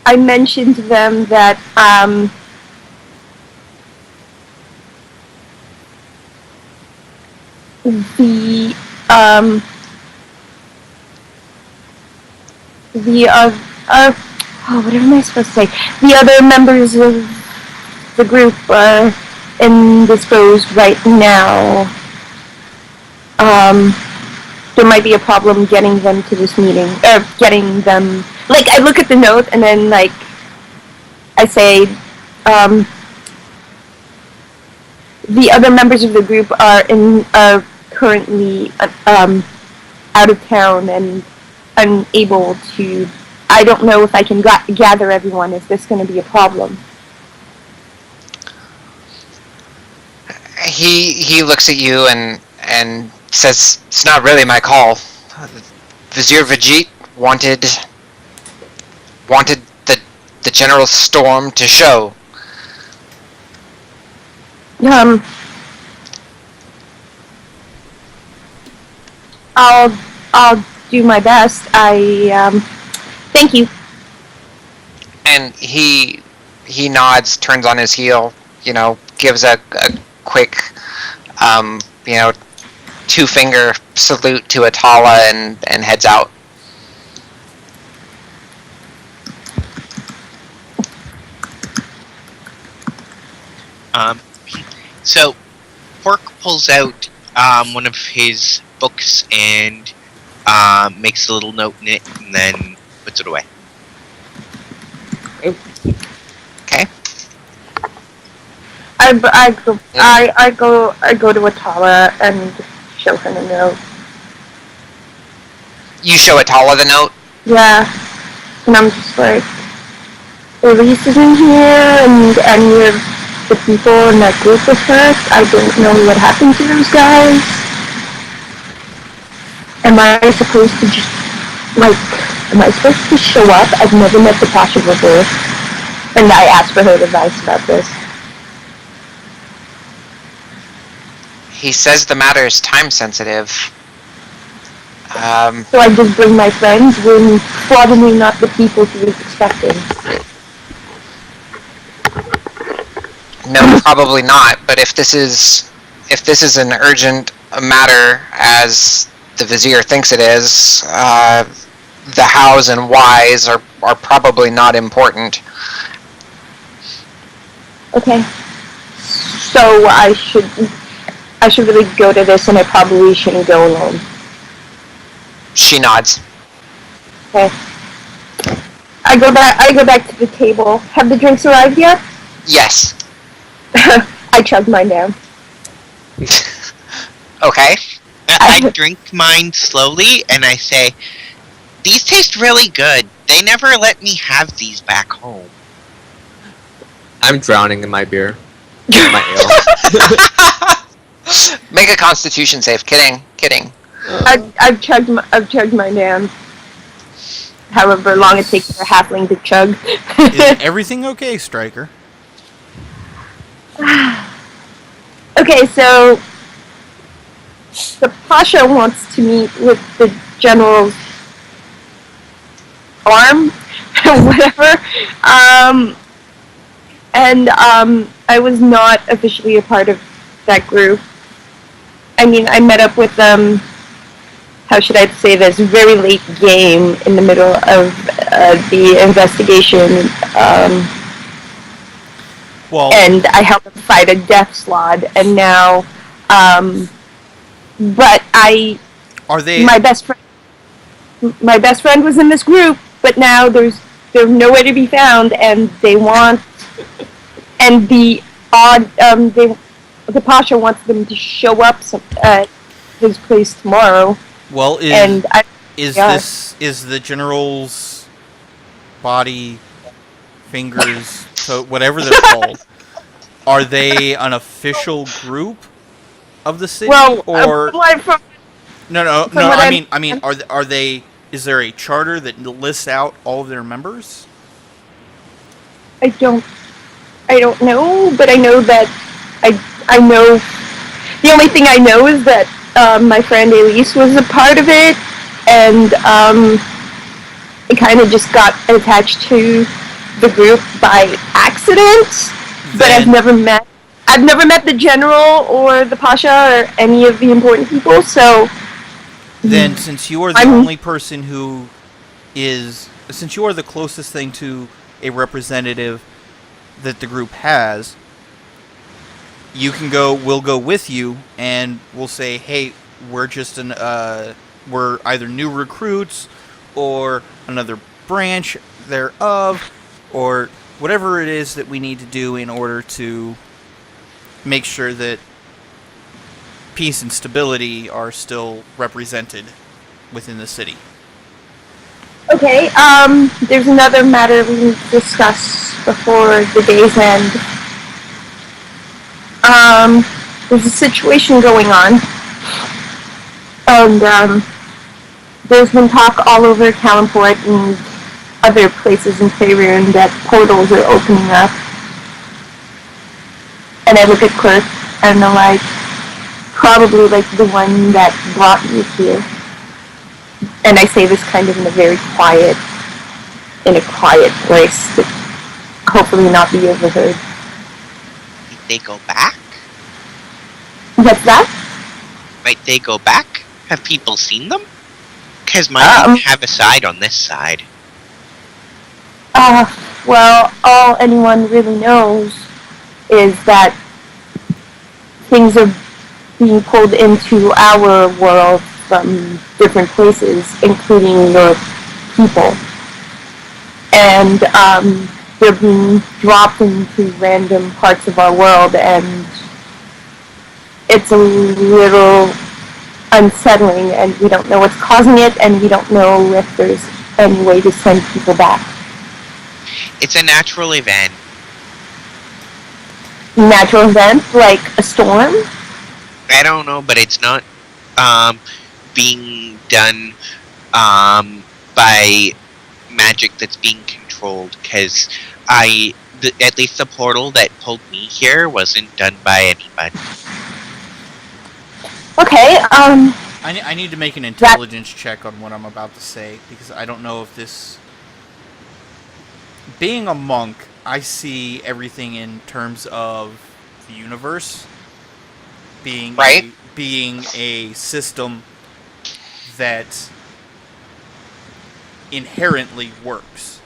I mentioned to them that what am I supposed to say? The other members of the group are indisposed right now. There might be a problem getting them to this meeting, or getting them. Like, I look at the note and then, like, I say, the other members of the group are currently out of town and unable to. I don't know if I can gather everyone. Is this going to be a problem? He looks at you and says, "It's not really my call. Vizier Vijit wanted the general storm to show." I'll do my best. Thank you. And he nods, turns on his heel, gives a quick, 2-finger salute to Atala and heads out. So Pork pulls out one of his books and makes a little note in it, and then puts it away. Okay. I go to Atala and show her the note. You show Atala the note? Yeah, and I'm just like, Elise is in here, and any of the people in that group with her. I don't know what happened to those guys. Am I supposed to just, am I supposed to show up? I've never met the Pasha before, and I asked for her advice about this. He says the matter is time sensitive. So I just bring my friends when probably not the people he was expecting. No, probably not. But if this is an urgent matter, as the Vizier thinks it is, the hows and whys are probably not important. Okay. So I should really go to this, and I probably shouldn't go alone. She nods. Okay. I go back to the table. Have the drinks arrived yet? Yes. I chug mine down. Okay. I drink mine slowly, and I say, "These taste really good. They never let me have these back home." I'm drowning in my beer. My ale. Make a Constitution save. Kidding. I've chugged mine down. However long it takes for a halfling to chug. Is everything okay, Striker? Okay, so the Pasha wants to meet with the general's arm, whatever. I was not officially a part of that group. I mean, I met up with them, how should I say this, very late game in the middle of the investigation. And I helped them fight a death slot, and now, but are they? My best friend was in this group, but now they're nowhere to be found, and they want, and the Pasha wants them to show up at his place tomorrow. Well, is the general's body, fingers, so whatever they're called, are they an official group of the city, or no? I mean, are they? Is there a charter that lists out all of their members? I don't know, but I know that I know. The only thing I know is that my friend Elise was a part of it, and it kind of just got attached to the group by accident. But I've never met the general or the Pasha or any of the important people. So then, since you are the only person who is, since you are the closest thing to a representative that the group has, you can go. We'll go with you, and we'll say, "Hey, we're just we're either new recruits, or another branch thereof, or whatever it is that we need to do in order to make sure that peace and stability are still represented within the city." Okay. There's another matter we need to discuss before the day's end. There's a situation going on, and there's been talk all over Kalimport and other places in Faerun that portals are opening up. And I look at Clerk, and I'm like, probably like the one that brought you here. And I say this kind of in a very quiet voice to hopefully not be overheard. Might they go back? What's that? Might they go back? Have people seen them? Because mine have a side on this side. Well, all anyone really knows is that things are being pulled into our world from different places, including your people. And they're being dropped into random parts of our world, and it's a little unsettling, and we don't know what's causing it, and we don't know if there's any way to send people back. It's a natural event. Natural event, like a storm? I don't know, but it's not being done by magic that's being controlled, because at least the portal that pulled me here wasn't done by anybody. Okay, I need to make an intelligence check on what I'm about to say, because I don't know if this... Being a monk, I see everything in terms of the universe being being a system that inherently works.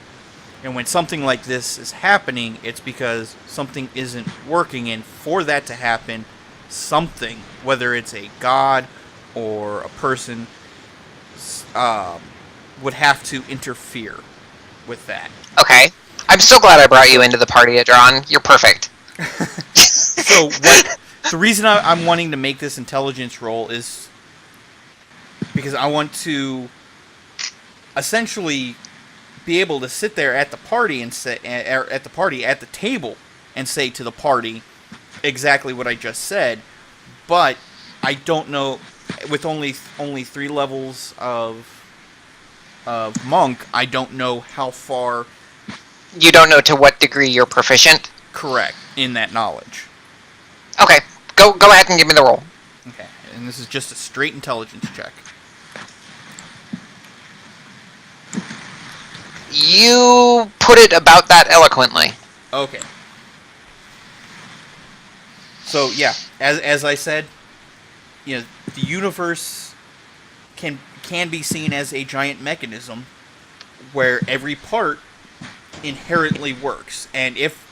And when something like this is happening, it's because something isn't working, and for that to happen, something, whether it's a god or a person, would have to interfere with that. Okay. I'm so glad I brought you into the party, Adron. You're perfect. So the reason I'm wanting to make this intelligence roll is because I want to essentially be able to sit there at the party and say at the table and say to the party exactly what I just said, but I don't know, with only 3 levels of monk, I don't know how far. You don't know to what degree you're proficient? Correct, in that knowledge. Okay, go ahead and give me the roll. Okay, and this is just a straight intelligence check. You put it about that eloquently. Okay. So yeah, as I said, the universe can be seen as a giant mechanism where every part inherently works, and if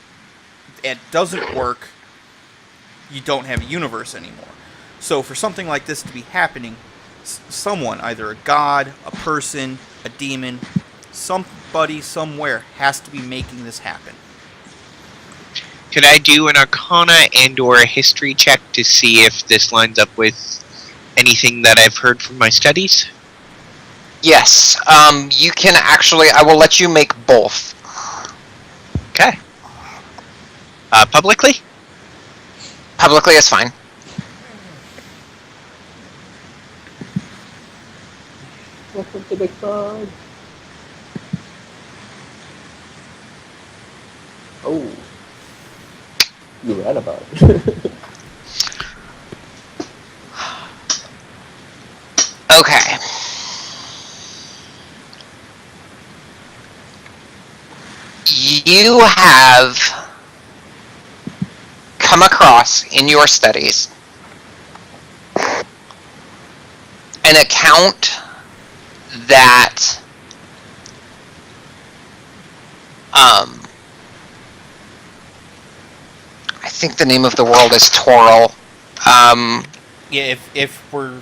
it doesn't work, you don't have a universe anymore. So for something like this to be happening, someone, either a god, a person, a demon, somebody somewhere has to be making this happen. Could I do an Arcana and/or a History check to see if this lines up with anything that I've heard from my studies? Yes. You can actually... I will let you make both. Okay. Publicly? Publicly is fine. Welcome to the club. Oh. You read about it. Okay. You have come across in your studies an account that I think the name of the world is Toril. Yeah, if we're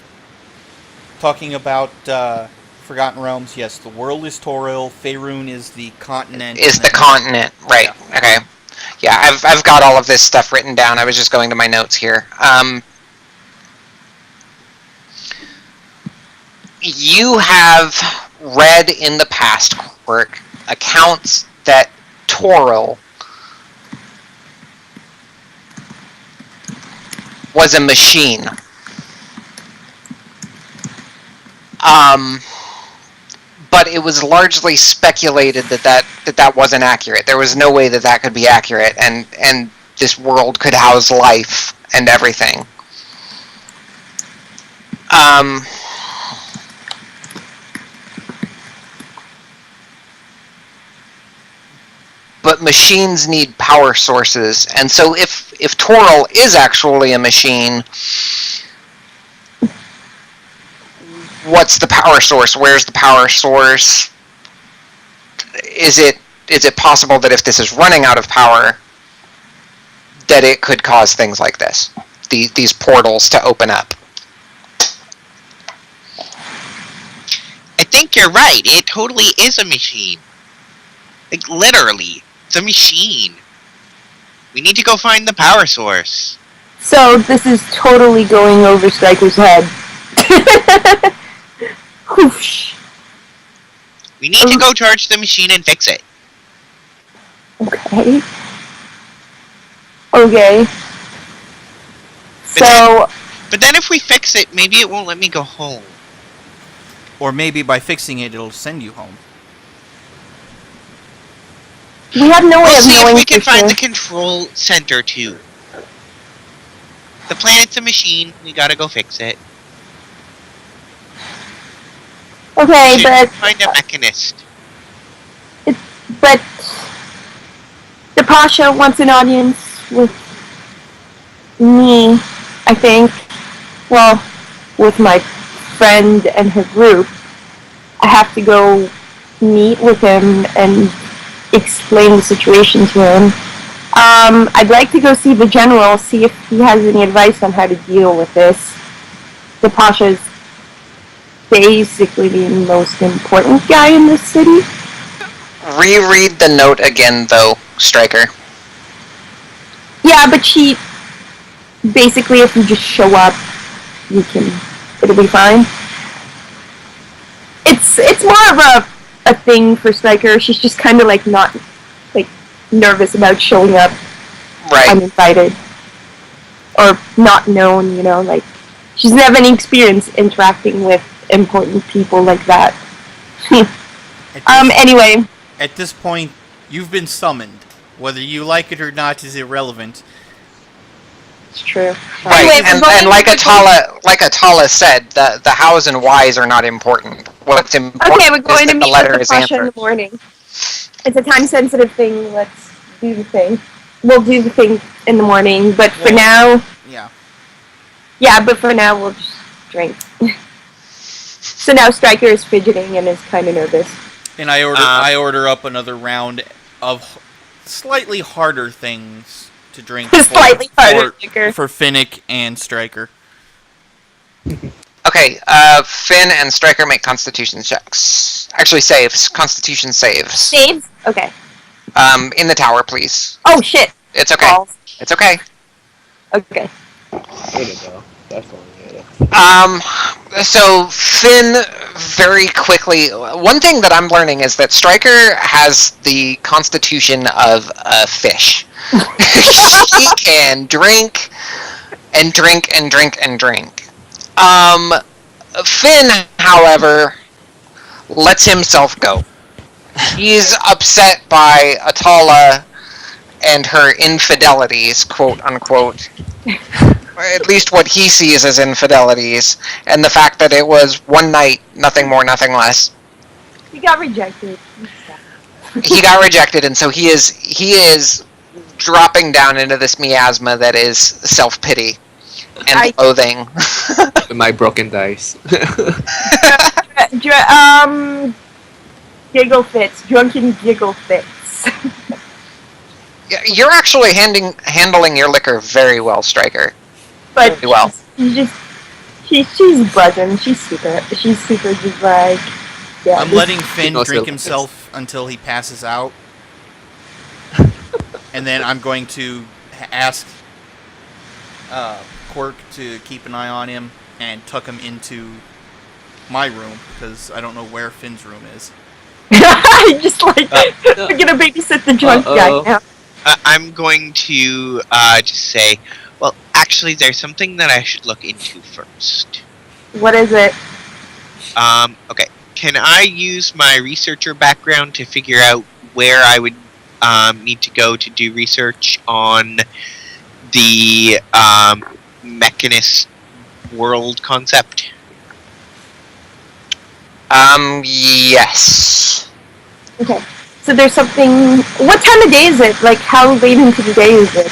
talking about Forgotten Realms, yes, the world is Toril, Faerun is the continent. Is the continent, right. Yeah. Okay. Yeah, I've got all of this stuff written down. I was just going to my notes here. You have read in the past work accounts that Toril was a machine. But it was largely speculated that wasn't accurate. There was no way that could be accurate, and this world could house life and everything. machines need power sources, and so if Toral is actually a machine, what's the power source? Where's the power source? Is it possible that if this is running out of power, that it could cause things like this? These portals to open up. I think you're right. It totally is a machine. Like, literally. It's a machine. We need to go find the power source. So this is totally going over Striker's head. Whoosh. We need to go charge the machine and fix it. Okay. Okay. So... But then if we fix it, maybe it won't let me go home. Or maybe by fixing it, it'll send you home. we have no way We'll of see if knowing we can for find sure. the control center, too. The planet's a machine. We gotta go fix it. Okay, Should but find a mechanist. but the Pasha wants an audience with me, I think. Well, with my friend and her group. I have to go meet with him and explain the situation to him. I'd like to go see the general, see if he has any advice on how to deal with this. The Pasha's basically the most important guy in this city. Reread the note again, though, Striker. Yeah, but she... Basically, if you just show up, it'll be fine. It's more of a thing for Striker. She's just kind of like not, like, nervous about showing up Right. uninvited. Or not known, you know, like... She doesn't have any experience interacting with important people like that. Anyway. At this point, you've been summoned. Whether you like it or not is irrelevant. It's true. Right, Anyway, and like Atala said, the hows and whys are not important. What's important okay, we're going is to that the meet letter with is the Pasha in answered. the morning. It's a time-sensitive thing. Let's do the thing. We'll do the thing in the morning, but for now... Yeah. Yeah, but for now, we'll just drink. So now Striker is fidgeting and is kind of nervous. And I order up another round of slightly harder things to drink. Slightly harder liquor. For Finnick and Striker. Okay, Finn and Striker make Constitution checks. Actually, saves. Constitution saves. Saves? Okay. In the tower, please. Oh, shit. It's okay. Balls. It's okay. Okay. Way to go. Definitely. So Finn very quickly. One thing that I'm learning is that Striker has the constitution of a fish. He can drink and drink and drink and drink. Finn, however, lets himself go. He's upset by Atala and her infidelities, quote unquote. At least what he sees as infidelities, and the fact that it was one night, nothing more, nothing less. He got rejected. He got rejected, and so he is dropping down into this miasma that is self-pity and loathing. My broken dice. Giggle fits. Drunken giggle fits. You're actually handling your liquor very well, Striker. But very well. She's buzzing. She's super just like... Yeah, I'm letting Finn drink himself until he passes out. And then I'm going to ask Quirk to keep an eye on him and tuck him into my room, because I don't know where Finn's room is. Just like, we're gonna babysit the drunk guy now. I'm going to just say, well, actually, there's something that I should look into first. What is it? Okay. Can I use my researcher background to figure out where I would need to go to do research on the mechanist world concept? Yes. Okay. So there's something. What time of day is it? Like, how late into the day is it?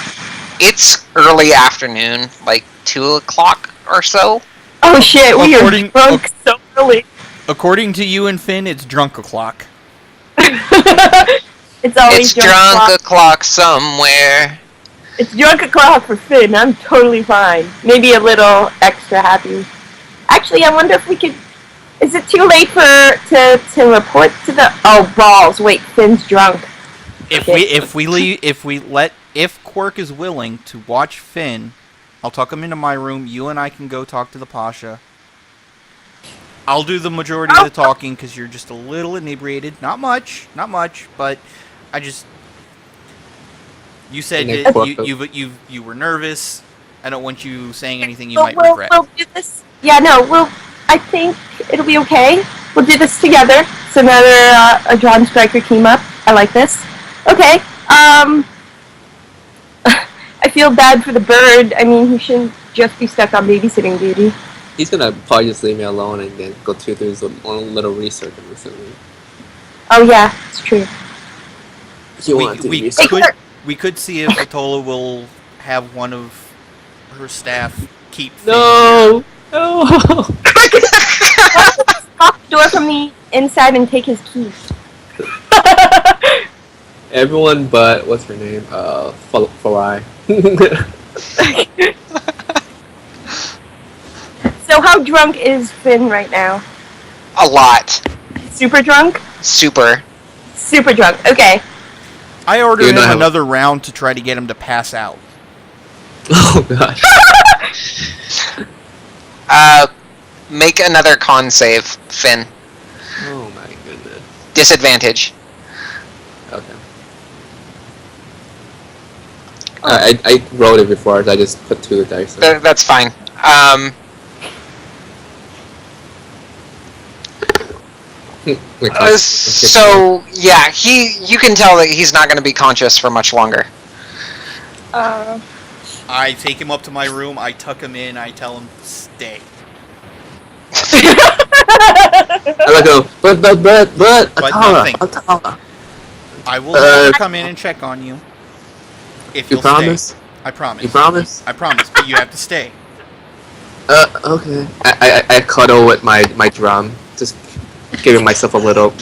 It's early afternoon, like 2 o'clock or so. Oh shit, we are drunk so early. According to you and Finn, it's drunk o'clock. It's always It's drunk o'clock somewhere. It's drunk o'clock for Finn. I'm totally fine. Maybe a little extra happy. Actually, I wonder if we could. Is it too late to report to the? Oh balls! Wait, Finn's drunk. If Quirk is willing to watch Finn, I'll tuck him into my room. You and I can go talk to the Pasha. I'll do the majority of the talking because you're just a little inebriated. Not much, but I just. You said that you were nervous. I don't want you saying anything you might regret. We'll do this. Yeah, no, I think it'll be okay. We'll do this together. So another a John Striker team up. I like this. Okay. I feel bad for the bird. I mean, he shouldn't just be stuck on babysitting duty. He's gonna probably just leave me alone and then go do his own little research and recently. Oh yeah, it's true. We could see if Atola will have one of her staff keep. No. Lock the door from the inside and take his keys. Everyone but what's her name? Farai. So how drunk is Finn right now? A lot. Super drunk? Super. Super drunk. Okay. I ordered him another round to try to get him to pass out. Oh gosh. Make another con save, Finn. Oh my goodness. Disadvantage. Okay. I rolled it before. I just put 2 dice. That's fine. So yeah, you can tell that he's not going to be conscious for much longer. I take him up to my room. I tuck him in. I tell him stay. I go, but nothing. I will come in and check on you. If you promise? Stay. I promise. You promise? I promise, but you have to stay. Okay. I cuddle with my drum, just giving myself a little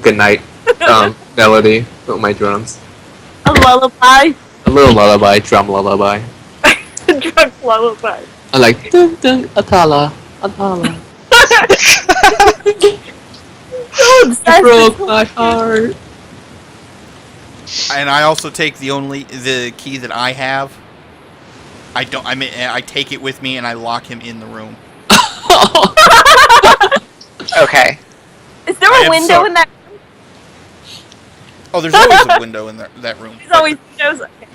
good night melody with my drums. A lullaby? A little lullaby, drum lullaby. Drum lullaby. I like dun dun Atala. You broke my heart. And I also take the key that I have. I take it with me and I lock him in the room. Okay. Is there a window in that room? Oh, there's always a window in that room. There's always windows. Okay.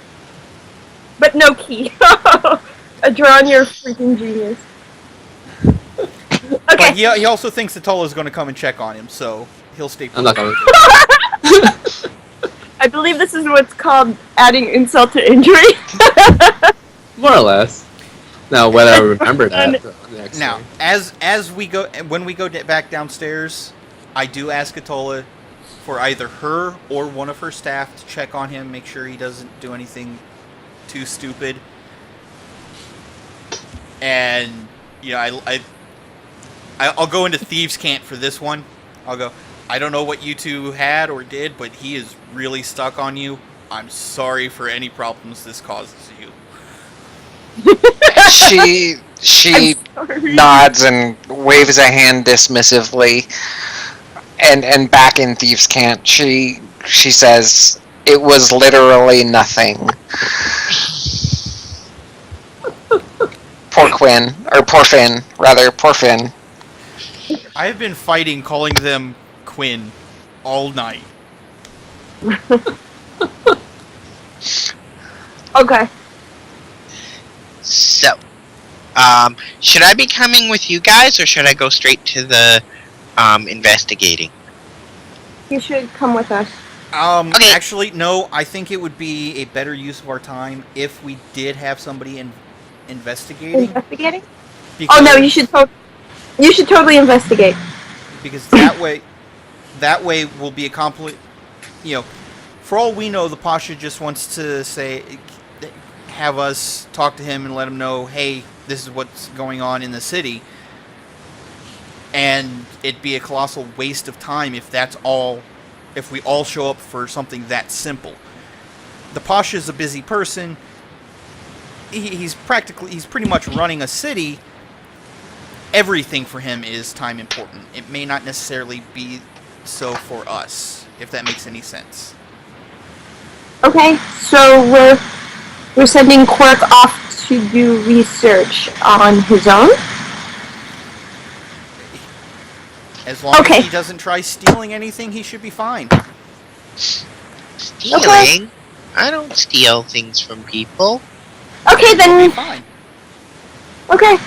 But no key. Adron, you're a freaking genius. Okay. But he also thinks Atola's going to come and check on him, so he'll stay. I'm not going to. I believe this is what's called adding insult to injury. More or less. Now, whether I remember that. Now, as we go, when we go back downstairs, I do ask Atola for either her or one of her staff to check on him, make sure he doesn't do anything too stupid. And I'll go into thieves' cant for this one. I'll go, I don't know what you two had or did, but he is really stuck on you. I'm sorry for any problems this causes you. She nods and waves a hand dismissively, and back in thieves' cant, she says, "It was literally nothing." Poor Finn. I have been fighting calling them Quinn all night. Okay. So, should I be coming with you guys, or should I go straight to the investigating? You should come with us. Okay. Actually, no. I think it would be a better use of our time if we did have somebody investigating. Investigating? Oh no, you should totally investigate. Because that way we'll be accomplished. for all we know, the Pasha just wants to have us talk to him and let him know, hey, this is what's going on in the city. And it'd be a colossal waste of time if we all show up for something that simple. The Pasha's a busy person. He's pretty much running a city. Everything for him is time important. It may not necessarily be so for us, if that makes any sense. Okay, so we're sending Quirk off to do research on his own. As long as he doesn't try stealing anything, he should be fine. Stealing? Okay. I don't steal things from people. Okay, then. Fine. Okay.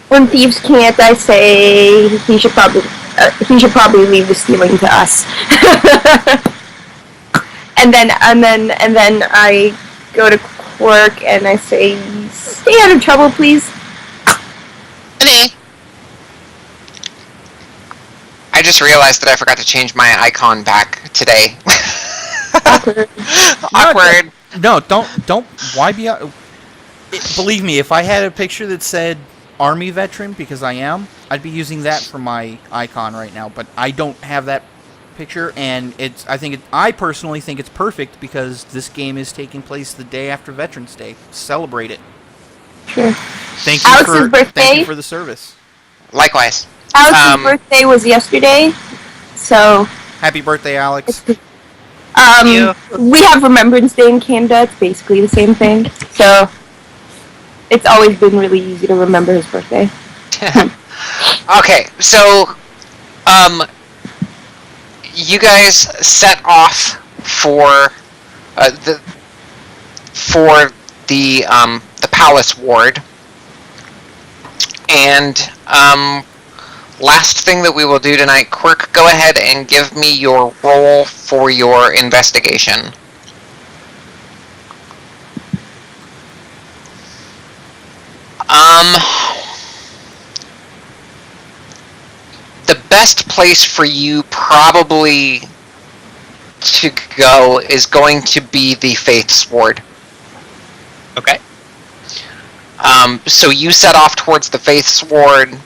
When thieves can't, I say he should probably leave the stealing to us. and then I go to Quirk and I say, stay out of trouble, please. Hey. I just realized that I forgot to change my icon back today. Awkward. No, don't. Why be? Believe me, if I had a picture that said Army veteran, because I am, I'd be using that for my icon right now. But I don't have that picture, and I personally think it's perfect because this game is taking place the day after Veterans Day. Celebrate it. Sure. Thank you for the service. Likewise. Alex's birthday was yesterday, so happy birthday, Alex. We have Remembrance Day in Canada. It's basically the same thing. So it's always been really easy to remember his birthday. Okay, so you guys set off for the palace ward, and last thing that we will do tonight, Quirk, go ahead and give me your roll for your investigation. The best place for you probably to go is going to be the Faith's Ward. Okay. So you set off towards the Faith's Ward.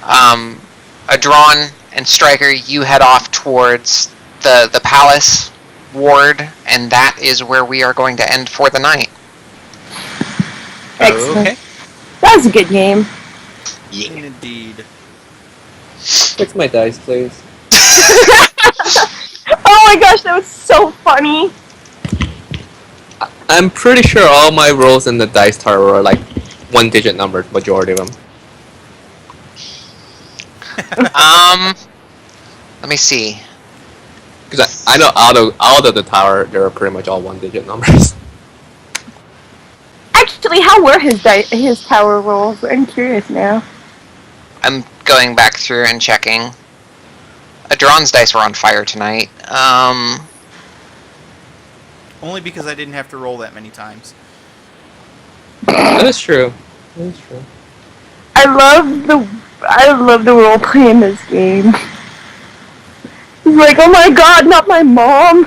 Adron and Striker, you head off towards the Palace Ward, and that is where we are going to end for the night. Excellent. Okay. That was a good game. Yeah. Indeed. Fix my dice, please. Oh my gosh, that was so funny. I'm pretty sure all my rolls in the dice tower were like one-digit numbers, majority of them. Let me see. Because I know out of the tower, they were pretty much all one-digit numbers. Actually, how were his tower rolls? I'm curious now. I'm going back through and checking. Adron's dice were on fire tonight. Only because I didn't have to roll that many times. That is true. That is true. I love the role play in this game. He's like, oh my god, not my mom.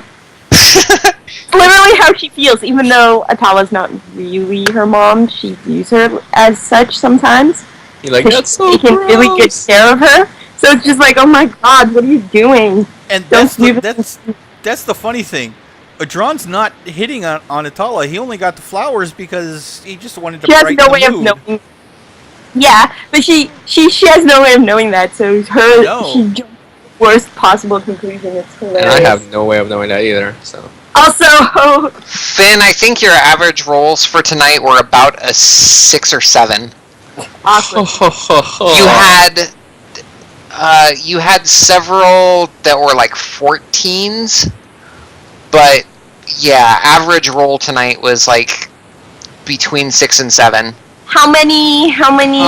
Literally how she feels, even though Atala's not really her mom, she views her as such sometimes. You're like, that's so taking really good care of her. So it's just like, oh my god, what are you doing? And that's the funny thing. Adron's not hitting on Atala. He only got the flowers because he just wanted to brighten the mood. She has no way of knowing. Yeah, but she has no way of knowing that. So she jumped to the worst possible conclusion. It's hilarious. And I have no way of knowing that either. So. Also, Finn, I think your average rolls for tonight were about a 6 or 7. awkward. You had several that were like 14s, but yeah, average roll tonight was like between 6 and 7. How many How many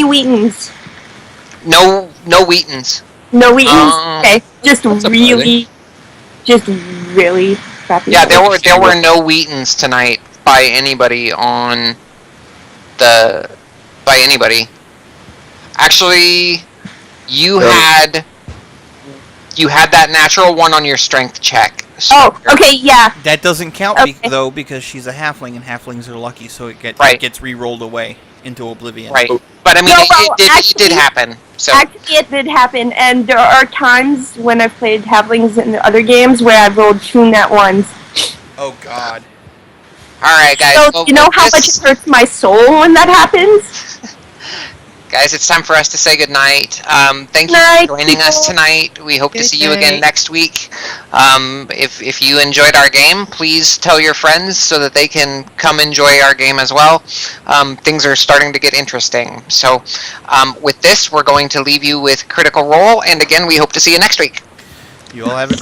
Wheatons? No Wheatons. No Wheatons. Okay, just really crappy. Yeah, there were no Wheatons tonight by anybody on anybody. Actually, you had You had that natural 1 on your strength check. So Oh, okay, yeah. That doesn't count Okay. though because she's a halfling and halflings are lucky, so it Right. gets re-rolled away into oblivion. Right. Oh. But I mean, No, it, well, it did happen. So Actually, it did happen, and there are times when I've played halflings in the other games where I've rolled 2 nat ones. Oh God. all right, guys. So, well, you know with how much this- it hurts my soul when that happens? Guys, it's time for us to say goodnight. Thank you Night, for joining us people. tonight. We hope to Good see you again night. next week. If you enjoyed our game, please tell your friends so that they can come enjoy our game as well. Things are starting to get interesting. So with this, we're going to leave you with Critical Role, and again, we hope to see you next week. You all have a